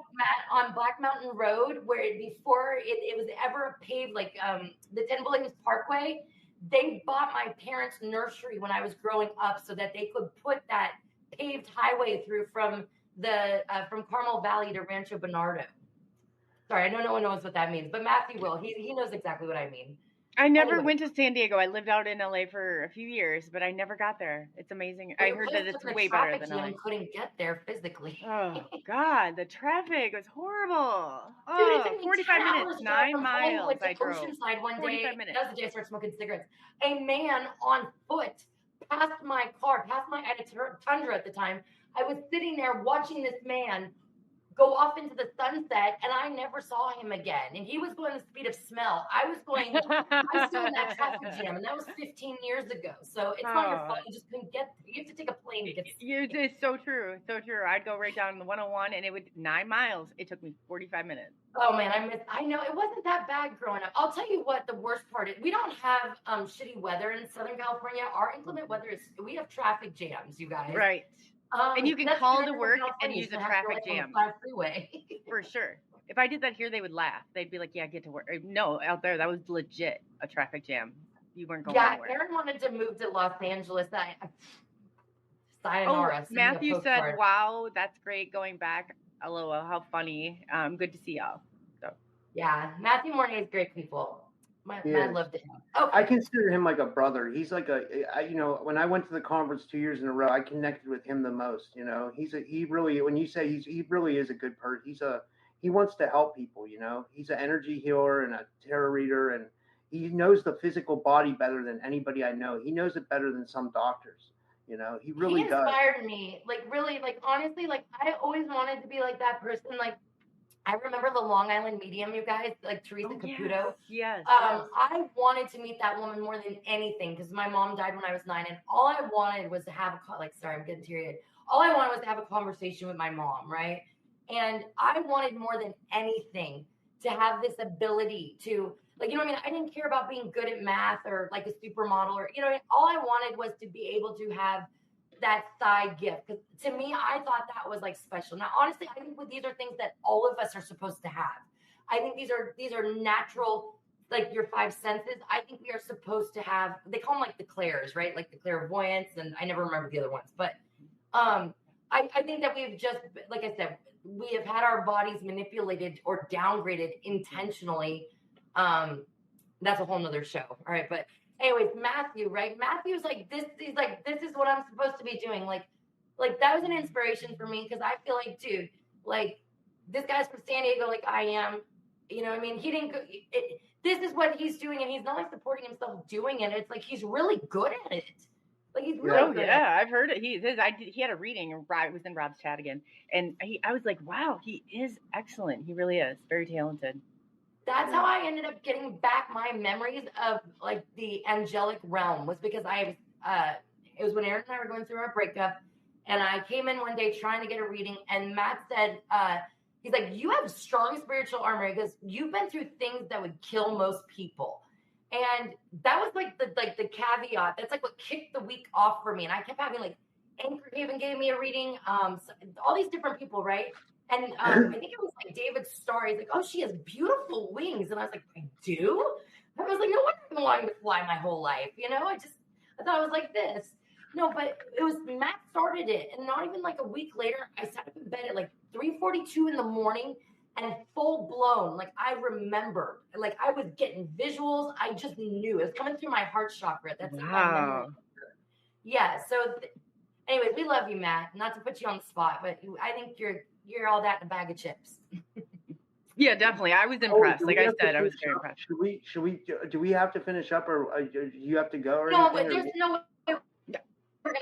on Black Mountain Road, where before it was ever paved, like the 10 Buildings Parkway. They bought my parents' nursery when I was growing up so that they could put that paved highway through from Carmel Valley to Rancho Bernardo. Sorry, I know no one knows what that means, but Matthew will. He knows exactly what I mean. I never went to San Diego. I lived out in LA for a few years, but I never got there. It's amazing. I heard that it's way better than LA. You couldn't get there physically. Oh God, the traffic was horrible. Dude, Oh, 45 minutes, 9 miles. I drove. Oceanside one day. 45 minutes. That was the day I started smoking cigarettes. A man on foot passed my car, I had a Tundra at the time. I was sitting there watching this man go off into the sunset, and I never saw him again. And he was going the speed of smell. I was still in that traffic jam, and that was 15 years ago. So it's not your fault. You just couldn't get there. You have to take a plane to get there. It's so true. So true. I'd go right down the 101, and it would 9 miles. It took me 45 minutes. Oh man, I know it wasn't that bad growing up. I'll tell you what the worst part is. We don't have shitty weather in Southern California. Our inclement weather is, we have traffic jams, you guys. Right. And you can call to work and use a traffic jam. Freeway. For sure. If I did that here, they would laugh. They'd be like, yeah, get to work. No, out there, that was legit a traffic jam. You weren't going anywhere. Aaron wanted to move to Los Angeles. Sayonara. Matthew said, wow, that's great going back. LOL, how funny. Good to see y'all. So. Yeah, Matthew Mornay is great people. My love to him. Okay. I consider him like a brother. He's like when I went to the conference 2 years in a row, I connected with him the most. You know, he really is a good person. He wants to help people. You know, he's an energy healer and a tarot reader, and he knows the physical body better than anybody I know. He knows it better than some doctors. You know, he really does. He inspired me. Like really, like honestly, like I always wanted to be like that person. Like I remember the Long Island medium, you guys, like Teresa Caputo. Yes. I wanted to meet that woman more than anything because my mom died when I was 9, and all I wanted was to have I'm getting teary-eyed. All I wanted was to have a conversation with my mom, right? And I wanted more than anything to have this ability to, like, you know what I mean? I didn't care about being good at math or like a supermodel or, you know, all I wanted was to be able to have that side gift. Because to me, I thought that was like special. Now, honestly, I think these are things that all of us are supposed to have. I think these are natural, like your 5 senses. I think we are supposed to have, they call them like the clairs, right? Like the clairvoyance, and I never remember the other ones. But I think that we've just, like I said, we have had our bodies manipulated or downgraded intentionally. That's a whole nother show. All right. But anyways, Matthew, right? Matthew's like this. He's like, this is what I'm supposed to be doing. Like that was an inspiration for me because I feel like, dude, like this guy's from San Diego, like I am. You know what I mean? He didn't go. This is what he's doing, and he's not like supporting himself doing it. It's like he's really good at it. Like he's really good. Yeah, I've heard it. He had a reading, and it was in Rob's chat again, and I was like, wow, he is excellent. He really is very talented. That's how I ended up getting back my memories of like the angelic realm, was because it was when Aaron and I were going through our breakup, and I came in one day trying to get a reading, and Matt said, he's like, you have strong spiritual armor because you've been through things that would kill most people. And that was like the caveat. That's like what kicked the week off for me. And I kept having like Anchor Haven gave me a reading, all these different people, right? And I think it was like David Starr. He's like, oh, she has beautiful wings. And I was like, I do? I was like, no wonder I've been wanting to fly my whole life. You know, I thought it was like this. No, but it was Matt started it. And not even like a week later, I sat up in bed at like 3:42 in the morning and full blown. Like I remember, like I was getting visuals. I just knew it was coming through my heart chakra. That's wow. Yeah. So anyways, we love you, Matt. Not to put you on the spot, but I think you're all that in a bag of chips. Yeah, definitely. I was impressed. Like I said, I was very impressed. Do we have to finish up, or do you have to go? Or no, anything, but there's no way.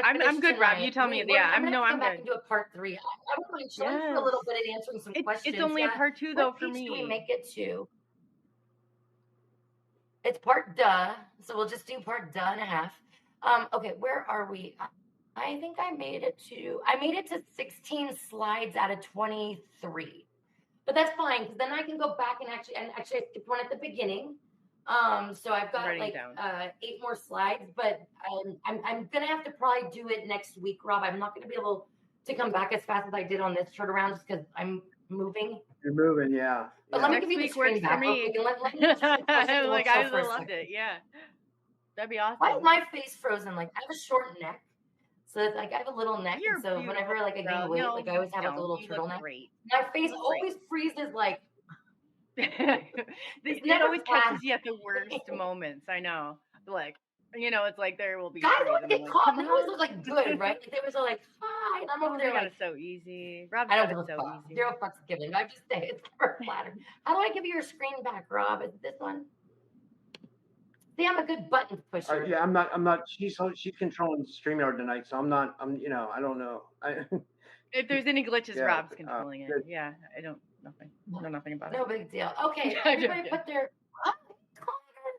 I'm good, Rob. You tell me. Yeah, I'm good. Back and do a part 3. I would mind showing for a little bit and answering some questions. It's only a part 2 though for me. Can we make it to? It's part duh, so we'll just do part duh and a half. Okay, where are we? I think I made it to 16 slides out of 23, but that's fine because then I can go back and actually I skipped one at the beginning. So I've got 8 more slides, but I'm gonna have to probably do it next week, Rob. I'm not gonna be able to come back as fast as I did on this turnaround just because I'm moving. You're moving, yeah. But let me give you the screen back. For me. Let me like I loved it. Yeah, that'd be awesome. Why is my face frozen? Like I have a short neck, so it's like I have a little neck. You're so whenever like I gain weight, like I always have like a little turtleneck. My face always freezes like. It always catches you at the worst moments. I know. Like, you know, it's like there will be. Guys always get caught. They always look like good, right? They always are like, hi. And I'm over there like, it's so easy. Rob, I don't give a fuck. Easy. 0 fucks given. I just say it's never flatter. How do I give you your screen back, Rob? Is it this one? See, I'm a good button pusher. Yeah, I'm not. She's controlling StreamYard tonight, so I'm not. I don't know. If there's any glitches, Yeah, Rob's controlling it. good. Yeah, I don't know nothing about No it. big deal. Okay, I'm everybody joking. put their. Oh, Connor.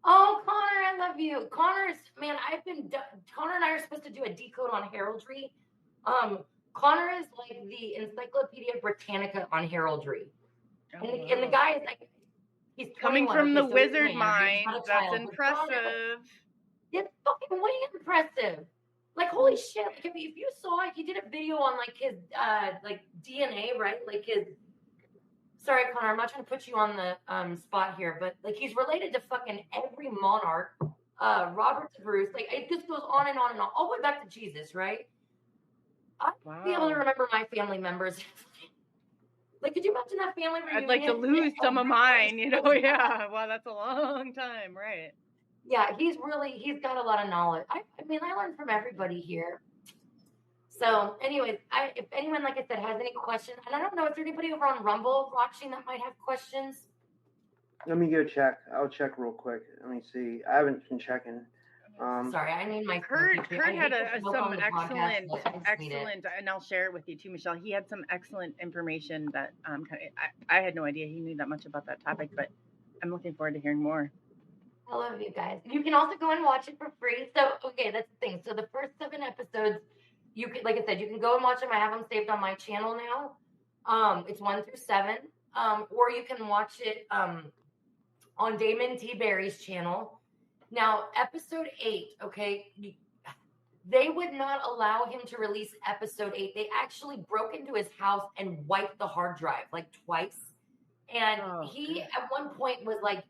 Oh, Connor, I love you. Connor's man. Connor and I are supposed to do a decode on heraldry. Connor is like the Encyclopedia Britannica on heraldry, Oh, and the wow. guy is like, he's 21. Coming from okay, the so he's a wizard man, he's mind, not a that's child, but Connor, impressive. it's fucking way impressive. Like, holy shit! Like, if you saw, like, he did a video on like his like DNA, right? Like his. Sorry, Connor, I'm not trying to put you on the spot here, but like he's related to fucking every monarch, Robert the Bruce. Like it just goes on and on and on, all the way back to Jesus, right? I'd be able to remember my family members. Like, could you imagine that family reunion? I'd like to lose some of mine, you know? Yeah. Wow, that's a long time, right? Yeah, he's got a lot of knowledge. I mean, I learned from everybody here. So, anyways, if anyone, like I said, has any questions, and I don't know, is there anybody over on Rumble watching that might have questions? Let me go check. I'll check real quick. Let me see. I haven't been checking. Sorry, I need my Kurt had some excellent, excellent, and I'll share it with you too, Michelle. He had some excellent information that I had no idea he knew that much about that topic, but I'm looking forward to hearing more. I love you guys. You can also go and watch it for free. So, okay, that's the thing. So the first 7 episodes, you can, like I said, you can go and watch them. I have them saved on my channel now. It's 1 through 7. Or you can watch it on Damon T. Berry's channel. Now, episode 8, okay, they would not allow him to release episode 8. They actually broke into his house and wiped the hard drive like twice. And he, at one point, was like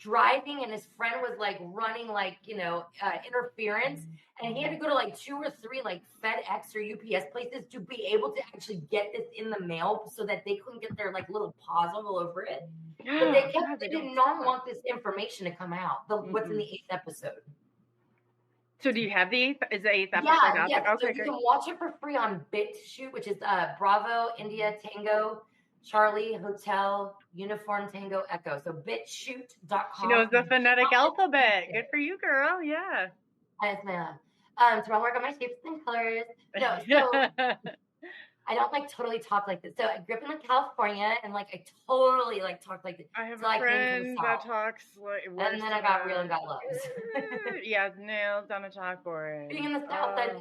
driving, and his friend was like running, like, interference. And he had to go to like 2 or 3 like FedEx or UPS places to be able to actually get this in the mail so that they couldn't get their like little paws all over it. But they did not want this information to come out. What's in the 8th episode. So do you have the 8th? Is the 8th episode out there? Okay, so you can watch it for free on BitChute, which is Bravo, India, Tango, Charlie, Hotel, Uniform, Tango, Echo. So bitchute.com. She knows the phonetic alphabet. Good for you, girl. Yeah. Yes, ma'am. So I work on my shapes and colors. No, so I don't like totally talk like this. So I grew up in like California, and like I totally like talk like this. I have so a friend that talks like, and then I got real and got loves. Yeah, nails on a chalkboard. Being in the South, I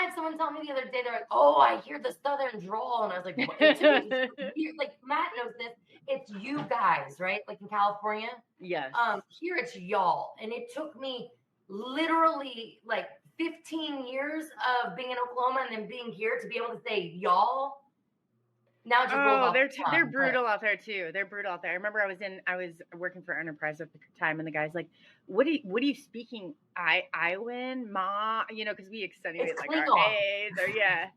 had someone tell me the other day, they're like, "Oh, I hear the Southern drawl," and I was like, "What?" Like Matt knows this. It's you guys, right? Like in California. Yes. Here it's y'all, and it took me literally like 15 years of being in Oklahoma and then being here to be able to say y'all. Now it just rolls off they're brutal out there too. They're brutal out there. I remember I was working for Enterprise at the time, and the guy's like, "What are you speaking? Iowan, ma? Because we accentuate like our A's or yeah."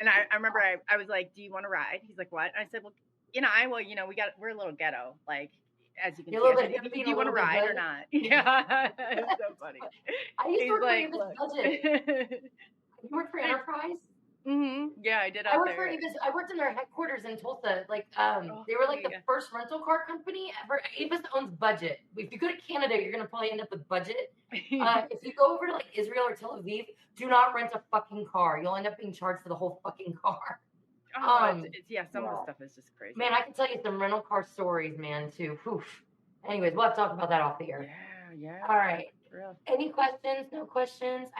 And I remember I was like, "Do you want to ride?" He's like, "What?" And I said, "Well, in Iowa, we're a little ghetto, like." As you can see, do you want to ride or not? Yeah, it's so funny. I used to work for Avis Budget. You worked for Enterprise? Mm-hmm. Yeah, I did. I worked in their headquarters in Tulsa. Like, they were like the first rental car company ever. Avis owns Budget. If you go to Canada, you're gonna probably end up with Budget. If you go over to like Israel or Tel Aviv, do not rent a fucking car. You'll end up being charged for the whole fucking car. Some of the stuff is just crazy. Man, I can tell you some rental car stories, man, too. Oof. Anyways, we'll have to talk about that off the air. Yeah. All right. Any questions? No questions?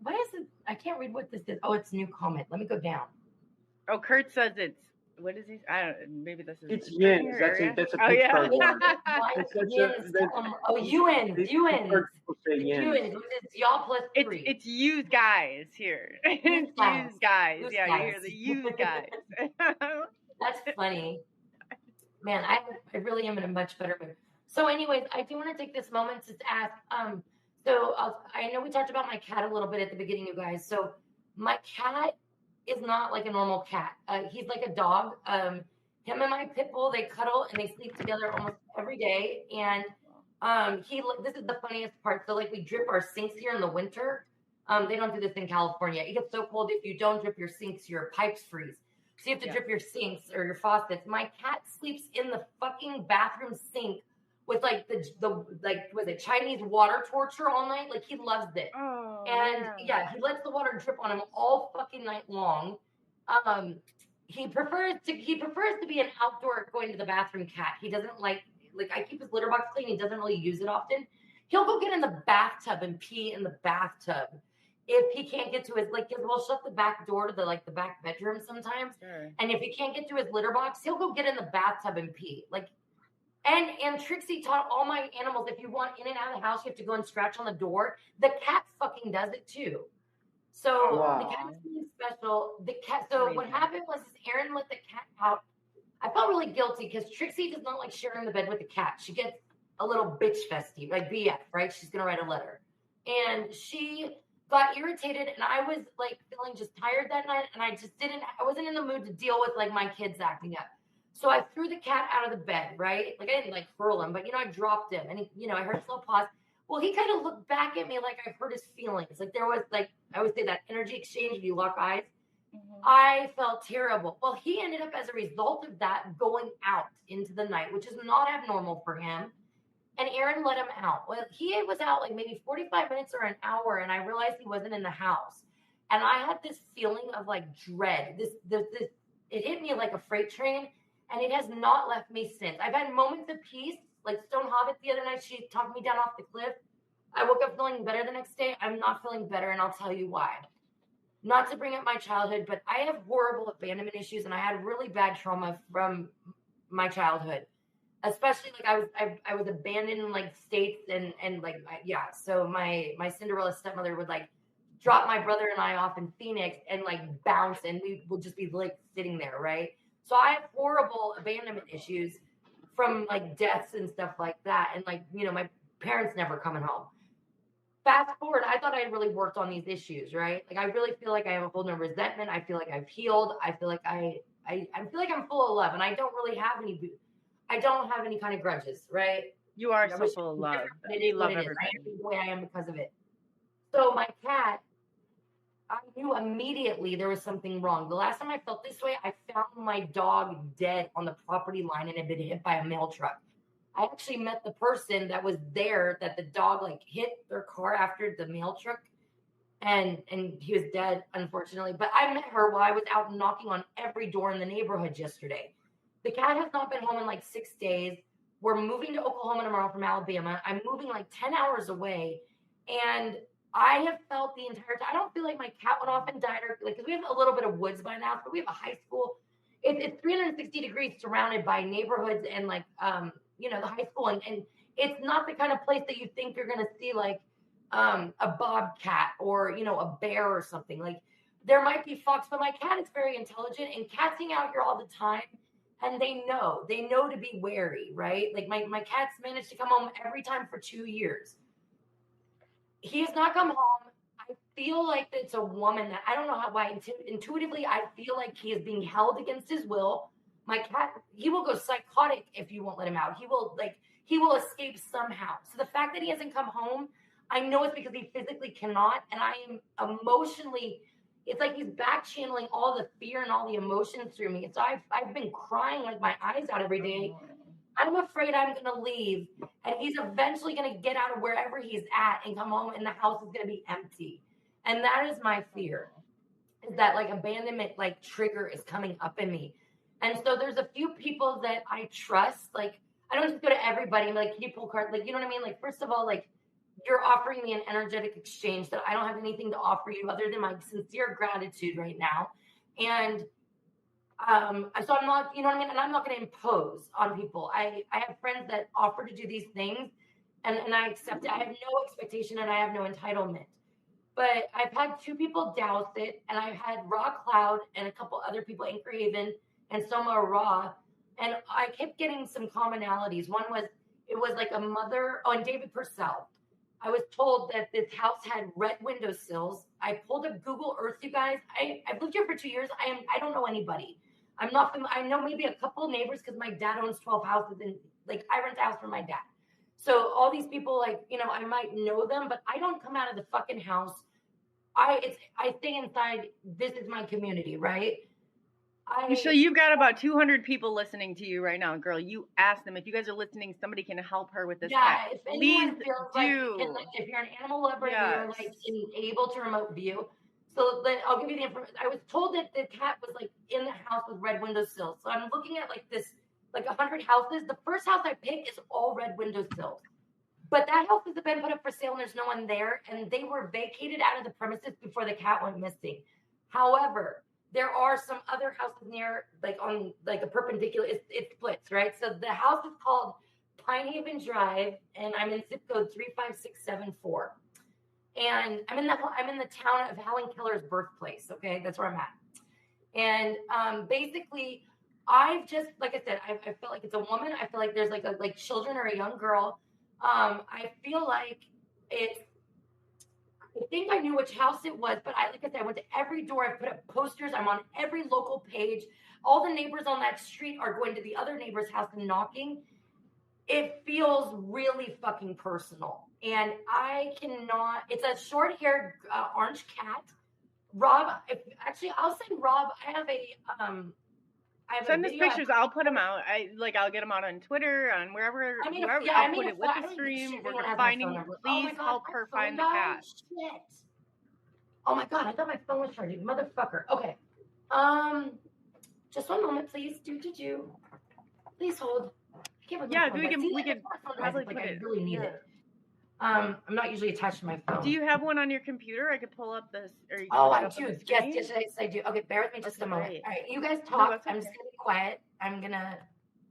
What is it? I can't read what this is. Oh, it's a new comment. Let me go down. Oh, Kurt says it's, what is he? I don't know. Maybe this is. It's Yins. That's a Pittsburgh word. Yins. Yins. It's y'all plus 3. It's used guys here. It's used guys. Yeah, you hear the used guys. That's funny. Man, I really am in a much better mood. So anyways, I do want to take this moment to ask, I know we talked about my cat a little bit at the beginning, you guys. So my cat is not like a normal cat. He's like a dog. Him and my pit bull, they cuddle and they sleep together almost every day. And this is the funniest part. So like we drip our sinks here in the winter. They don't do this in California. It gets so cold if you don't drip your sinks, your pipes freeze. So you have to drip your sinks or your faucets. My cat sleeps in the fucking bathroom sink with like was it Chinese water torture all night? Like he loves it. He lets the water drip on him all fucking night long. He prefers to be an outdoor going to the bathroom cat. He doesn't like I keep his litter box clean. He doesn't really use it often. He'll go get in the bathtub and pee in the bathtub if he can't get to his because we'll shut the back door to the back bedroom sometimes. Sure. And if he can't get to his litter box, he'll go get in the bathtub and pee. And Trixie taught all my animals, if you want in and out of the house, you have to go and scratch on the door. The cat fucking does it too. So Wow. the cat is being special. The cat. So what happened was Aaron let the cat out. I felt really guilty because Trixie does not like sharing the bed with the cat. She gets a little bitch festy, like BF, right? She's gonna write a letter, and she got irritated, and I was feeling just tired that night, and I wasn't in the mood to deal with my kids acting up. So I threw the cat out of the bed, right? I didn't hurl him, but I dropped him, and I heard a slow pause. Well, he kind of looked back at me like I hurt his feelings. There was I would say that energy exchange, you lock eyes. Mm-hmm. I felt terrible. Well, he ended up as a result of that going out into the night, which is not abnormal for him. And Aaron let him out. Well, he was out maybe 45 minutes or an hour, and I realized he wasn't in the house. And I had this feeling of dread. This it hit me like a freight train, and it has not left me since. I've had moments of peace, like Stone Hobbit the other night. She talked me down off the cliff. I woke up feeling better the next day. I'm not feeling better, and I'll tell you why. Not to bring up my childhood, but I have horrible abandonment issues, and I had really bad trauma from my childhood. Especially I was abandoned in states and yeah. So my Cinderella stepmother would drop my brother and I off in Phoenix and bounce, and we would just be sitting there, right? So I have horrible abandonment issues from deaths and stuff like that, and my parents never coming home. Fast forward, I thought I had really worked on these issues, right? I really feel like I have a whole new resentment. I feel like I've healed. I feel like I feel like I'm full of love, and I don't really have any. I don't have any kind of grudges, right? You are so full of love. You love everybody. I am the way I am because of it. So my cat, I knew immediately there was something wrong. The last time I felt this way, I found my dog dead on the property line and had been hit by a mail truck. I actually met the person that was there that the dog hit their car after the mail truck, and he was dead, unfortunately. But I met her while I was out knocking on every door in the neighborhood yesterday. The cat has not been home in 6 days. We're moving to Oklahoma tomorrow from Alabama. I'm moving 10 hours away, and I have felt the entire time. I don't feel like my cat went off and died, or because we have a little bit of woods by now, but we have a high school. It's 360 degrees surrounded by neighborhoods and the high school, and it's not the kind of place that you think you're gonna see a bobcat or a bear or something. There might be fox, but my cat is very intelligent, and cats hang out here all the time, and they know to be wary, right? My cat's managed to come home every time for 2 years. He has not come home. I feel like it's a woman that I don't know why intuitively I feel like he is being held against his will. My cat, he will go psychotic if you won't let him out. He will escape somehow. So the fact that he hasn't come home, I know it's because he physically cannot, and I am emotionally. It's like he's back channeling all the fear and all the emotions through me. So I've been crying my eyes out every day. I'm afraid I'm going to leave, and he's eventually going to get out of wherever he's at and come home, and the house is going to be empty. And that is my fear, is that abandonment trigger is coming up in me. And so there's a few people that I trust. I don't just go to everybody and can you pull cards? You know what I mean? First of all, you're offering me an energetic exchange that I don't have anything to offer you other than my sincere gratitude right now. And so I'm not, you know what I mean? And I'm not going to impose on people. I have friends that offer to do these things, and I accept it. I have no expectation and I have no entitlement. But I've had 2 people douse it, and I've had Raw Cloud and a couple other people, Anchor Haven and Soma Raw, and I kept getting some commonalities. One was, it was a mother, and David Purcell. I was told that this house had red windowsills. I pulled up Google Earth, you guys. I've lived here for 2 years. I don't know anybody. I'm not. I know maybe a couple neighbors because my dad owns 12 houses, and I rent a house from my dad. So all these people, I might know them, but I don't come out of the fucking house. I stay inside. This is my community, right? So you've got about 200 people listening to you right now, girl. You ask them if you guys are listening. Somebody can help her with this. Yeah, if anyone please feels do. if you're an animal lover, and you're able to remote view, So then I'll give you the information. I was told that the cat was like in the house with red windowsills. So I'm looking at like this, like 100 houses. The first house I picked is all red windowsills. But that house has been put up for sale and there's no one there. And they were vacated out of the premises before the cat went missing. However, there are some other houses near, like on like a perpendicular, it splits, right? So the house is called Pine Haven Drive and I'm in zip code 35674. And I'm in the town of Helen Keller's birthplace. Okay, that's where I'm at. And basically, I've just, like I said, I feel like it's a woman. I feel like there's like children or a young girl. I feel like it's. I think I knew which house it was, but like I said, I went to every door. I put up posters. I'm on every local page. All the neighbors on that street are going to the other neighbor's house and knocking. It feels really fucking personal. And I cannot, it's a short-haired orange cat. Rob, I'll send Rob, I have Send us pictures. I'll put them out. I'll get them out on Twitter, on wherever. I'll put it with the stream. We're finding. Please help her find the cat. Shit. Oh my God, I thought my phone was charging. Motherfucker. Okay. Just 1 moment, please. Do. Please hold. Yeah, we can probably put I it. really need it. I'm not usually attached to my phone. Do you have one on your computer? I could pull up this. I do. Yes, I do. Okay, bear with me just a moment. All right, you guys talk. No, I'm just gonna be quiet. I'm gonna.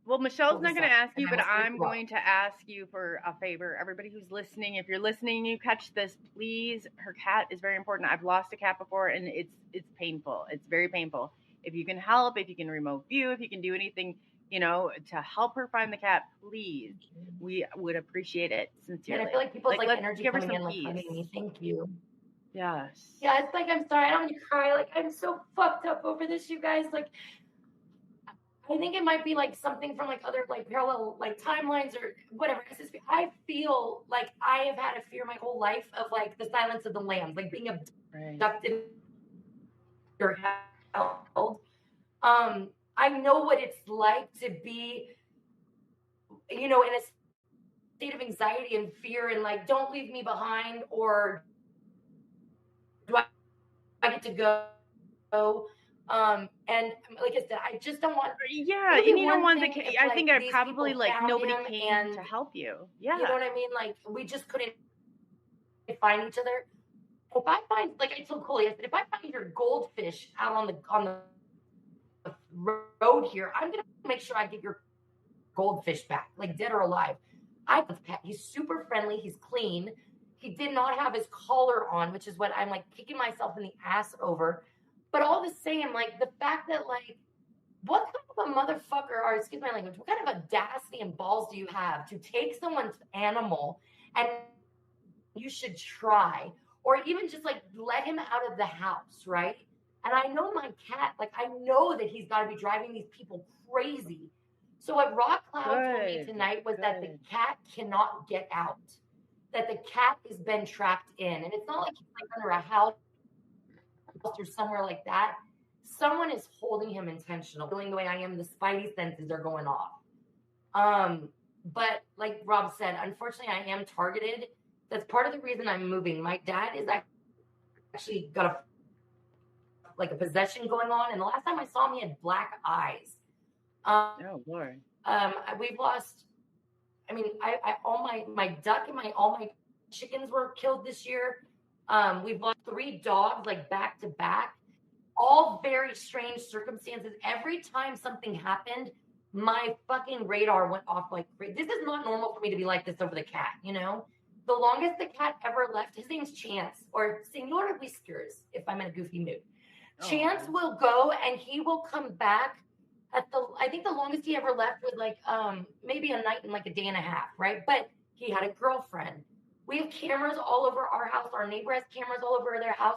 Well, Michelle's not going to ask you, but I'm going to ask you for a favor. Everybody who's listening, if you're listening, you catch this, please. Her cat is very important. I've lost a cat before, and it's painful. It's very painful. If you can help, if you can remote view, if you can do anything, to help her find the cat, please. We would appreciate it sincerely. And I feel like people's energy coming in, like hugging me. Thank you. Yes. Yeah, it's like, I'm sorry. I don't want to cry. Like, I'm so fucked up over this, you guys. Like, I think it might be like something from like other like parallel like timelines or whatever. I feel like I have had a fear my whole life of like the Silence of the Lambs, like being abducted or held. I know what it's like to be, in a state of anxiety and fear and like, don't leave me behind, or do I get to go? And like I said, I just don't want. Yeah, you need one that can. I think I probably like nobody came to help you. Yeah, you know what I mean. Like we just couldn't find each other. If I find, like I told Coley, I said, if I find your goldfish out on the road here, I'm gonna make sure I get your goldfish back, like dead or alive. He's super friendly. He's clean. He did not have his collar on, which is what I'm like kicking myself in the ass over. But all the same, like the fact that like, what kind of a motherfucker, or excuse my language, what kind of audacity and balls do you have to take someone's animal and you should try, or even just like let him out of the house, right? And I know my cat, like I know that he's got to be driving these people crazy. So what Rock Cloud told me tonight was that the cat cannot get out, that the cat has been trapped in. And it's not like he's like under a house or somewhere like that. Someone is holding him intentional. Feeling the way I am, the spidey senses are going off. But like Rob said, unfortunately, I am targeted. That's part of the reason I'm moving. My dad is actually got a possession going on, and the last time I saw him, he had black eyes. Oh Lord. We've lost. I mean, I all my duck and all my chickens were killed this year. We've lost 3 dogs like back to back, all very strange circumstances. Every time something happened, my fucking radar went off like crazy. This is not normal for me to be like this over the cat, The longest the cat ever left, his name's Chance, or Senor Whiskers, if I'm in a goofy mood. Chance will go and he will come back I think the longest he ever left was like maybe a night and like a day and a half, right? But he had a girlfriend. We have cameras all over our house. Our neighbor has cameras all over their house.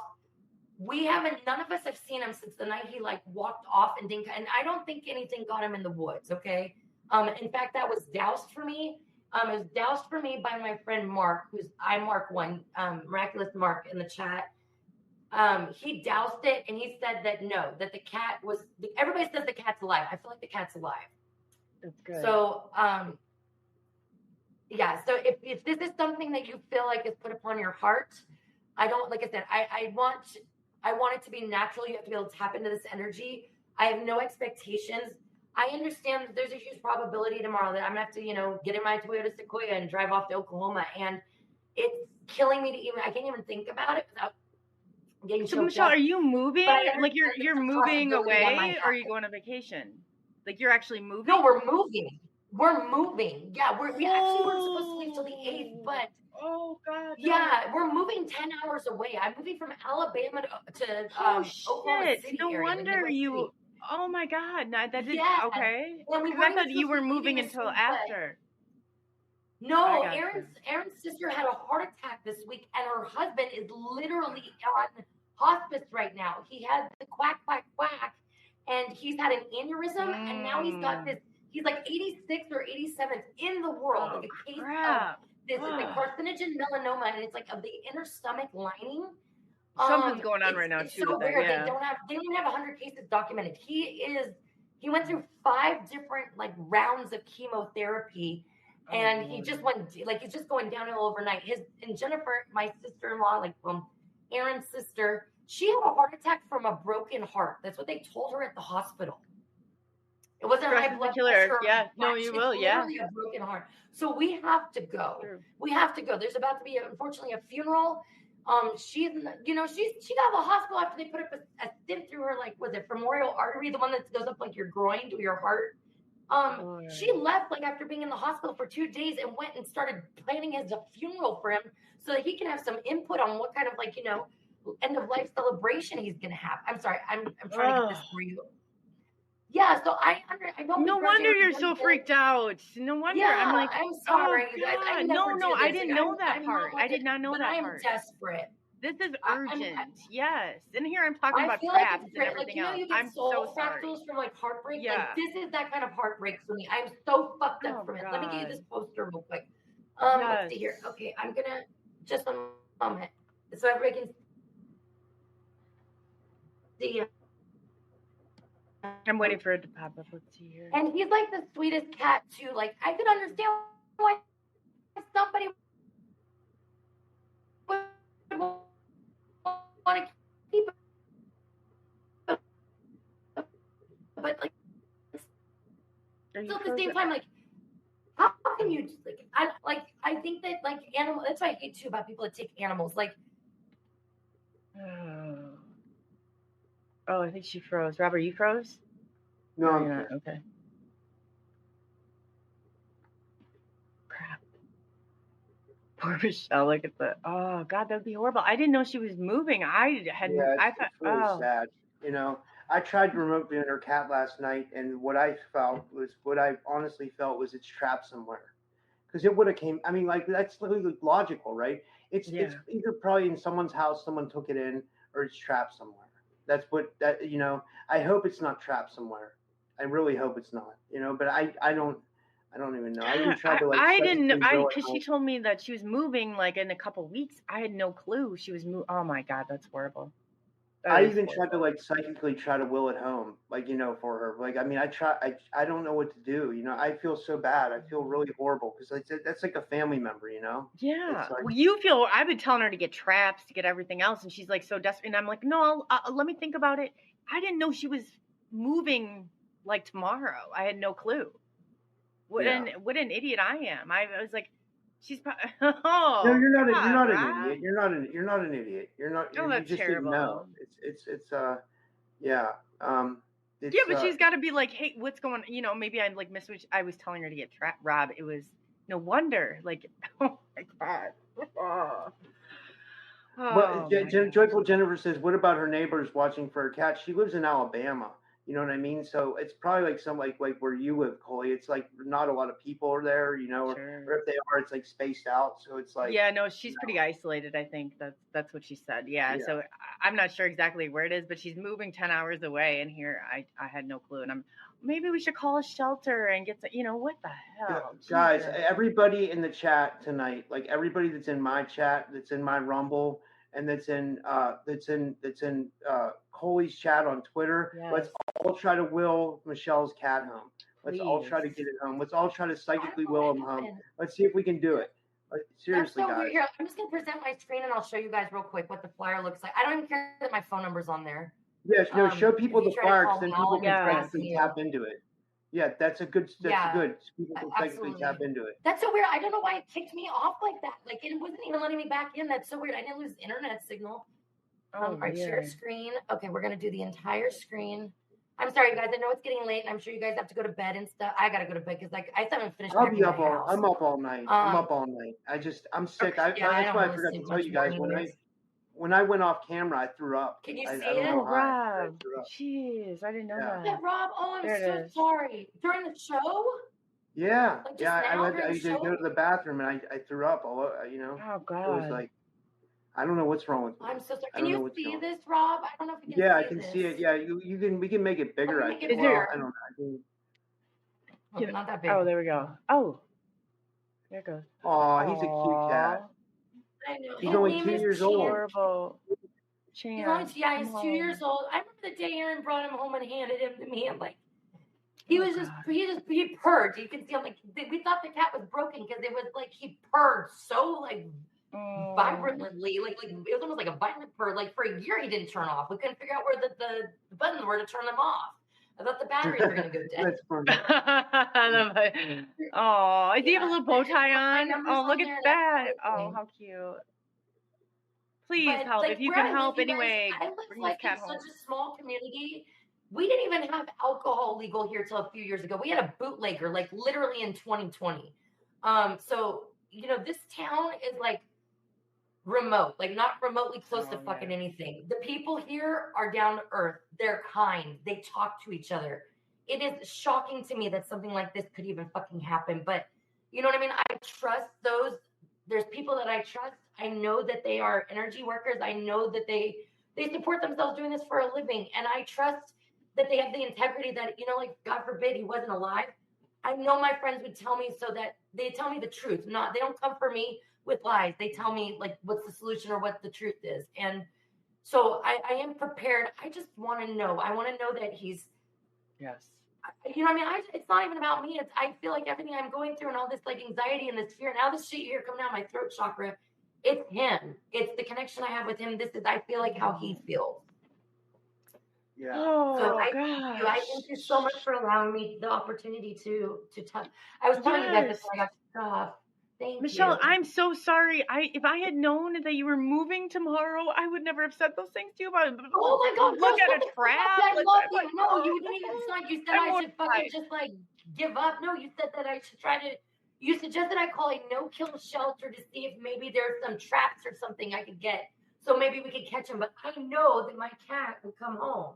None of us have seen him since the night he like walked off and I don't think anything got him in the woods, okay? In fact, that was doused for me. It was doused for me by my friend Mark, I Mark one, Miraculous Mark in the chat. He doused it and he said that that the cat everybody says the cat's alive. I feel like the cat's alive. That's good. So, yeah. So if this is something that you feel like is put upon your heart, I don't, like I said, I want it to be natural. You have to be able to tap into this energy. I have no expectations. I understand that there's a huge probability tomorrow that I'm gonna have to, get in my Toyota Sequoia and drive off to Oklahoma, and it's killing me to even. I can't even think about it without getting So choked Michelle, up. are you moving? But I Like understand you're that the moving possibility that might away, or are you happen. going on vacation? Like you're actually moving? No, we're moving. We're moving. Yeah, we actually weren't supposed to leave till the 8th, but oh God, no. yeah, we're moving 10 hours away. I'm moving from Alabama to Oh Oklahoma shit! City No area, the wonder Midwest you. City. Oh my God! No, that did Yeah, okay. and we Because I weren't thought even you were supposed to be moving leaving this until week, but after. I no, got you. Aaron's sister had a heart attack this week, and her husband is literally on hospice right now. He had the quack, quack, quack, and he's had an aneurysm, and now he's got this. He's like 86th or 87th in the world, Oh like a case of crap! this. It's like carcinogen melanoma, and it's like of the inner stomach lining. Something's going on right now It's too. so with that, weird. yeah. They don't even have 100 cases documented. He went through 5 different like rounds of chemotherapy, and he just went like he's just going downhill overnight. And Jennifer, my sister-in-law, Aaron's sister, she had a heart attack from a broken heart. That's what they told her at the hospital. It wasn't Stress high is blood the killer. pressure. Yeah, no, you will. Yeah, literally a broken heart. So we have to go. True. We have to go. There's about to be, unfortunately, a funeral. She got out of the hospital after they put up a stent through her, like, was it femoral artery, the one that goes up like your groin to your heart? She left like after being in the hospital for 2 days and went and started planning his funeral for him so that he can have some input on what kind of end of life celebration he's gonna have. I'm sorry, I'm trying to get this for you. Yeah, so I don't. No wonder you're so freaked out. No wonder. Yeah, I'm like, I'm sorry, oh, you guys. I God. never No, do I this. didn't know that part. I did not know but that I am part. desperate. This is urgent. Yes. And here I'm talking about I feel traps like it's and everything else. you get I'm soul so sorry. fractals from like heartbreak. Yeah. Like this is that kind of heartbreak for me. I'm so fucked up from it. Let me get you this poster real quick. Let's see here. Okay, I'm gonna just a moment so everybody can see. I'm waiting for it to pop up. Let's see here. And he's like the sweetest cat too. Like I could understand why somebody would want to keep it, but like still at the same time, like how can you I think that like animal. That's why I hate too about people that take animals. Like oh, I think she froze. Robert, you froze? No, I'm not. Okay. Crap. Poor Michelle. Look at the. Oh God, that'd be horrible. I didn't know she was moving. I had. yeah, I it's thought. really sad. You know, I tried to remote viewing her cat last night, and what I honestly felt was it's trapped somewhere. Because it would have came. I mean, like that's literally logical, right? It's either probably in someone's house, someone took it in, or it's trapped somewhere. That's what I hope it's not trapped somewhere. I really hope it's not. But I don't even know. I even tried to I didn't know because she told me that she was moving like in a couple weeks. I had no clue she was moving. Oh my God, that's horrible. I even tried to psychically try to will it home, for her. Like, I mean, I don't know what to do. I feel so bad. I feel really horrible because that's like a family member, Yeah. Well, I've been telling her to get traps, to get everything else, and she's like so desperate. And I'm like, no, let me think about it. I didn't know she was moving like tomorrow. I had no clue. What an idiot I am. I was like, she's probably. Oh, no, you're not. You're not an idiot. You're not an idiot. You're not. Oh, that's you just terrible. Didn't know. It's yeah. Yeah, but she's got to be like, hey, what's going on? Maybe I missed what I was telling her to get trapped. Rob, it was no wonder. Like, oh my God. Well, Joyful Jennifer says, what about her neighbors watching for her cat? She lives in Alabama. You know what I mean? So it's probably like some like where you live, Coley. It's like not a lot of people are there, or if they are, it's like spaced out. So it's like no, she's pretty isolated. I think that's what she said. Yeah. So I'm not sure exactly where it is, but she's moving 10 hours away. And here I had no clue. And maybe we should call a shelter and get what the hell, guys? Everybody in the chat tonight, like everybody that's in my chat, that's in my Rumble, and that's in Coley's chat on Twitter. Yes. Let's all try to will Michelle's cat home. Let's all try to get it home. Let's all try to psychically will him home. Let's see if we can do it. Seriously, That's so guys. weird. Here, I'm just gonna present my screen and I'll show you guys real quick what the flyer looks like. I don't even care that my phone number's on there. Yes, no, show people if you the try to flyer call because then Al people and can Yeah. technically tap into it. Yeah, that's good. People can technically tap into it. That's so weird. I don't know why it kicked me off like that. Like it wasn't even letting me back in. That's so weird. I didn't lose internet signal. All right, share screen. Okay, we're gonna do the entire screen. I'm sorry, you guys. I know it's getting late, and I'm sure you guys have to go to bed and stuff. I gotta go to bed because like I still haven't finished I'll packing be up my house. I'm up all night. I'm up all night. I'm sick. Okay, That's why I forgot to tell you guys when I went off camera, I threw up. Can you see I don't it? know how Rob. Jeez, I didn't know that. Rob, oh, I'm There so it is. sorry. During the show? Yeah, Like just yeah. now I during the had to show? go to the bathroom and I threw up. All you know. Oh It was God. like I don't know what's wrong with me. I'm so sorry. I Can don't know you what's see going on. this, Rob? I don't know if you can see Yeah, I this. can see it. Yeah, you can. We can make it bigger. Make it Is bigger. there- I don't know. Not that big. Oh, there we go. Oh, there it goes. Oh, he's a cute cat. I know. He's His only name 2 is years Chance. old. Horrible. He's only, he's 2 years old. I remember the day Aaron brought him home and handed him to me. I'm like, he purred. You can see him like we thought the cat was broken because it was like he purred so like vibrantly, like it was almost like a violent purr. Like for a year he didn't turn off. We couldn't figure out where the buttons were to turn them off. I thought the batteries were gonna go dead. That's funny. Oh, does he have a little bow tie on? numbers Oh, on look there at and that. everything. Oh, how cute. Please But, help. like, If you where can I live, help you guys, anyway, I live bring like this cat in home. such a small community. We didn't even have alcohol legal here till a few years ago. We had a bootlegger, like literally in 2020. So you know, this town is like remote, like not remotely close to fucking anything. The people here are down to earth. They're kind. They talk to each other. It is shocking to me that something like this could even fucking happen. But you know what I mean? I trust those. There's people that I trust. I know that they are energy workers. I know that they support themselves doing this for a living. And I trust that they have the integrity that, you know, like God forbid he wasn't alive. I know my friends would tell me so that they tell me the truth. They don't come for me with lies. They tell me like what's the solution or what the truth is. And so I am prepared. I just want to know. I want to know that he's, Yes. you know what I mean? It's not even about me. I feel like everything I'm going through and all this like anxiety and this fear and all this shit here coming out my throat chakra, it's him. It's the connection I have with him. I feel like how he feels. Yeah. Oh, So I gosh. thank you so much for allowing me the opportunity to talk. I was telling you guys before I got cut off. Thank Michelle, you. I'm so sorry. If I had known that you were moving tomorrow, I would never have said those things to you about Oh my God! look at a trap. I love you. Like, No, you didn't even say. You said I should fucking just like give up. No, you said that I should try to. You suggested I call a no-kill shelter to see if maybe there's some traps or something I could get, so maybe we could catch him. But I know that my cat would come home.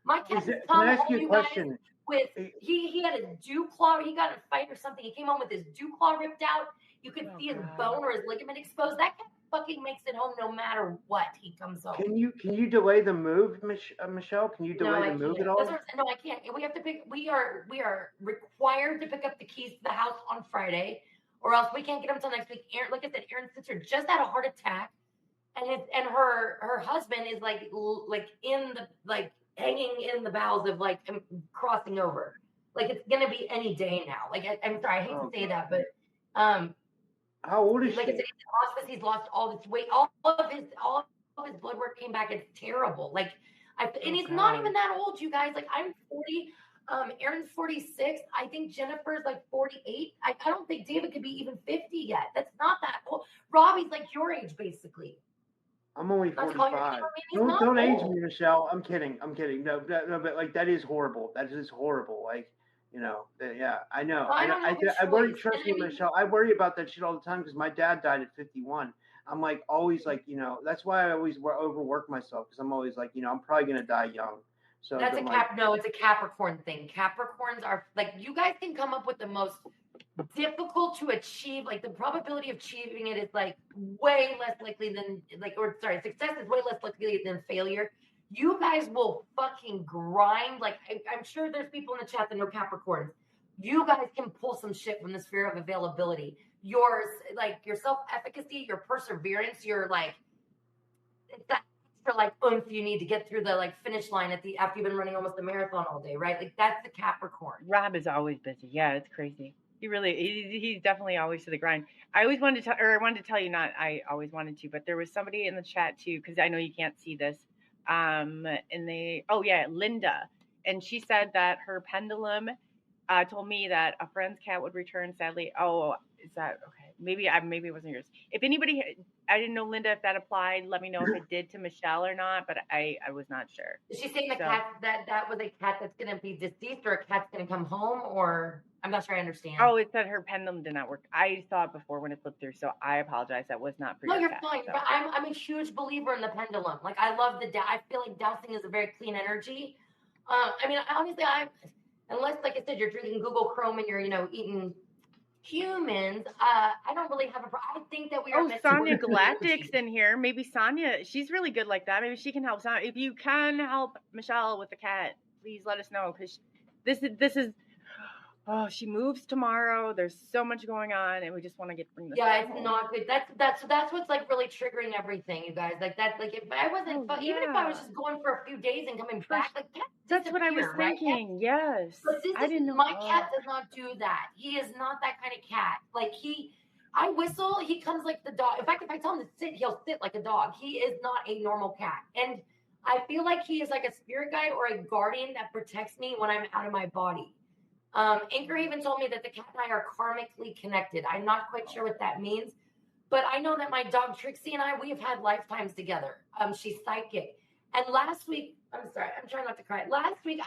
My cat would come Can I ask home, you a you question? guys, with he had a dew claw. He got in a fight or something. He came home with his dew claw ripped out. You could see his bone or his ligament exposed. That cat fucking makes it home no matter what. He comes home. Can you delay the move, Michelle? Can you delay the move at all? No, I can't. We have to pick. We are required to pick up the keys to the house on Friday, or else we can't get them until next week. Aaron, like I said, Aaron's sister just had a heart attack, and her husband is like in the like hanging in the bowels of like crossing over. Like it's gonna be any day now. Like I'm sorry, I hate to say that, but how old is like she? I said, he's in hospice. He's lost all this weight. All of his blood work came back. It's terrible. Like, and he's not even that old, you guys. Like, I'm 40. Aaron's 46. I think Jennifer's like 48. I don't think David could be even 50 yet. That's not that old. Robbie's like your age, basically. I'm only 45. Don't age me, Michelle. I'm kidding. No, but like that is horrible. That is horrible. Like. You know, yeah, I know. I worry. Trust me, Michelle. I worry about that shit all the time because my dad died at 51. I'm like always like, you know, that's why I always overwork myself because I'm always like, you know, I'm probably gonna die young. So that's it's a Capricorn thing. Capricorns are like, you guys can come up with the most difficult to achieve. Like the probability of achieving it is like way less likely than success is way less likely than failure. You guys will fucking grind. Like, I'm sure there's people in the chat that know Capricorns. You guys can pull some shit from the sphere of availability. Your self-efficacy, your perseverance, your like, it's that extra like oomph you need to get through the like finish line after you've been running almost a marathon all day, right? Like that's the Capricorn. Rob is always busy. Yeah, it's crazy. He's definitely always to the grind. I always wanted to tell, or I wanted to tell you, not I always wanted to, but there was somebody in the chat too, because I know you can't see this. And oh yeah, Linda, and she said that her pendulum told me that a friend's cat would return. Sadly, oh, is that okay? Maybe it wasn't yours. If anybody, I didn't know, Linda, if that applied. Let me know if it did to Michelle or not, but I was not sure. Is she saying the So- cat that was a cat that's going to be deceased, or a cat's going to come home, or I'm not sure I understand. Oh, it said her pendulum did not work. I saw it before when it flipped through, so I apologize. That was not for No, your you're cat, fine. so. But I'm a huge believer in the pendulum. Like, I love I feel like dowsing is a very clean energy. I mean, honestly, unless, like I said, you're drinking Google Chrome and you're, eating humans, I don't really have I think that we are meant Sonia to work Galactic's in here. Maybe Sonia, she's really good like that. Maybe she can help Sonia. If you can help Michelle with the cat, please let us know, because this is oh, she moves tomorrow. There's so much going on, and we just want to bring this. Yeah, it's home. not good. That's what's like really triggering everything, you guys. Like that, like if I wasn't, even if I was just going for a few days and coming back, like that's what I was thinking. Right? Yes, but I didn't know. My cat does not do that. He is not that kind of cat. Like I whistle, he comes like the dog. In fact, if I tell him to sit, he'll sit like a dog. He is not a normal cat, and I feel like he is like a spirit guide or a guardian that protects me when I'm out of my body. Anchor even told me that the cat and I are karmically connected. I'm not quite sure what that means, but I know that my dog Trixie and we have had lifetimes together. She's psychic. And last week, I'm sorry, I'm trying not to cry. Last week,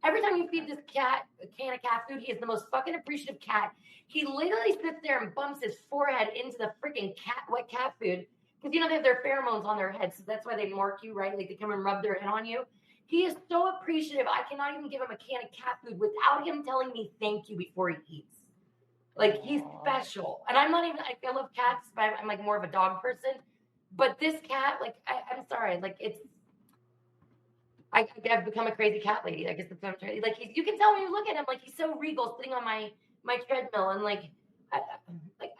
every time you feed this cat a can of cat food, he is the most fucking appreciative cat. He literally sits there and bumps his forehead into the freaking wet cat food. Because, they have their pheromones on their head, so that's why they mark you, right? Like they come and rub their head on you. He is so appreciative. I cannot even give him a can of cat food without him telling me thank you before he eats. Like, he's special. And I'm not even, I love cats, but I'm like more of a dog person. But this cat, like, I'm sorry, like, I've become a crazy cat lady. I guess that's what I'm trying. Like, you can tell when you look at him, like, he's so regal sitting on my treadmill, and like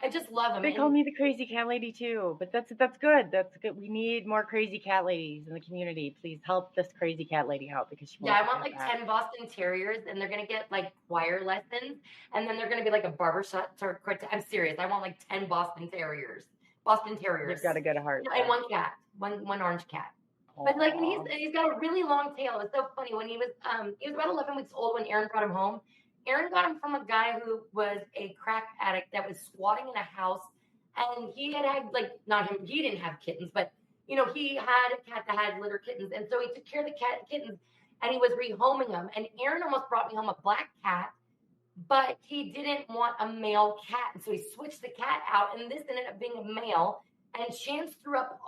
I just love him. They call me the crazy cat lady too, but that's good. That's good. We need more crazy cat ladies in the community. Please help this crazy cat lady out, because she I want like 10 Boston Terriers, and they're gonna get like choir lessons, and then they're gonna be like a barbershop. I'm serious. I want like 10 Boston Terriers. They've got a good heart. And one cat, one orange cat. But like, and he's got a really long tail. It was so funny when he was about 11 weeks old when Aaron brought him home. Aaron got him from a guy who was a crack addict that was squatting in a house, and he had like, not him, he didn't have kittens, but he had a cat that had litter kittens, and so he took care of the kittens, and he was rehoming them. And Aaron almost brought me home a black cat, but he didn't want a male cat, and so he switched the cat out, and this ended up being a male. And Chance threw up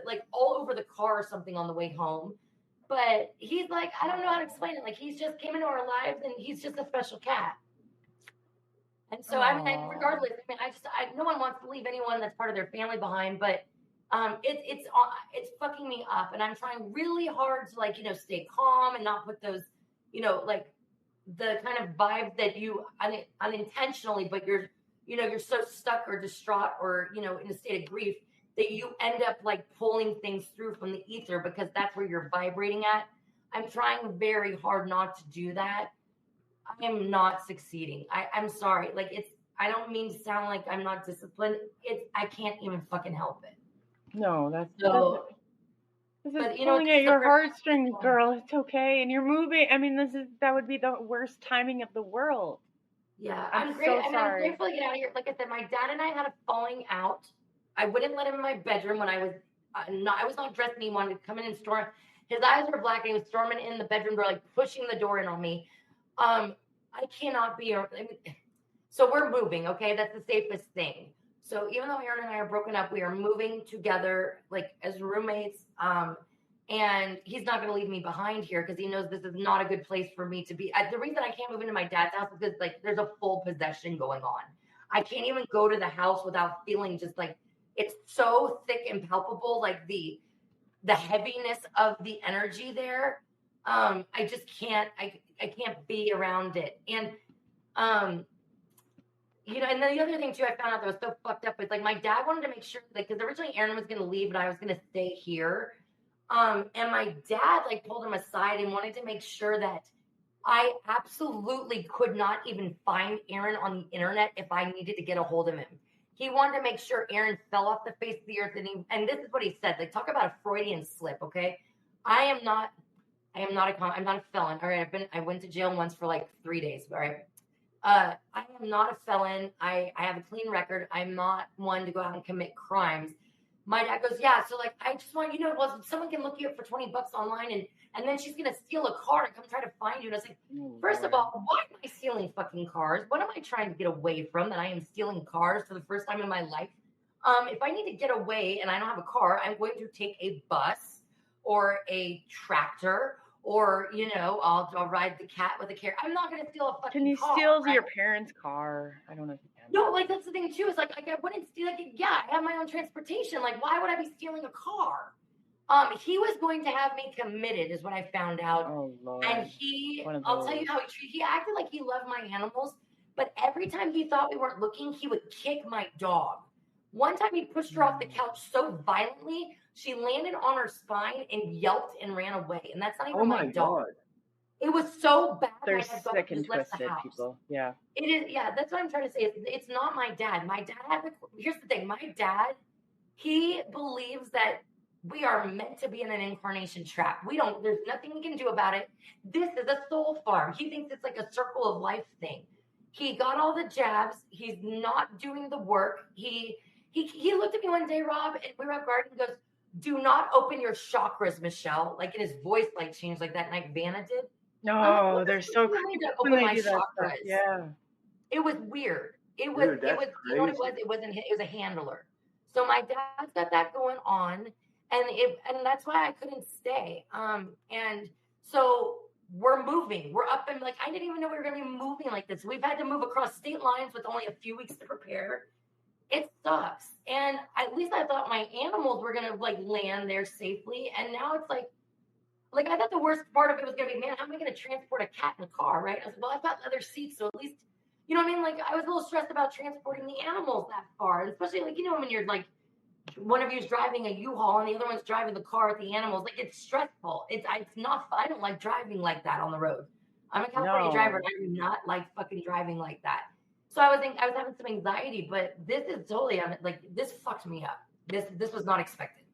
like all over the car or something on the way home. But he's like, I don't know how to explain it. Like, he's just came into our lives, and he's just a special cat. And so, I mean, regardless, no one wants to leave anyone that's part of their family behind, but it's fucking me up. And I'm trying really hard to, like, stay calm and not put those, like the kind of vibes that you unintentionally, but you're so stuck or distraught or, in a state of grief that you end up like pulling things through from the ether, because that's where you're vibrating at. I'm trying very hard not to do that. I am not succeeding. I'm sorry. Like, I don't mean to sound like I'm not disciplined. I can't even fucking help it. No, that's so. This is pulling at your heartstrings, girl. It's okay. And you're moving. I mean, that would be the worst timing of the world. Yeah, I'm great. so sorry. I'm grateful to get out of here. Like I said, my dad and I had a falling out. I wouldn't let him in my bedroom when I was not dressed, and he wanted to come in and storm. His eyes were black, and he was storming in the bedroom door, like pushing the door in on me. I cannot be. So we're moving. Okay, that's the safest thing. So even though Aaron and I are broken up, we are moving together, like as roommates. And he's not going to leave me behind here, because he knows this is not a good place for me to be. The reason I can't move into my dad's house is because like there's a full possession going on. I can't even go to the house without feeling just like it's so thick and palpable, like the heaviness of the energy there. I just can't. I can't be around it. And and then the other thing too, I found out that was so fucked up is like my dad wanted to make sure, like, because originally Aaron was going to leave, but I was going to stay here. And my dad like pulled him aside and wanted to make sure that I absolutely could not even find Aaron on the internet if I needed to get a hold of him. He wanted to make sure Aaron fell off the face of the earth, and this is what he said. Like, talk about a Freudian slip, okay? I'm not a felon. All right, I went to jail once for like 3 days. All right. I am not a felon. I have a clean record. I'm not one to go out and commit crimes. My dad goes, yeah. So like, I just want you to know, well, someone can look you up for $20 online, and then she's gonna steal a car and come try to find you. And I was like, first of all, why am I stealing fucking cars? What am I trying to get away from? That I am stealing cars for the first time in my life. If I need to get away and I don't have a car, I'm going to take a bus or a tractor. Or, I'll ride the cat with a carrot. I'm not going to steal a fucking car. Can you steal your parents' car? I don't know if you can. No, like, that's the thing, too. It's like I wouldn't steal. Like, yeah, I have my own transportation. Like, why would I be stealing a car? He was going to have me committed, is what I found out. Oh, Lord. And I'll tell you how he acted like he loved my animals. But every time he thought we weren't looking, he would kick my dog. One time he pushed her off the couch so violently, she landed on her spine and yelped and ran away. And that's not even my dog. God. It was so bad. They're sick and twisted people. Yeah. It is. Yeah, that's what I'm trying to say. It's not my dad. My dad here's the thing. My dad, he believes that we are meant to be in an incarnation trap. There's nothing we can do about it. This is a soul farm. He thinks it's like a circle of life thing. He got all the jabs. He's not doing the work. He looked at me one day, Rob, and we were at garden. He goes, "Do not open your chakras, Michelle." Like, in his voice, like, changed like that night Vanna did. No, they're so creepy. To open my chakras. Yeah. It was weird. It was. You know what it was? It was a handler. So my dad's got that going on, and that's why I couldn't stay. And so we're moving. We're up, and like, I didn't even know we were going to be moving like this. We've had to move across state lines with only a few weeks to prepare. It sucks. And at least I thought my animals were going to like land there safely. And now it's like I thought the worst part of it was going to be, man, how am I going to transport a cat in a car, right? I was like, well, I've got leather seats, so at least, you know what I mean? Like, I was a little stressed about transporting the animals that far. And especially, like, when you're like, one of you's driving a U-Haul and the other one's driving the car with the animals. Like, it's stressful. It's not fun. I don't like driving like that on the road. I'm a California driver, and I do not like fucking driving like that. So I was having some anxiety, but this is totally, like, this fucked me up. This was not expected.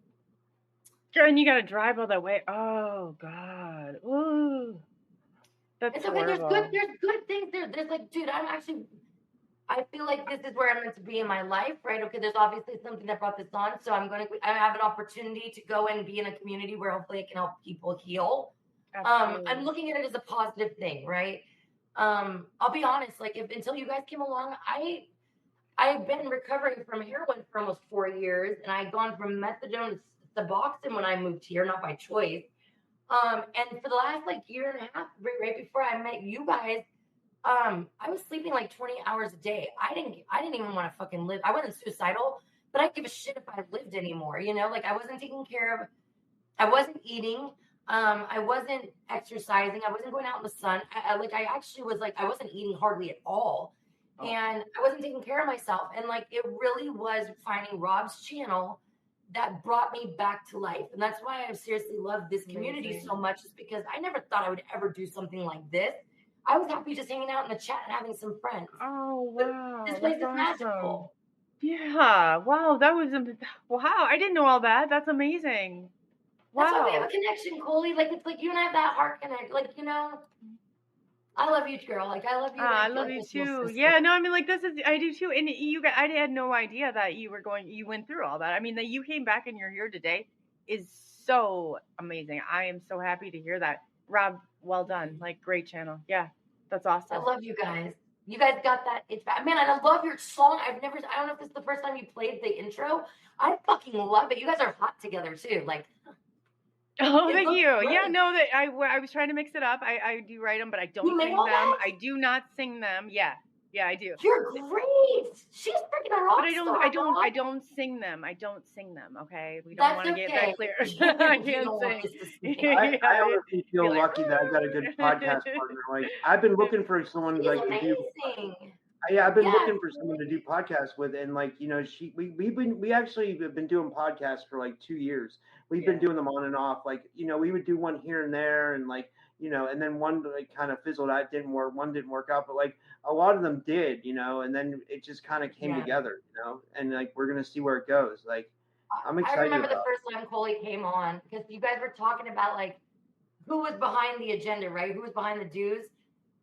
And you got to drive all that way. Oh, God. Ooh. That's it's okay. Horrible. There's good things there. There's like, dude, I feel like this is where I'm meant to be in my life, right? Okay, there's obviously something that brought this on. So I have an opportunity to go and be in a community where hopefully I can help people heal. I'm looking at it as a positive thing, right? I'll be honest, like, until you guys came along, I've been recovering from heroin for almost 4 years, and I'd gone from methadone to Suboxone when I moved here, not by choice. And for the last like year and a half, right before I met you guys, I was sleeping like 20 hours a day. I didn't even want to fucking live. I wasn't suicidal, but I give a shit if I lived anymore. Like, I wasn't taking care of. I wasn't eating. I wasn't exercising. I wasn't going out in the sun. I actually was like, I wasn't eating hardly at all. Oh. And I wasn't taking care of myself. And like, it really was finding Rob's channel that brought me back to life. And that's why I seriously love this community so much, is because I never thought I would ever do something like this. I was happy just hanging out in the chat and having some friends. Oh, wow. But this place is magical. Yeah. Wow. That was, wow. I didn't know all that. That's amazing. Wow. That's why we have a connection, Coley. Like, it's like you and I have that heart connect. Like, I love you, girl. Like, I love you. I love you too. Yeah, no, I mean, like, I do too. And I had no idea that you went through all that. I mean, that you came back and you're here today is so amazing. I am so happy to hear that. Rob, well done. Like, great channel. Yeah, that's awesome. I love you guys. You guys got that. It's bad. Man, and I love your song. I don't know if this is the first time you played the intro. I fucking love it. You guys are hot together too. Like, oh, thank you. Great. Yeah, no, that I was trying to mix it up. I do write them, but I don't sing them. I do not sing them. Yeah, I do. You're great. She's freaking a rock star. But I don't sing them. I don't sing them. Okay, we don't want to get that clear. I can't sing. I honestly feel lucky that I've got a good podcast partner. Like, I've been looking for someone like to do. Yeah, I've been looking for someone to do podcasts with, and like, we actually have been doing podcasts for like 2 years. We've been doing them on and off. Like, we would do one here and there, and like, you know, and then one like kind of fizzled out, didn't work, one didn't work out, but like a lot of them did, you know, and then it just kind of came together, you know, and like we're gonna see where it goes. Like I'm I excited remember the about first time Coley came on because you guys were talking about like who was behind the agenda, right? Who was behind the dues?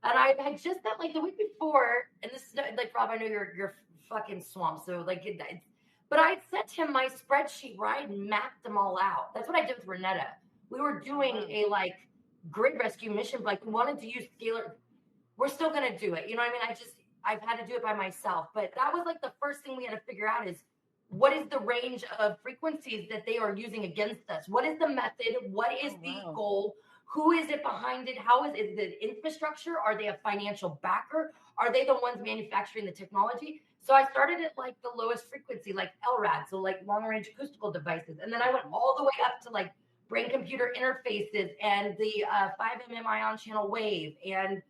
And I had just that like the week before, and this is like Rob, I know you're fucking swamped, so like but I had sent him my spreadsheet where I mapped them all out. That's what I did with Renetta. We were doing a like grid rescue mission, like we wanted to use scalar. We're still gonna do it. You know what I mean? I've had to do it by myself, but that was like the first thing we had to figure out is what is the range of frequencies that they are using against us? What is the method? What is the goal? Who is it behind it? How is it the infrastructure? Are they a financial backer? Are they the ones manufacturing the technology? So I started at like the lowest frequency, like LRAD, so like long range acoustical devices. And then I went all the way up to like brain computer interfaces and the 5 mm ion channel wave and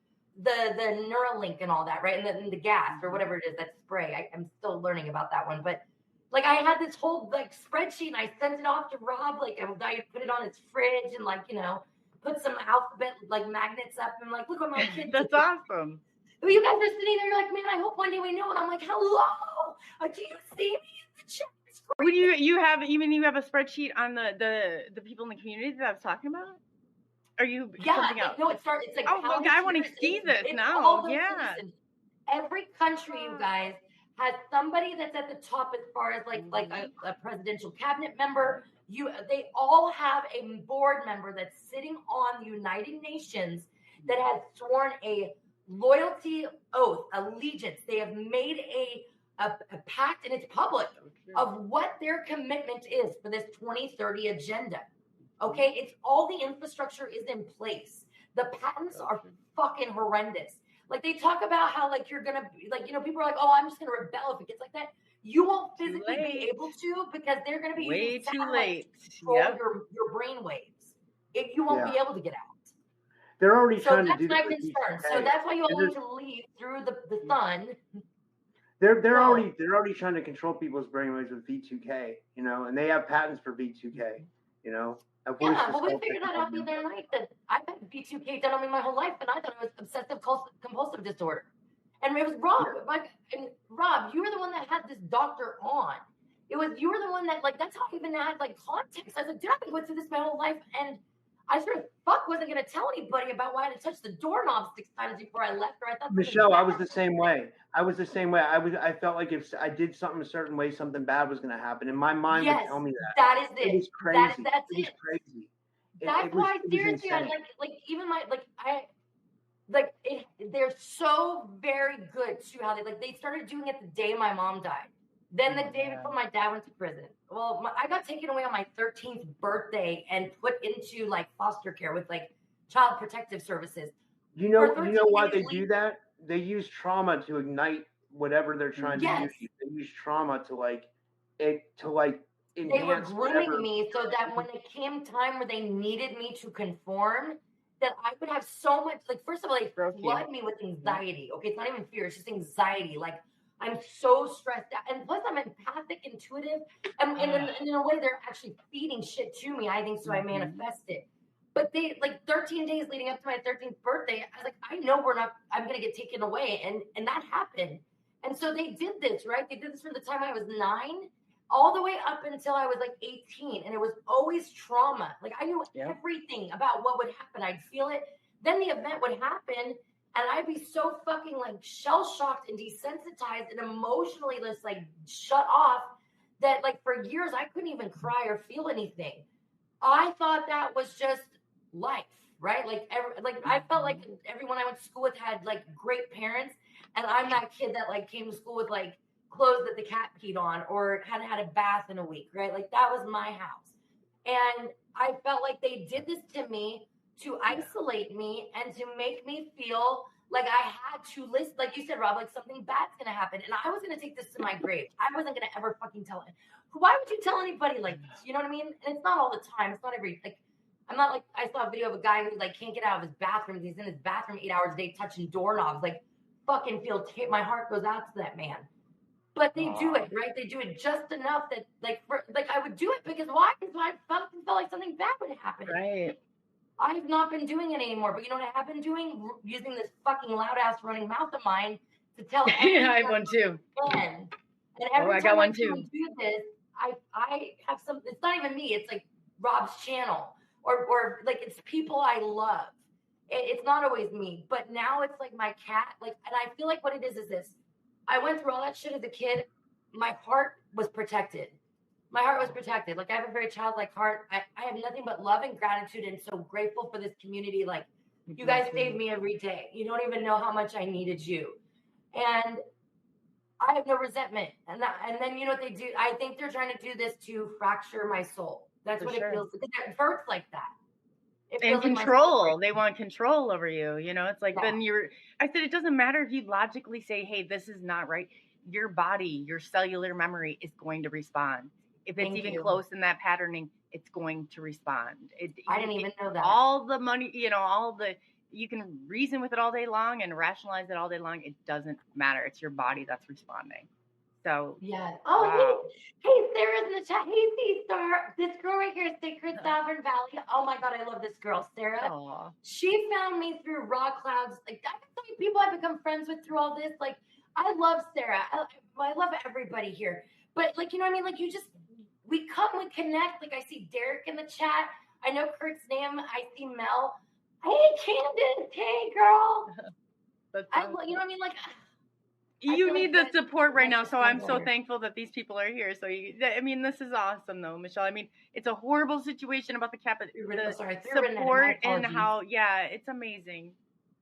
the Neuralink and all that, right? And the gas or whatever it is, that spray. I'm still learning about that one. But like I had this whole like spreadsheet and I sent it off to Rob. Like I put it on his fridge and like, you know, put some alphabet like magnets up and like, look what my kids That's awesome. You guys are sitting there, you're like, man, I hope one day we know. And I'm like, hello, do you see me in the chat? Would you have a spreadsheet on the people in the community that I was talking about? Are you something else? No, it's like look, I want to see this now. Yeah. Every country, you guys, has somebody that's at the top as far as like a presidential cabinet member. They all have a board member that's sitting on the United Nations that has sworn a loyalty oath, allegiance. They have made a pact, and it's public, of what their commitment is for this 2030 agenda. Okay, it's all the infrastructure is in place. The patents are fucking horrendous. Like they talk about how like you're gonna like, you know, people are like, oh, I'm just gonna rebel if it gets like that. You won't physically be able to because they're gonna be way using too late to control your brain waves. You won't be able to get out. They're already trying to do that. So that's my concern. So that's why you all need to leave through the sun. They're already trying to control people's brainwaves with V2K, you know, and they have patents for V2K, you know. Yeah, well, we figured that out the other night that I've had V2K done on me my whole life, and I thought it was obsessive compulsive disorder. And it was Rob. And Rob, you were the one that had this doctor on. You were the one that, like, that's how I even had, like, context. I was like, dude, I've been going through this my whole life, and I sort of wasn't going to tell anybody about why I had to touch the doorknob 6 times before I left, or I thought. Michelle, I was the same way. I felt like if I did something a certain way, something bad was going to happen. And my mind would tell me that. That is it. It was crazy. That's it. Was crazy. That's why, seriously, I they're so very good too. How they started doing it the day my mom died. Then the day before my dad went to prison. Well, I got taken away on my 13th birthday and put into like foster care with like child protective services. You know why they do that? They use trauma to ignite whatever they're trying to do. They use trauma to enhance. They were grooming me so that when it came time where they needed me to conform, that I would have so much, like, first of all, they flood me with anxiety. Okay, it's not even fear, it's just anxiety. Like, I'm so stressed out. And plus, I'm empathic, intuitive. And in a way, they're actually feeding shit to me, I think, so I manifest it. But they, like, 13 days leading up to my 13th birthday, I was like, I know I'm going to get taken away. And that happened. And so they did this, right? They did this from the time I was 9 all the way up until I was like 18. And it was always trauma. Like I knew everything about what would happen. I'd feel it. Then the event would happen and I'd be so fucking like shell shocked and desensitized and emotionally just like shut off that like for years I couldn't even cry or feel anything. I thought that was just life, right? Like I felt like everyone I went to school with had like great parents. And I'm that kid that like came to school with like clothes that the cat peed on or hadn't had a bath in a week, right? Like that was my house. And I felt like they did this to me to isolate me and to make me feel like I had to listen. Like you said, Rob, like something bad's going to happen. And I was going to take this to my grave. I wasn't going to ever fucking tell it. Why would you tell anybody like this? You know what I mean? And it's not all the time. It's not I'm not like, I saw a video of a guy who like can't get out of his bathroom. He's in his bathroom 8 hours a day touching doorknobs. Like fucking my heart goes out to that man. But they do it, right? They do it just enough that, I would do it because why? Because I felt like something bad would happen. Right. I've not been doing it anymore. But you know what I have been doing? Using this fucking loud ass running mouth of mine to tell everyone I have one too. And every I time got one I too. do this, I have some. It's not even me. It's like Rob's channel, or like it's people I love. It's not always me, but now it's like my cat. Like, and I feel like what it is this. I went through all that shit as a kid. My heart was protected. My heart was protected. Like, I have a very childlike heart. I have nothing but love and gratitude, and so grateful for this community. Like, you guys save me every day. You don't even know how much I needed you. And I have no resentment. And then you know what they do? I think they're trying to do this to fracture my soul. That's what it feels like. It hurts like that. And control. They want control over you. You know, it's like then I said, it doesn't matter if you logically say, hey, this is not right. Your body, your cellular memory is going to respond. If it's even close in that patterning, it's going to respond. I didn't even know that. All the money, you can reason with it all day long and rationalize it all day long. It doesn't matter. It's your body that's responding. So yeah. Oh, wow. Hey, Sarah's in the chat. Hey, C-Star. This girl right here, Sacred Sovereign Valley. Oh my God, I love this girl, Sarah. Aww. She found me through Raw Clouds. Like, I have so many people I've become friends with through all this. Like, I love Sarah. I love everybody here. But like, you know what I mean? Like, we come, we connect. Like, I see Derek in the chat. I know Kurt's name. I see Mel. Hey, Candace. Hey, girl. You know what I mean? Like, you need the support right now. So I'm so thankful that these people are here. So this is awesome though, Michelle. I mean, it's a horrible situation about the support and how, it's amazing.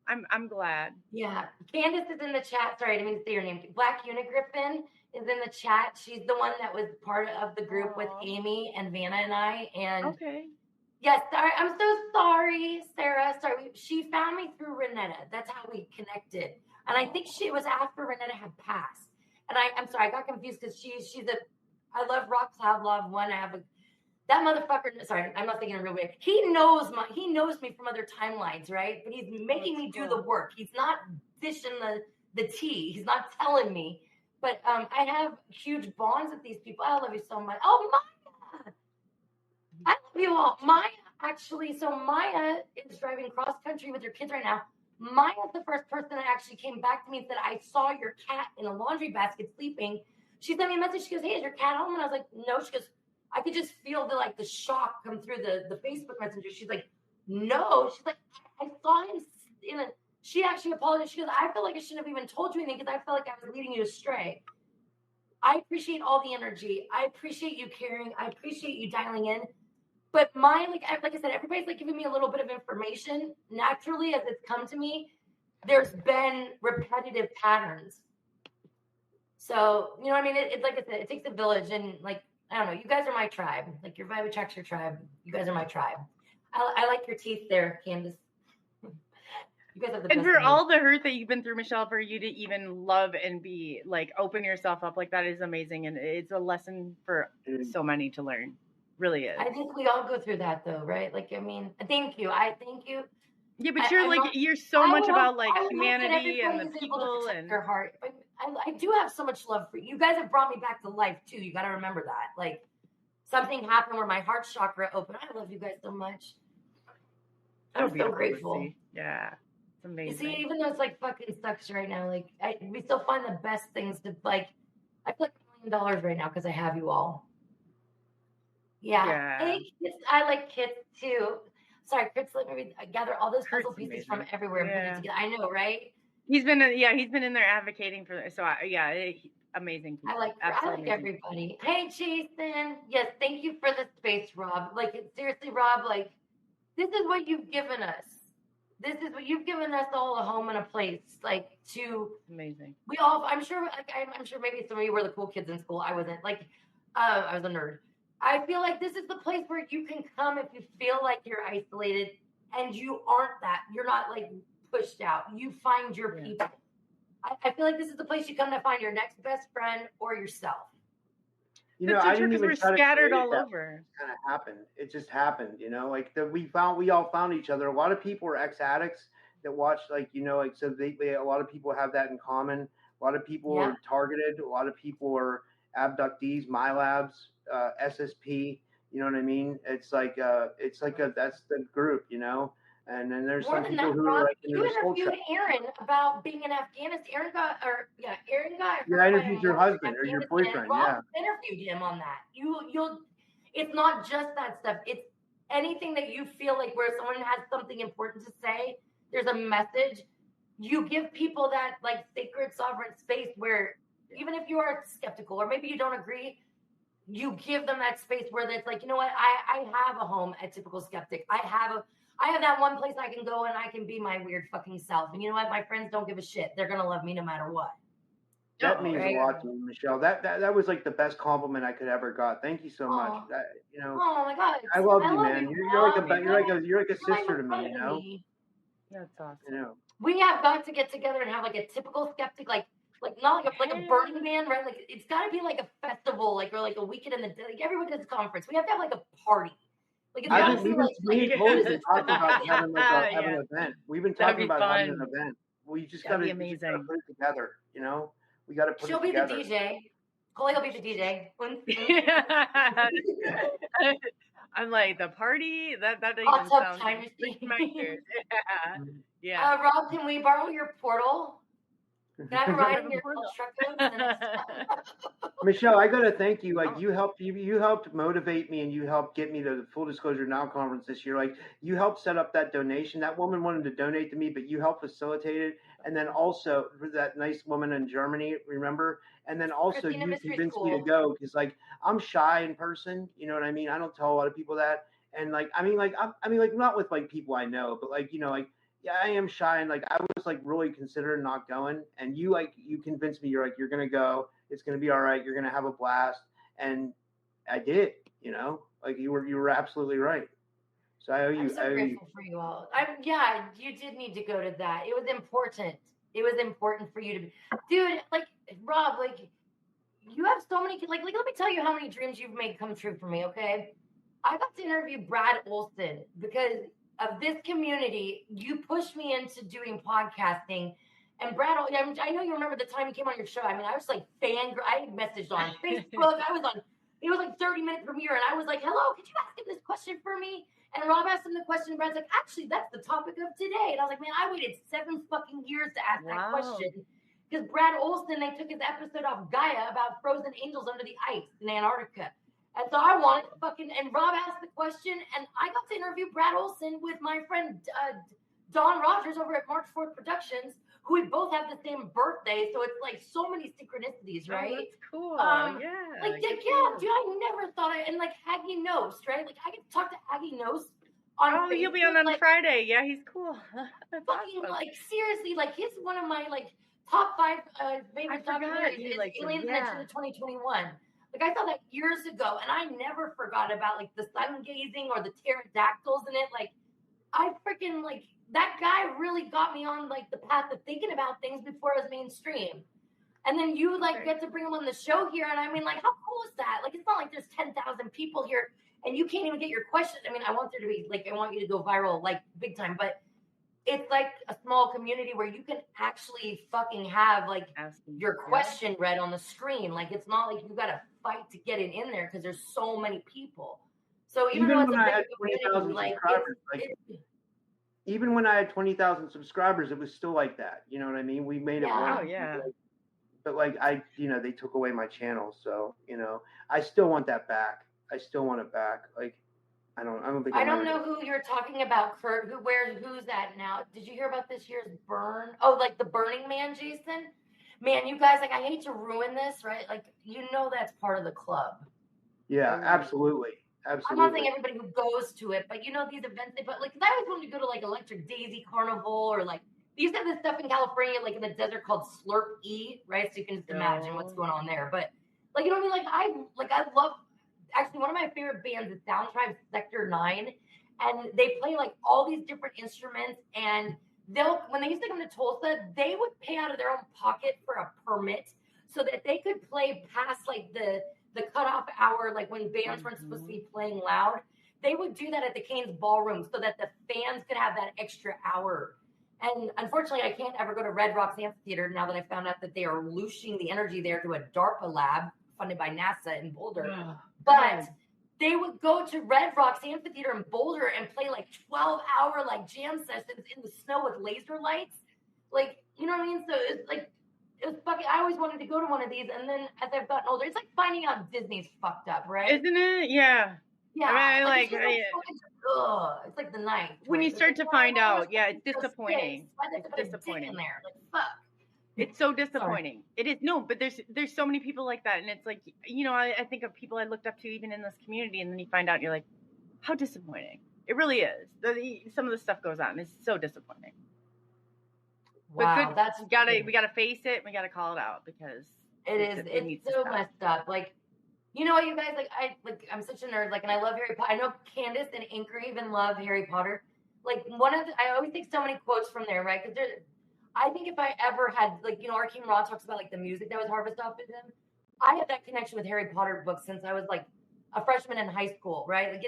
I'm glad. Yeah. Candace is in the chat. Sorry, I didn't mean to say your name. Black Unigriffin is in the chat. She's the one that was part of the group with Amy and Vanna and I. And yes, sorry. I'm so sorry, Sarah. Sorry. She found me through Renetta. That's how we connected. And I think she was after Renetta had passed. And I'm sorry, I got confused because I love Rock Cloud Love One. That motherfucker, sorry, I'm not thinking in a real way. He knows me from other timelines, right? But he's making me do the work. He's not dishing the tea. He's not telling me. But I have huge bonds with these people. I love you so much. Oh, Maya. I love you all. Maya is driving cross country with her kids right now. Maya's the first person that actually came back to me and said, I saw your cat in a laundry basket sleeping. She sent me a message. She goes, hey, is your cat home? And I was like, no. She goes, I could just feel the shock come through the Facebook Messenger. She's like, no. She's like, I saw him she actually apologized. She goes, I feel like I shouldn't have even told you anything because I felt like I was leading you astray. I appreciate all the energy. I appreciate you caring. I appreciate you dialing in. But like I said, everybody's giving me a little bit of information. Naturally, as it's come to me, there's been repetitive patterns. So, you know what I mean? It's like I said, it takes a village. And I don't know, you guys are my tribe. Your vibe attracts your tribe. You guys are my tribe. I like your teeth there, Candace. You guys have the best. And for all the hurt that you've been through, Michelle, for you to even love and be open yourself up like that is amazing. And it's a lesson for so many to learn. Really is. I think we all go through that though, right? Thank you. I thank you. Yeah, but you're so much about humanity and the people and your heart. I do have so much love for you. You guys have brought me back to life too. You got to remember that. Something happened where my heart chakra opened. I love you guys so much. I'm so grateful. Yeah, it's amazing. You see, even though it's fucking sucks right now, we still find the best things to I feel like $1 million right now because I have you all. Yeah. Hey, kids, I like kids too. Sorry, Chris, let me gather all those puzzle pieces from everywhere and put it together. I know, right? He's been in there advocating for it. So amazing people. I like everybody. Hey, Jason. Yes, thank you for the space, Rob. Seriously, Rob, this is what you've given us. This is what you've given us all, a home and a place. Amazing. We all, I'm sure maybe some of you were the cool kids in school. I wasn't. I was a nerd. I feel like this is the place where you can come if you feel like you're isolated and you aren't that. You're not pushed out. You find your people. I feel like this is the place you come to find your next best friend or yourself. I didn't even we're scattered all over. Kind of happened. It just happened. We all found each other. A lot of people are ex-addicts that watch, so a lot of people have that in common. A lot of people are targeted. A lot of people are abductees, MyLabs, SSP. You know what I mean? It's like that's the group, you know. And then there's More some than people that, who are Rob, like into you the soul interviewed track. Aaron about being in Afghanistan. Aaron got Yeah, hurt I by a interviewed your mortar in husband or your Afghanistan. boyfriend. Rob Yeah. interviewed him on that. It's not just that stuff. It's anything that you feel like where someone has something important to say, there's a message. You give people that like sacred sovereign space where even if you are skeptical or maybe you don't agree, you give them that space where it's like, you know what, I have a home at Typical Skeptic. I have that one place I can go and I can be my weird fucking self. And you know what? My friends don't give a shit. They're gonna love me no matter what. That means a lot to me, Michelle. That was like the best compliment I could ever got. Thank you so much. You know, oh my God, I love you, love man. you, You're like a sister to me. You know. That's awesome. You know. We have got to get together and have like a Typical Skeptic, like not like a Burning Man, right? Like it's got to be like a festival, like or like a weekend in the like everyone does a conference. We have to have like a party. Like it's got to be like We've been talking about having like have an event. We've been talking about having an event. We just got to put it together. You know, we got to put it together. She'll be the DJ. Coley will be the DJ. I'm like the party that even sounds my ears. Yeah. Rob, can we borrow your portal? Can I ride in your truck? Michelle, I gotta thank you. Like you helped motivate me and you helped get me to the Full Disclosure Now conference this year. Like you helped set up that donation. That woman wanted to donate to me, but you helped facilitate it. And then also for that nice woman in Germany, remember? And then also you convinced me to go because like I'm shy in person. You know what I mean? I don't tell a lot of people that. And like I mean like not with like people I know, but like you know like. Yeah, I am shy, and like I was like really considering not going, and you convinced me. You're gonna go. It's gonna be all right. You're gonna have a blast, and I did. You know, like you were absolutely right. So I owe you. I'm so grateful for you all. You did need to go to that. It was important. It was important for you to be, dude. Like Rob, like you have so many. Like let me tell you how many dreams you've made come true for me. Okay, I got to interview Brad Olson because of this community. You pushed me into doing podcasting. And Brad, I know you remember the time he came on your show. I mean, I was like I messaged on Facebook. It was like 30-minute premiere. And I was like, hello, could you ask him this question for me? And Rob asked him the question. And Brad's like, actually, that's the topic of today. And I was like, man, I waited 7 fucking years to ask that question. Because Brad Olson, they took his episode off Gaia about frozen angels under the ice in Antarctica. And so I wanted and Rob asked the question, and I got to interview Brad Olson with my friend Don Rogers over at March 4th Productions, who we both have the same birthday. So it's like so many synchronicities, right? Oh, that's cool. Dude, I never thought and like Haggy Nost, right? Like I get to talk to Haggy Nost on Facebook. You'll be on Friday. Yeah, he's cool. Fucking awesome. Like seriously, like he's one of my like top 5 favorite documentaries is Aliens in 2021. Like I saw that years ago, and I never forgot about like the sun gazing or the pterodactyls in it. Like I freaking like that guy really got me on like the path of thinking about things before it was mainstream. And then you like get to bring him on the show here, and I mean, like, how cool is that? Like, it's not like there's 10,000 people here, and you can't even get your questions. I mean, I want there to be like, I want you to go viral like big time, but it's like a small community where you can actually fucking have like your question read on the screen. Like it's not like you got to fight to get it in there because there's so many people. So even though it's when I had 20,000 subscribers, even when I had 20,000 subscribers, it was still like that. You know what I mean? We made it work. Oh yeah. But like they took away my channel, so I still want that back. I still want it back. Like. I don't know who you're talking about, Kurt. Who's that now? Did you hear about this year's burn? Oh, like the Burning Man, Jason? Man, you guys, like I hate to ruin this, right? Like that's part of the club. Yeah, absolutely. I'm not saying everybody who goes to it, but these events they put like I always wanted to go to like Electric Daisy Carnival or like they used to have this stuff in California, like in the desert called Slurp E, right? So you can just imagine what's going on there. But like you know what I mean? Like I love. Actually, one of my favorite bands is Soundtribe Sector 9, and they play like all these different instruments. And when they used to come to Tulsa, they would pay out of their own pocket for a permit so that they could play past like the cutoff hour, like when bands weren't supposed to be playing loud. They would do that at the Cain's Ballroom so that the fans could have that extra hour. And unfortunately, I can't ever go to Red Rocks Amphitheater now that I found out that they are looshing the energy there to a DARPA lab funded by NASA in Boulder. But they would go to Red Rocks Amphitheater in Boulder and play like 12-hour like jam sessions in the snow with laser lights. Like, you know what I mean? So it's like, it was fucking, I always wanted to go to one of these. And then as I've gotten older, it's like finding out Disney's fucked up, right? Isn't it? Yeah. Yeah. I mean, it's like the night. When you start to find out, yeah, it's disappointing. It's disappointing. There. Like, fuck. It's so disappointing. It is. No, but there's so many people like that. And it's like, you know, I think of people I looked up to even in this community. And then you find out, you're like, how disappointing. It really is. Some of the stuff goes on. It's so disappointing. Wow, but good, we gotta face it. We gotta call it out because it's so messed up. Like, you know what, you guys, I'm such a nerd. Like, and I love Harry Potter. I know Candace and Anchor even love Harry Potter. Like, I always take so many quotes from there, right? Because I think if I ever had, like, you know, Arcane Raw talks about like the music that was harvested off of them. I have that connection with Harry Potter books since I was like a freshman in high school, right? Like,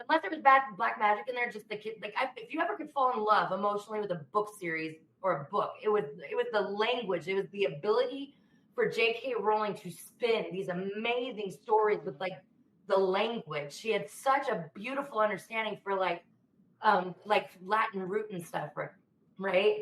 unless there was black magic in there, just the kid. Like, if you ever could fall in love emotionally with a book series or a book, it was the language. It was the ability for J.K. Rowling to spin these amazing stories with like the language. She had such a beautiful understanding for like Latin root and stuff, right?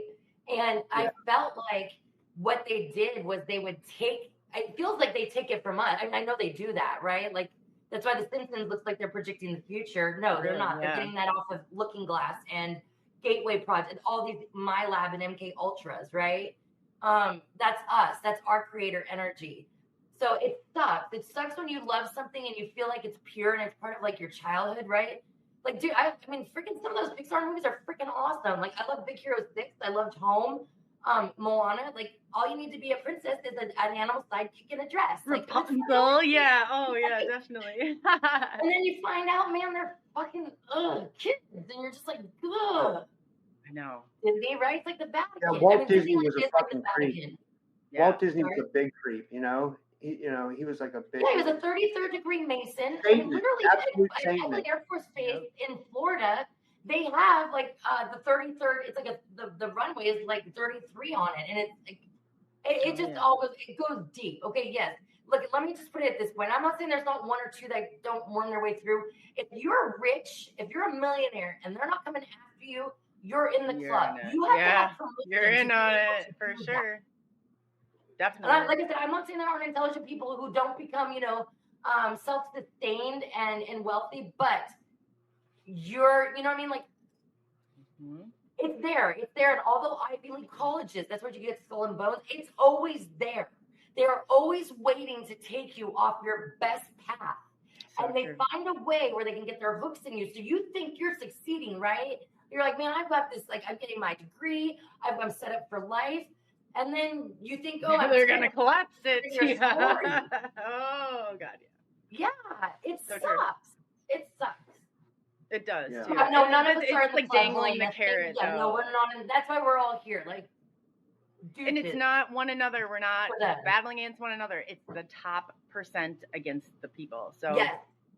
And I felt like what they did was they would take. It feels like they take it from us. I mean, I know they do that, right? Like. That's why The Simpsons looks like they're predicting the future. No, they're not. They're getting that off of Looking Glass and Gateway Project, all these MyLab and MK Ultras, right? That's us. That's our creator energy. So it sucks. It sucks when you love something and you feel like it's pure and it's part of like your childhood, right? Like, dude, I mean, freaking some of those Pixar movies are freaking awesome. Like, I love Big Hero 6. I loved Home. Moana, like, all you need to be a princess is an animal sidekick in a dress. Like, Rapunzel, yeah. Oh, yeah, definitely. And then you find out, man, they're fucking kids, and you're just like, ugh. I know. Disney, right? It's like the Vatican. Yeah, Walt Disney was a fucking creep. Yeah. Walt Disney was a big creep, you know. He was like a big. Yeah, he was a 33rd degree Mason. Saint, I mean, literally, at Air Force Base in Florida. They have like the 33rd. It's like the runway is like 33 on it, and it's like it just it goes deep. Okay, yes. Look, let me just put it at this point. I'm not saying there's not one or two that don't worm their way through. If you're rich, if you're a millionaire, and they're not coming after you, you're in the club. You have to have permission. You're in on it for sure. Definitely. Like I said, I'm not saying there aren't intelligent people who don't become, you know, self-sustained and wealthy, but you know what I mean? Like, it's there. And although Ivy League colleges, that's where you get Skull and Bones, it's always there. They are always waiting to take you off your best path. So and they find a way where they can get their hooks in you. So you think you're succeeding, right? You're like, man, I've got this, like, I'm getting my degree. I'm set up for life. And then you think, they're going to collapse it. Oh, God, yeah. Yeah, it sucks. True. It sucks. It does. Yeah. Too. No, none of us are like dangling the carrot. Yeah, no, we're not. And that's why we're all here. Like, and it's not one another. We're not battling against one another. It's the top % against the people. So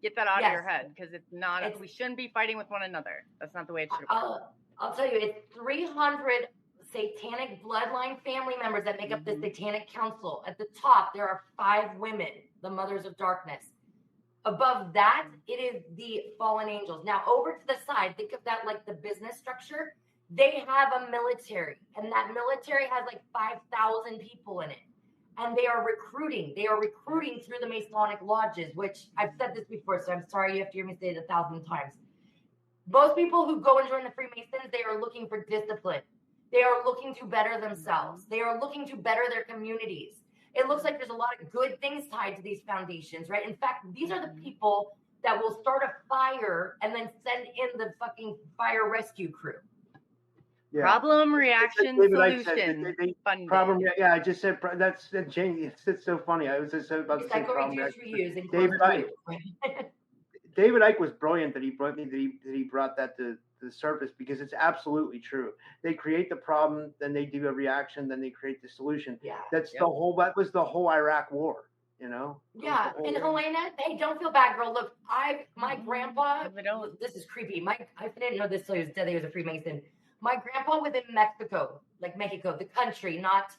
get that out of your head because it's not. We shouldn't be fighting with one another. That's not the way it should work. I'll tell you, it's 300 satanic bloodline family members that make up the Satanic Council. At the top, there are 5 women, the Mothers of Darkness. Above that, it is the fallen angels. Now, over to the side, think of that like the business structure. They have a military, and that military has like 5,000 people in it. And they are recruiting. They are recruiting through the Masonic lodges, which I've said this before, so I'm sorry you have to hear me say it 1,000 times. Most people who go and join the Freemasons, they are looking for discipline. They are looking to better themselves. They are looking to better their communities. It looks like there's a lot of good things tied to these foundations, right? In fact, these are the people that will start a fire and then send in the fucking fire rescue crew. Yeah. Problem, reaction, solution. Problem, I just said that's Jamie. It's so funny. I was just about to say problem, reaction. David Icke was brilliant that he brought that to the surface because it's absolutely true. They create the problem, then they do a reaction, then they create the solution. Yeah, that was the whole Iraq war, you know. Yeah, and Helena, hey, don't feel bad, girl. Look, my grandpa. This is creepy. I didn't know this till he was dead. He was a Freemason. My grandpa was in Mexico, like Mexico, the country, not.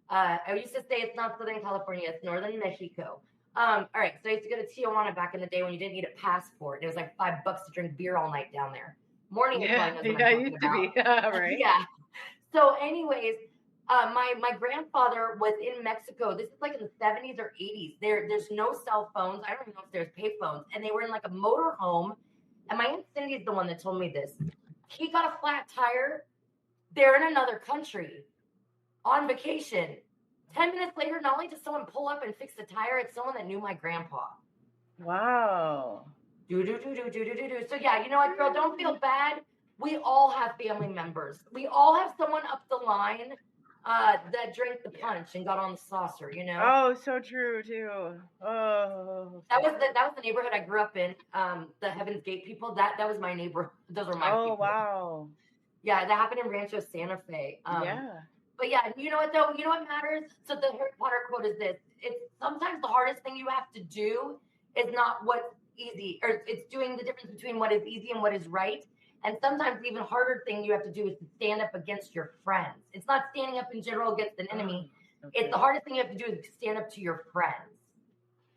I used to say it's not Southern California, it's Northern Mexico. All right, so I used to go to Tijuana back in the day when you didn't need a passport. It was like $5 to drink beer all night down there. Morning probably knows what I'm talking used to about. be, right? Yeah. So, anyways, my grandfather was in Mexico. This is like in the 70s or 80s. There's no cell phones. I don't even know if there's pay phones. And they were in like a motor home. And my Aunt Cindy is the one that told me this. He got a flat tire. They're in another country on vacation. 10 minutes later, not only does someone pull up and fix the tire, it's someone that knew my grandpa. Wow. Do. So yeah, you know what, girl? Don't feel bad. We all have family members. We all have someone up the line that drank the punch and got on the saucer. You know. Oh, so true too. Oh. That was the neighborhood I grew up in. The Heaven's Gate people. That was my neighborhood. Those were my people. Oh wow. Yeah, that happened in Rancho Santa Fe. Yeah. But yeah, you know what though? You know what matters? So the Harry Potter quote is this: it's sometimes the hardest thing you have to do is not what's easy, or it's doing the difference between what is easy and what is right. And sometimes the even harder thing you have to do is to stand up against your friends. It's not standing up in general against an enemy. Okay. It's the hardest thing you have to do is to stand up to your friends.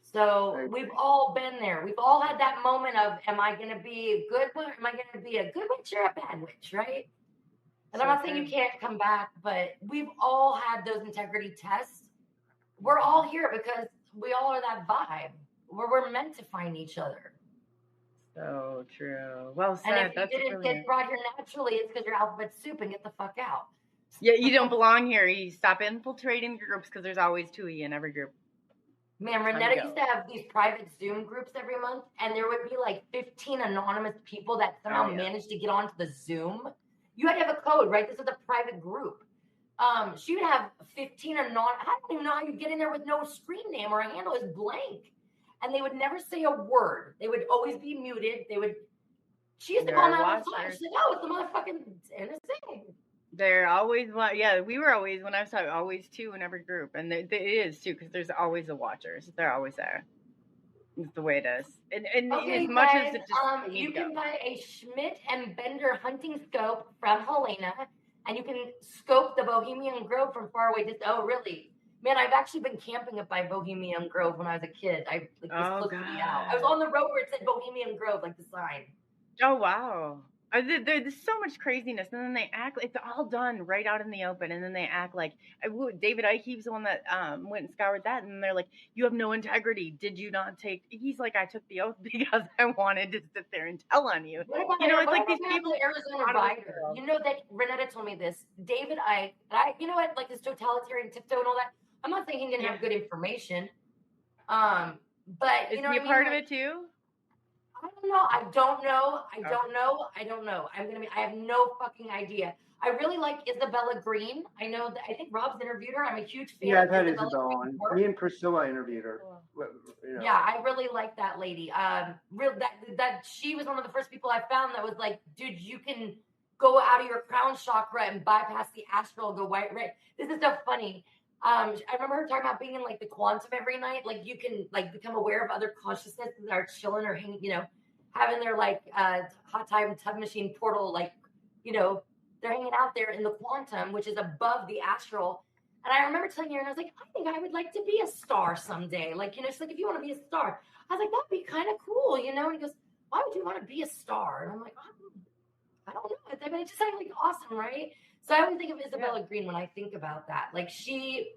So we've all been there. We've all had that moment of, am I going to be a good one? Am I going to be a good witch or a bad witch, right? And I'm not saying you can't come back, but we've all had those integrity tests. We're all here because we all are that vibe where we're meant to find each other. So true. Well said. And if That's you didn't brilliant. get brought here naturally, it's because you're alphabet soup and get the fuck out. Yeah, you don't belong here. You stop infiltrating groups because there's always two of you in every group. Man, Renetta used to have these private Zoom groups every month, and there would be like 15 anonymous people that somehow managed to get onto the Zoom. You had to have a code, right? This is a private group. She would have 15 I don't even know how you get in there with no screen name or a handle is blank. And they would never say a word. They would always be muted. She used to call them out on the phone. She said, "Oh, it's the motherfucking NSA." They're always one. Yeah, we were always, when I was talking, always two in every group. And it is too, because there's always the watchers. They're always there. It's the way it is. And okay, as much guys, as it just you can buy a Schmidt and Bender hunting scope from Helena, and you can scope the Bohemian Grove from far away. Oh, really? Man, I've actually been camping up by Bohemian Grove when I was a kid. I was close to me out. I was on the road where it said Bohemian Grove, like the sign. Oh, wow. There's so much craziness, and then they act like it's all done right out in the open, and then they act like David Icke, he's the one that went and scoured that, and they're like, "You have no integrity. Did you not take?" He's like, "I took the oath because I wanted to sit there and tell on you." You know, it's like these people. Arizona Rider. You know that Renetta told me this. David Icke, you know what, like his totalitarian tiptoe and all that. I'm not saying he didn't have good information, but is you know, he a part of it too? I don't know. I have no fucking idea. I really like Isabella Green. I know that. I think Rob's interviewed her. I'm a huge fan. Yeah, I've had Isabella on. Me and Priscilla interviewed her. You know. Yeah, I really like that lady. That she was one of the first people I found that was like, dude, you can go out of your crown chakra and bypass the astral, go right. This is so funny. I remember her talking about being in like the quantum every night. Like you can like become aware of other consciousnesses that are chilling or hanging, you know, having their like hot time machine portal, like, you know, they're hanging out there in the quantum, which is above the astral. And I remember telling her, and I was like, I think I would like to be a star someday. Like, you know, she's like, if you want to be a star, I was like, that'd be kind of cool, you know? And he goes, why would you want to be a star? And I'm like, I don't know. I mean, it just sounded like awesome, right? So I always think of Isabella Green when I think about that. Like she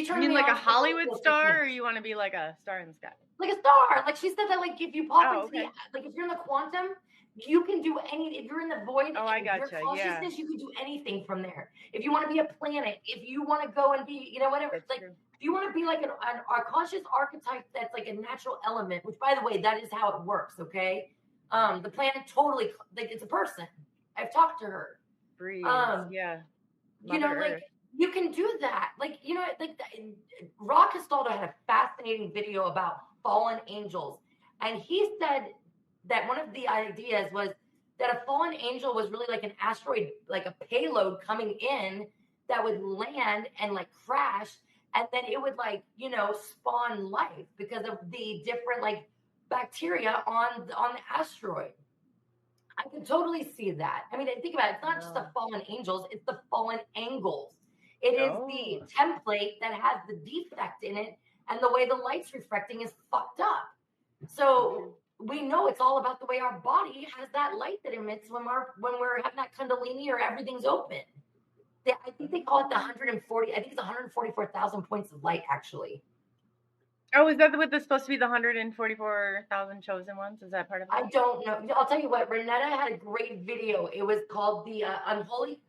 turned me like a Hollywood star, or you want to be like a star in the sky? Like a star. Like she said that like if you pop into the, like if you're in the quantum, you can do if you're in the void, your consciousness, you can do anything from there. If you want to be a planet, if you want to go and be, you know, whatever. That's like true. If you want to be like a conscious archetype that's like a natural element, which by the way, that is how it works, okay? The planet totally, like it's a person. I've talked to her. Breathe. You know, like you can do that. Like, you know, like Rock Castaldo had a fascinating video about fallen angels. And he said that one of the ideas was that a fallen angel was really like an asteroid, like a payload coming in that would land and like crash. And then it would like, you know, spawn life because of the different like bacteria on the asteroid. I can totally see that. I mean, think about it. It's not just the fallen angels. It's the fallen angles. It is the template that has the defect in it and the way the light's reflecting is fucked up. So we know it's all about the way our body has that light that emits when we're having that kundalini or everything's open. I think they call it the 140. I think it's 144,000 points of light, actually. Oh, is that what this supposed to be? The 144,000 chosen ones? Is that part of it? I don't know. I'll tell you what. Renetta had a great video. It was called the Unholy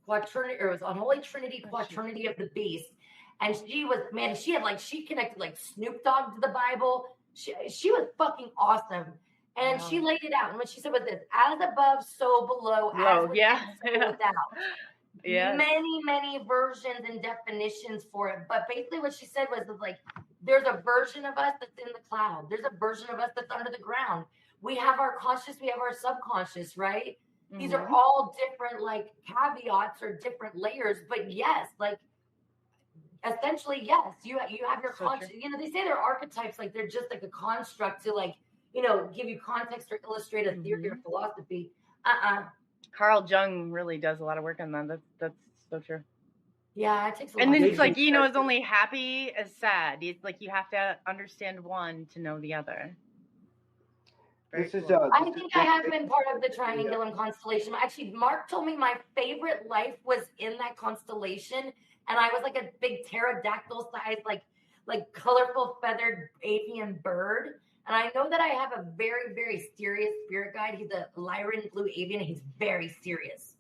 Quaternity, or it was Unholy Trinity Quaternity of the Beast. And she was, man, she connected like Snoop Dogg to the Bible. She was fucking awesome. And she laid it out. And what she said was this: as above, so below, as within, so without. Yeah. Many versions and definitions for it. But basically what she said was like, there's a version of us that's in the cloud. There's a version of us that's under the ground. We have our conscious, we have our subconscious, right? Mm-hmm. These are all different like caveats or different layers. But yes, like essentially, yes, you have your conscious. You know, they say they're archetypes, like they're just like a construct to like, you know, give you context or illustrate a theory or philosophy. Carl Jung really does a lot of work on that. That's so true. Yeah, it takes a lot. And then it's like, you know, it's only happy as sad. It's like you have to understand one to know the other. I think I have been part of the Triangulum constellation. Actually, Mark told me my favorite life was in that constellation, and I was like a big pterodactyl sized, like colorful feathered avian bird. And I know that I have a very, very serious spirit guide. He's a Lyran blue avian, and he's very serious.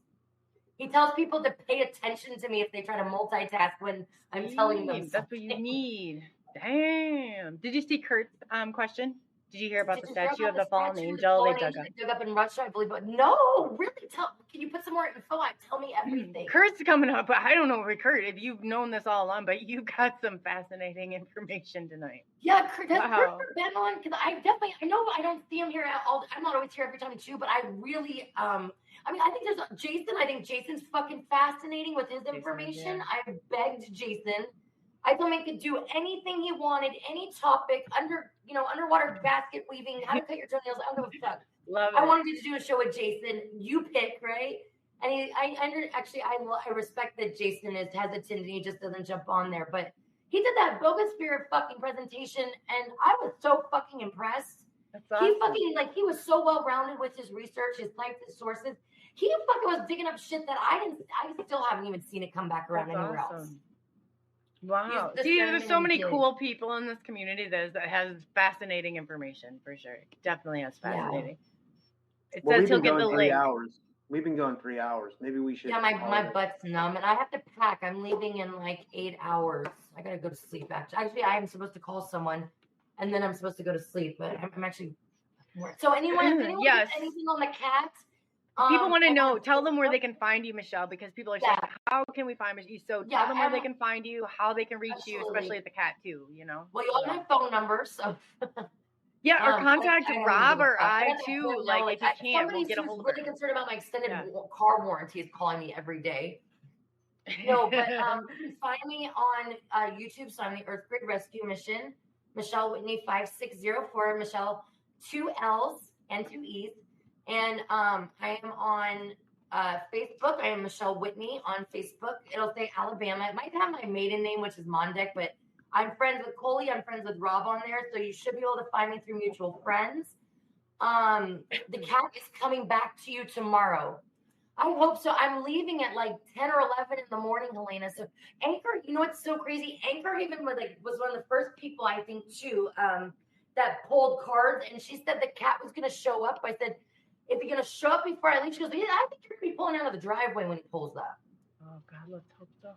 He tells people to pay attention to me if they try to multitask when I'm telling them something. That's what you need. Damn. Did you see Kurt's question? Did you hear about the statue of the fallen angel they dug up in Russia, I believe? But no, really? Can you put some more info on? Tell me everything. Kurt's coming up. I don't know, Kurt, if you've known this all along, but you got some fascinating information tonight. Yeah, Kurt has been on, because I know I don't see him here I'm not always here every time too, but I really, I think there's Jason. I think Jason's fucking fascinating with his information. I begged Jason. I told him he could do anything he wanted, any topic, underwater basket weaving, how to cut your toenails. I don't give a fuck. Love it. I wanted to do a show with Jason. You pick, right? And I respect that Jason is hesitant and he just doesn't jump on there. But he did that bogus spirit fucking presentation, and I was so fucking impressed. That's awesome. He was so well rounded with his research, his types, his sources. He fucking was digging up shit that I still haven't even seen it come back around anywhere else. Wow. See, there's so many cool people in this community that has fascinating information, for sure. Definitely has fascinating. Yeah. It says he'll get the link. We've been going 3 hours. Maybe we should. Yeah, my butt's numb, and I have to pack. I'm leaving in like 8 hours. I gotta go to sleep, actually. I am supposed to call someone, and then I'm supposed to go to sleep, but I'm actually... So anyone yes. anything on the cat? People want to know. Tell them where they can find you, Michelle, because people are saying, "How can we find you?" So tell them where they can find you, how they can reach you, especially at the cat too. You know. Well, you all have my phone number, so. Yeah, or contact Rob or I too. Like if you can't, we'll get a hold of her. Somebody who's really concerned about my extended car warranty is calling me every day. No, but you can find me on YouTube. So I'm the Earth Grid Rescue Mission, Michelle Whitney 5604. Michelle, 2 L's and 2 E's. And I am on Facebook. I am Michelle Whitney on Facebook. It'll say Alabama. It might have my maiden name, which is Mondek, but I'm friends with Coley. I'm friends with Rob on there. So you should be able to find me through mutual friends. The cat is coming back to you tomorrow. I hope so. I'm leaving at like 10 or 11 in the morning, Helena. So Anchor, you know what's so crazy? Anchor even was one of the first people, I think, too, that pulled cards. And she said the cat was going to show up. I said, "Is he going to show up before I leave?" She goes, "Yeah, I think you're going to be pulling out of the driveway when he pulls up." Oh, God, let's hope so.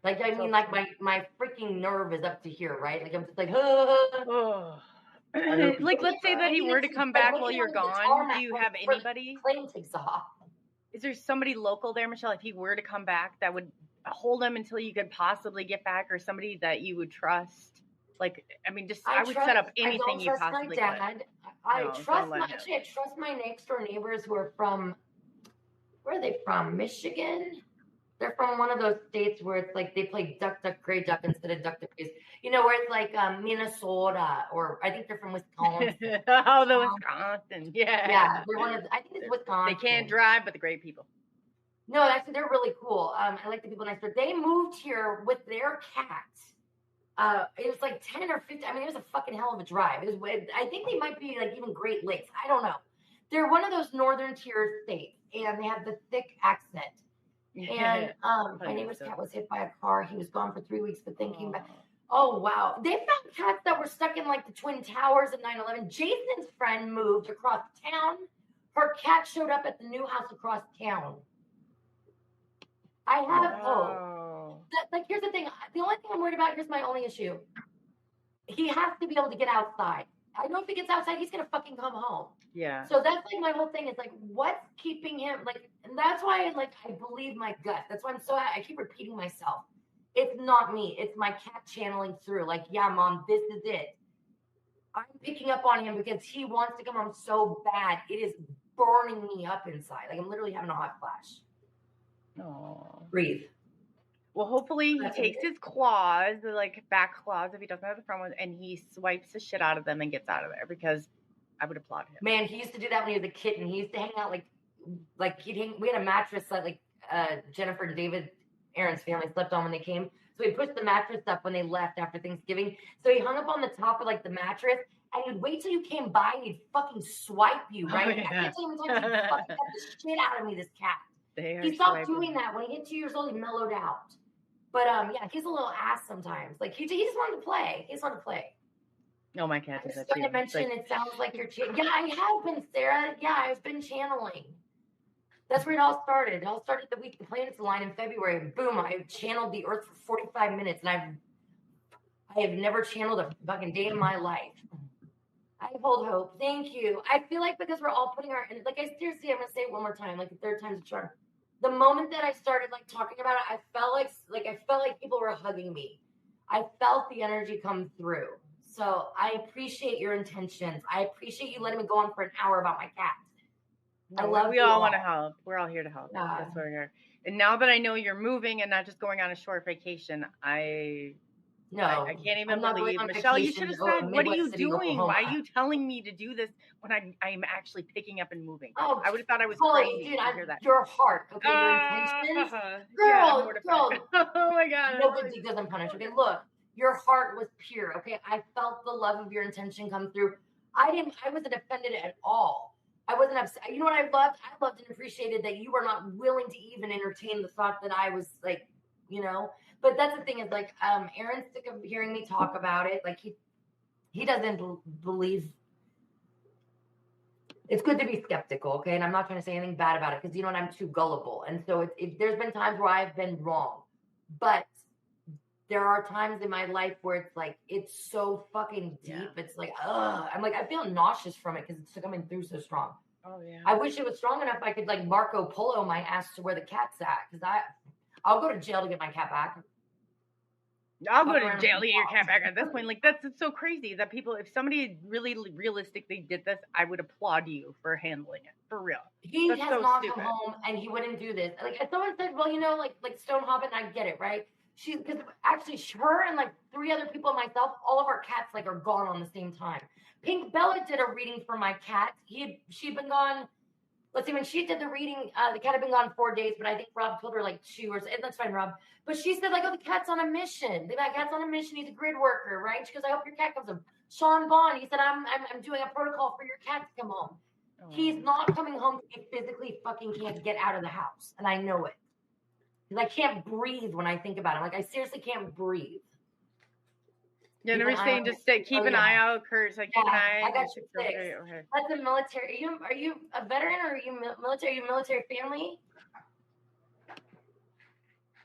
Like, I mean, like my freaking nerve is up to here, right? Like, I'm just like, oh. Like, let's say that he were to come back while you're gone. Do you have anybody? Plane takes off. Is there somebody local there, Michelle, if he were to come back that would hold him until you could possibly get back, or somebody that you would trust? Like, I mean, I would set up anything you possibly could. I trust my next door neighbors who are from, where are they from? Michigan? They're from one of those states where it's like they play duck, duck, gray duck instead of duck, duck, goose. You know, where it's like Minnesota, or I think they're from Wisconsin. Oh, the Wisconsin. Yeah. Yeah. I think it's Wisconsin. They can't drive, but the great people. No, actually, they're really cool. I like the people next door. They moved here with their cat. It was like 10 or 15. I mean, it was a fucking hell of a drive. I think they might be like even Great Lakes. I don't know. They're one of those northern tier states, and they have the thick accent. And my neighbor's cat was hit by a car. He was gone for 3 weeks, but then came back. Oh, wow. They found cats that were stuck in like the Twin Towers at 9/11. Jason's friend moved across town. Her cat showed up at the new house across town. I have hope. Like, here's the thing. The only thing I'm worried about, here's my only issue. He has to be able to get outside. I know if he gets outside, he's going to fucking come home. Yeah. So that's like my whole thing is like, what's keeping him? Like, and that's why I believe my gut. That's why I keep repeating myself. It's not me. It's my cat channeling through. Like, yeah, Mom, this is it. I'm picking up on him because he wants to come home so bad. It is burning me up inside. Like, I'm literally having a hot flash. Oh. Breathe. Well, hopefully he takes his claws, like back claws, if he doesn't have the front ones, and he swipes the shit out of them and gets out of there, because I would applaud him. Man, he used to do that when he was a kitten. He used to hang out like we had a mattress that Jennifer and David, Aaron's family, slept on when they came. So he pushed the mattress up when they left after Thanksgiving. So he hung up on the top of like the mattress, and he'd wait till you came by and he'd fucking swipe you, right? Oh, yeah. I can't tell you how many times he fucking got the shit out of me, this cat. He stopped doing that. When he hit 2 years old, he mellowed out. But yeah, he's a little ass sometimes. Like he just wanted to play. He just wanted to play. Oh, my cat does that too. too. I was going to mention, it sounds like you're yeah, I have been, Sarah. Yeah, I've been channeling. That's where it all started. It all started the week the planets aligned in February. And boom, I channeled the Earth for 45 minutes, and I have never channeled a fucking day in my life. I hold hope. Thank you. I feel like because we're all putting I'm going to say it one more time, like the third time's a charm. The moment that I started like talking about it, I felt like people were hugging me. I felt the energy come through. So I appreciate your intentions. I appreciate you letting me go on for an hour about my cat. No, we all want to help. We're all here to help. That's why we're here. And now that I know you're moving and not just going on a short vacation, I can't even believe, Michelle, you should have said, what are you doing? Why are you telling me to do this when I'm actually picking up and moving? Oh, I would have thought I was Coley, crazy dude, to hear that. Your heart, okay, your intentions. Girl. Oh my God. No good deed doesn't punish. Okay, look, your heart was pure. Okay, I felt the love of your intention come through. I wasn't offended at all. I wasn't upset. You know what I loved? I loved and appreciated that you were not willing to even entertain the thought that I was like, you know. But that's the thing is like, Aaron's sick of hearing me talk about it. Like he doesn't believe. It's good to be skeptical, okay? And I'm not trying to say anything bad about it because you know what? I'm too gullible, and so there's been times where I've been wrong, but there are times in my life where it's like it's so fucking deep. Yeah. It's like, I'm like I feel nauseous from it because it's coming through so strong. Oh yeah. I wish it was strong enough I could like Marco Polo my ass to where the cat's at because I'll go to jail to get my cat back. I'll go to jail to get your cat back at this point. Like, that's so crazy that people, if somebody really realistically did this, I would applaud you for handling it. For real. He has so not come home and he wouldn't do this. Like, if someone said, well, you know, like Stone Hobbit, and I get it, right? Because actually, her and like 3 other people and myself, all of our cats like are gone on the same time. Pink Bella did a reading for my cat. She'd been gone. Let's see, when she did the reading, the cat had been gone 4 days, but I think Rob told her like 2 or so. That's fine, Rob. But she said, like, oh, the cat's on a mission. My cat's on a mission. He's a grid worker, right? She goes, I hope your cat comes home. Sean Bond, he said, I'm doing a protocol for your cat to come home. Oh. He's not coming home because he physically fucking can't get out of the house. And I know it. Because I can't breathe when I think about it. Like, I seriously can't breathe. Yeah, never saying just keep an eye out, Kurt. Like, keep an eye. I got you fixed. Okay. That's the military. Are you a veteran or are you military? Are you military family?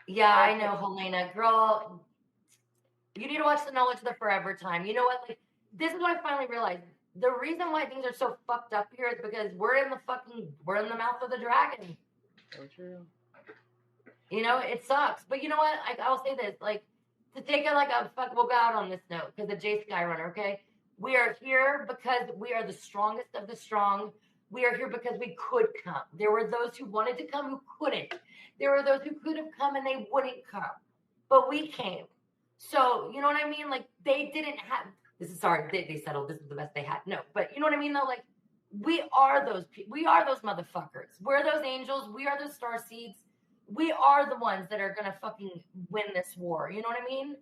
Yeah, I know, Helena. Girl, you need to watch The Knowledge of the Forever Time. You know what? Like, this is what I finally realized. The reason why things are so fucked up here is because we're in the mouth of the dragon. So true. You know, it sucks. But you know what? I'll say this, like, to take it like a fuck, we'll go out on this note because of Jay Skyrunner, okay? We are here because we are the strongest of the strong. We are here because we could come. There were those who wanted to come who couldn't. There were those who could have come and they wouldn't come. But we came. So, you know what I mean? Like, they didn't have, they settled, this is the best they had. No, but you know what I mean though? Like, we are those motherfuckers. We're those angels. We are those star seeds. We are the ones that are going to fucking win this war. You know what I mean?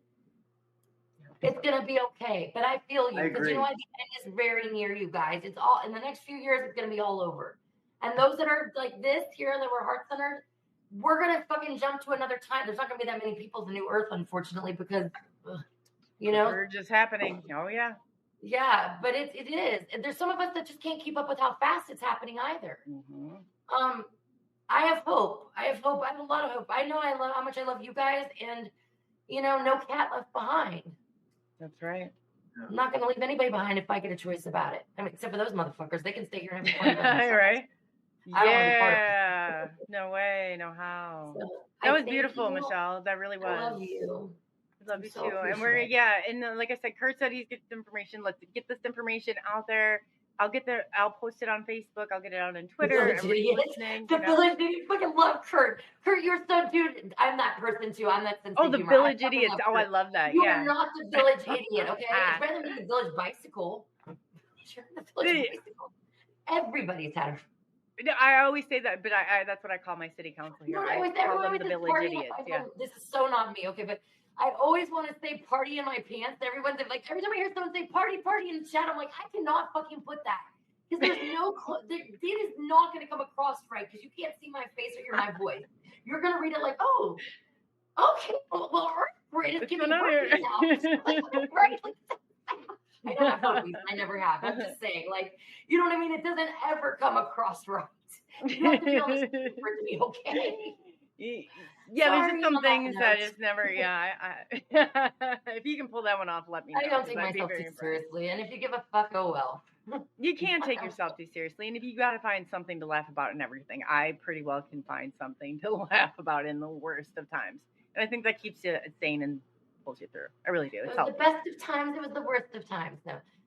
It's gonna be okay. But I feel you I because agree. the end is very near you guys. It's all in the next few years. It's gonna be all over. And those that are like this here that were heart centered, we're gonna fucking jump to another time. There's not gonna be that many people in the new Earth, unfortunately, because We're just happening. Oh yeah. Yeah, but it is. And there's some of us that just can't keep up with how fast it's happening either. Mm-hmm. I have hope. I have hope. I have a lot of hope. I know I love how much I love you guys, and no cat left behind. That's right. I'm not going to leave anybody behind if I get a choice about it. I mean, except for those motherfuckers. They can stay here and have fun. Right? I don't want to be part of Yeah. No way. No how. So, That was beautiful, Michelle. That really was. I love you. I love I'm you so too. And appreciative. and like I said, Kurt said he's getting information. Let's get this information out there. I'll post it on Facebook. I'll get it out on Twitter. Everybody's listening. The village idiot. Fucking love Kurt. Kurt, you're so dude. I'm that person too. I'm that sense of the humor. village idiots. Oh, I love that. You Yeah. are not the village idiot, okay? It's better than the village bicycle. You're the village bicycle. Everybody's had a I always say that, but I that's what I call my city council here. I call them the village idiots. Yeah. This is so not me, okay? But I always want to say party in my pants. Everyone's like, every time I hear someone say party in the chat, I'm like, I cannot fucking put that. Because there's it is not going to come across right because you can't see my face or hear my voice. You're going to read it like, oh, okay, well, right, it's giving me herpes now. Right? Like, I don't have herpes. I never have. I'm just saying, like, you know what I mean? It doesn't ever come across right. You have to be on the screen for it to be okay. Yeah, there's just some things that is never. Yeah, if you can pull that one off, let me know. I don't take myself too seriously, and if you give a fuck, oh well. You can't take yourself too seriously, and if you gotta find something to laugh about and everything, I pretty well can find something to laugh about in the worst of times, and I think that keeps you sane and pulls you through. I really do. It was the best of times. It was the worst of times.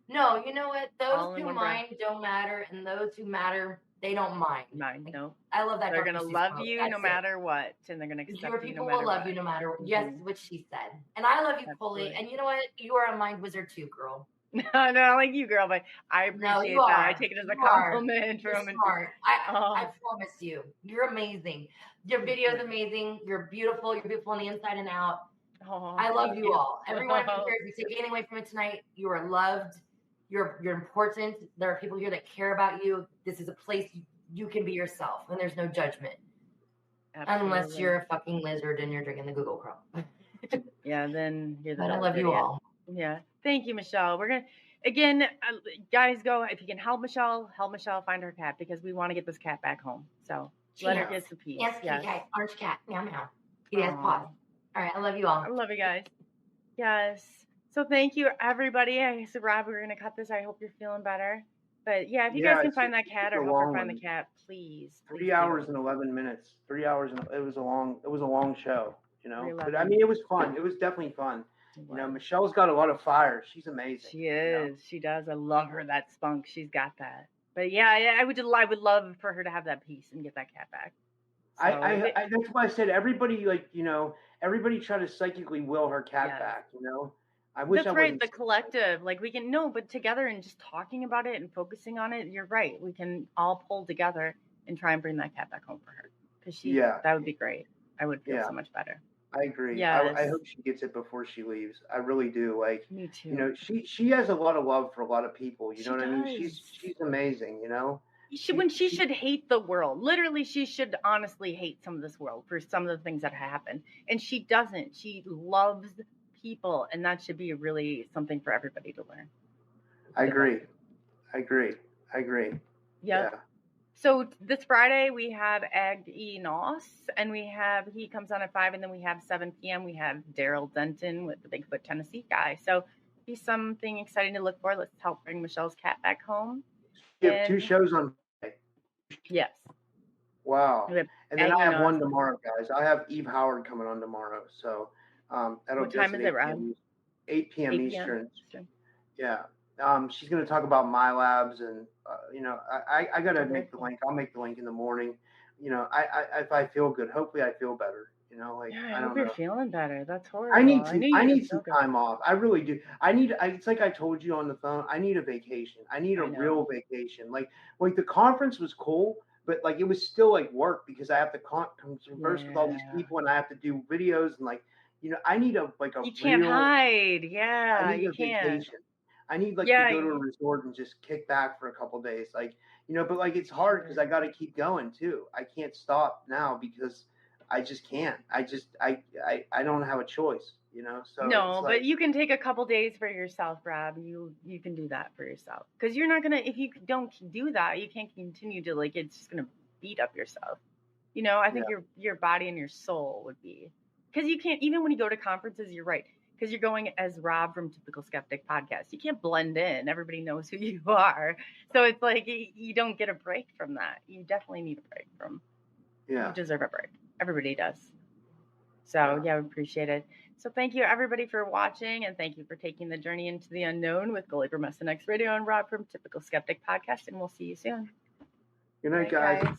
No, you know what? Those who mind don't matter, and those who matter, they don't mind. No. I love that. They're gonna love you no matter what, and they're gonna accept you no matter what. People will love you no matter what. Yes, what she said. And I love you, Coley. And you know what? You are a mind wizard too, girl. No, not like you, girl, but I appreciate that. I take it as a compliment from smart. I promise you. You're amazing. Your video is amazing. You're beautiful. You're beautiful on the inside and out. Oh, I love you all. Everyone who cares, if you take anything away from it tonight, you are loved. You're important. There are people here that care about you. This is a place you can be yourself, and there's no judgment. Absolutely. Unless you're a fucking lizard and you're drinking the Google Chrome. Yeah, then you're the. But I love you all. Yeah, thank you, Michelle. We're gonna again, guys. Go if you can help Michelle find her cat because we want to get this cat back home. So let her get some peace. Yes, cat, orange cat, meow meow. He has paws. All right, I love you all. I love you guys. Yes. So thank you, everybody. I said, Rob, we're gonna cut this. I hope you're feeling better. But yeah, if you guys can find that cat or help her find the cat, please. 3 hours and 11 minutes. 3 hours and it was a long show, But I mean, it was fun. It was definitely fun. Michelle's got a lot of fire. She's amazing. She is. She does. I love her. That spunk. She's got that. But yeah, I would love for her to have that peace and get that cat back. So, I that's why I said everybody everybody try to psychically will her cat back. I wish that's right. The collective, we can but together and just talking about it and focusing on it. You're right. We can all pull together and try and bring that cat back home for her because that would be great. I would feel so much better. I agree. Yes. I hope she gets it before she leaves. I really do. Me too. She has a lot of love for a lot of people. You know what I mean? She's amazing. She should hate the world. Literally, she should honestly hate some of this world for some of the things that happen. And she doesn't. She loves people, and that should be really something for everybody to learn. I agree. Yeah. So this Friday we have Ag E Nos, and he comes on at 5, and then we have 7 p.m. We have Daryl Denton with the Bigfoot Tennessee guy. So be something exciting to look for. Let's help bring Michelle's cat back home. You have 2 shows on Friday. Yes. Wow. And then I have one tomorrow, guys. I have Eve Howard coming on tomorrow. So that'll what time is it, Rob? 8 p.m. Eastern. Yeah. She's going to talk about my labs, and I got to make the link. I'll make the link in the morning. If I feel good, hopefully I feel better. I hope you're feeling better. That's horrible. I need some time off. I really do. It's like I told you on the phone. I need a vacation. I need a real vacation. Like the conference was cool, but it was still work because I have to converse with all these people, and I have to do videos and I need a You can't real, hide. I Yeah, need you a can't. vacation. I need to Yeah, go to a resort and just kick back for a couple days. But it's hard because I got to keep going too. I can't stop now because I just can't. I don't have a choice, So it's no, but you can take a couple days for yourself, Rob. You can do that for yourself because you're not gonna. If you don't do that, you can't continue to it's just gonna beat up yourself. I think yeah, your body and your soul would be because you can't even when you go to conferences. You're right because you're going as Rob from Typical Skeptic Podcast. You can't blend in. Everybody knows who you are, so it's you don't get a break from that. You definitely need a break from. yeah, You deserve a break. Everybody does. So yeah. we appreciate it. So thank you everybody for watching and thank you for taking the journey into the unknown with Coley from SNX Radio and Rob from Typical Skeptic Podcast. And we'll see you soon. Good night, Bye, guys. guys.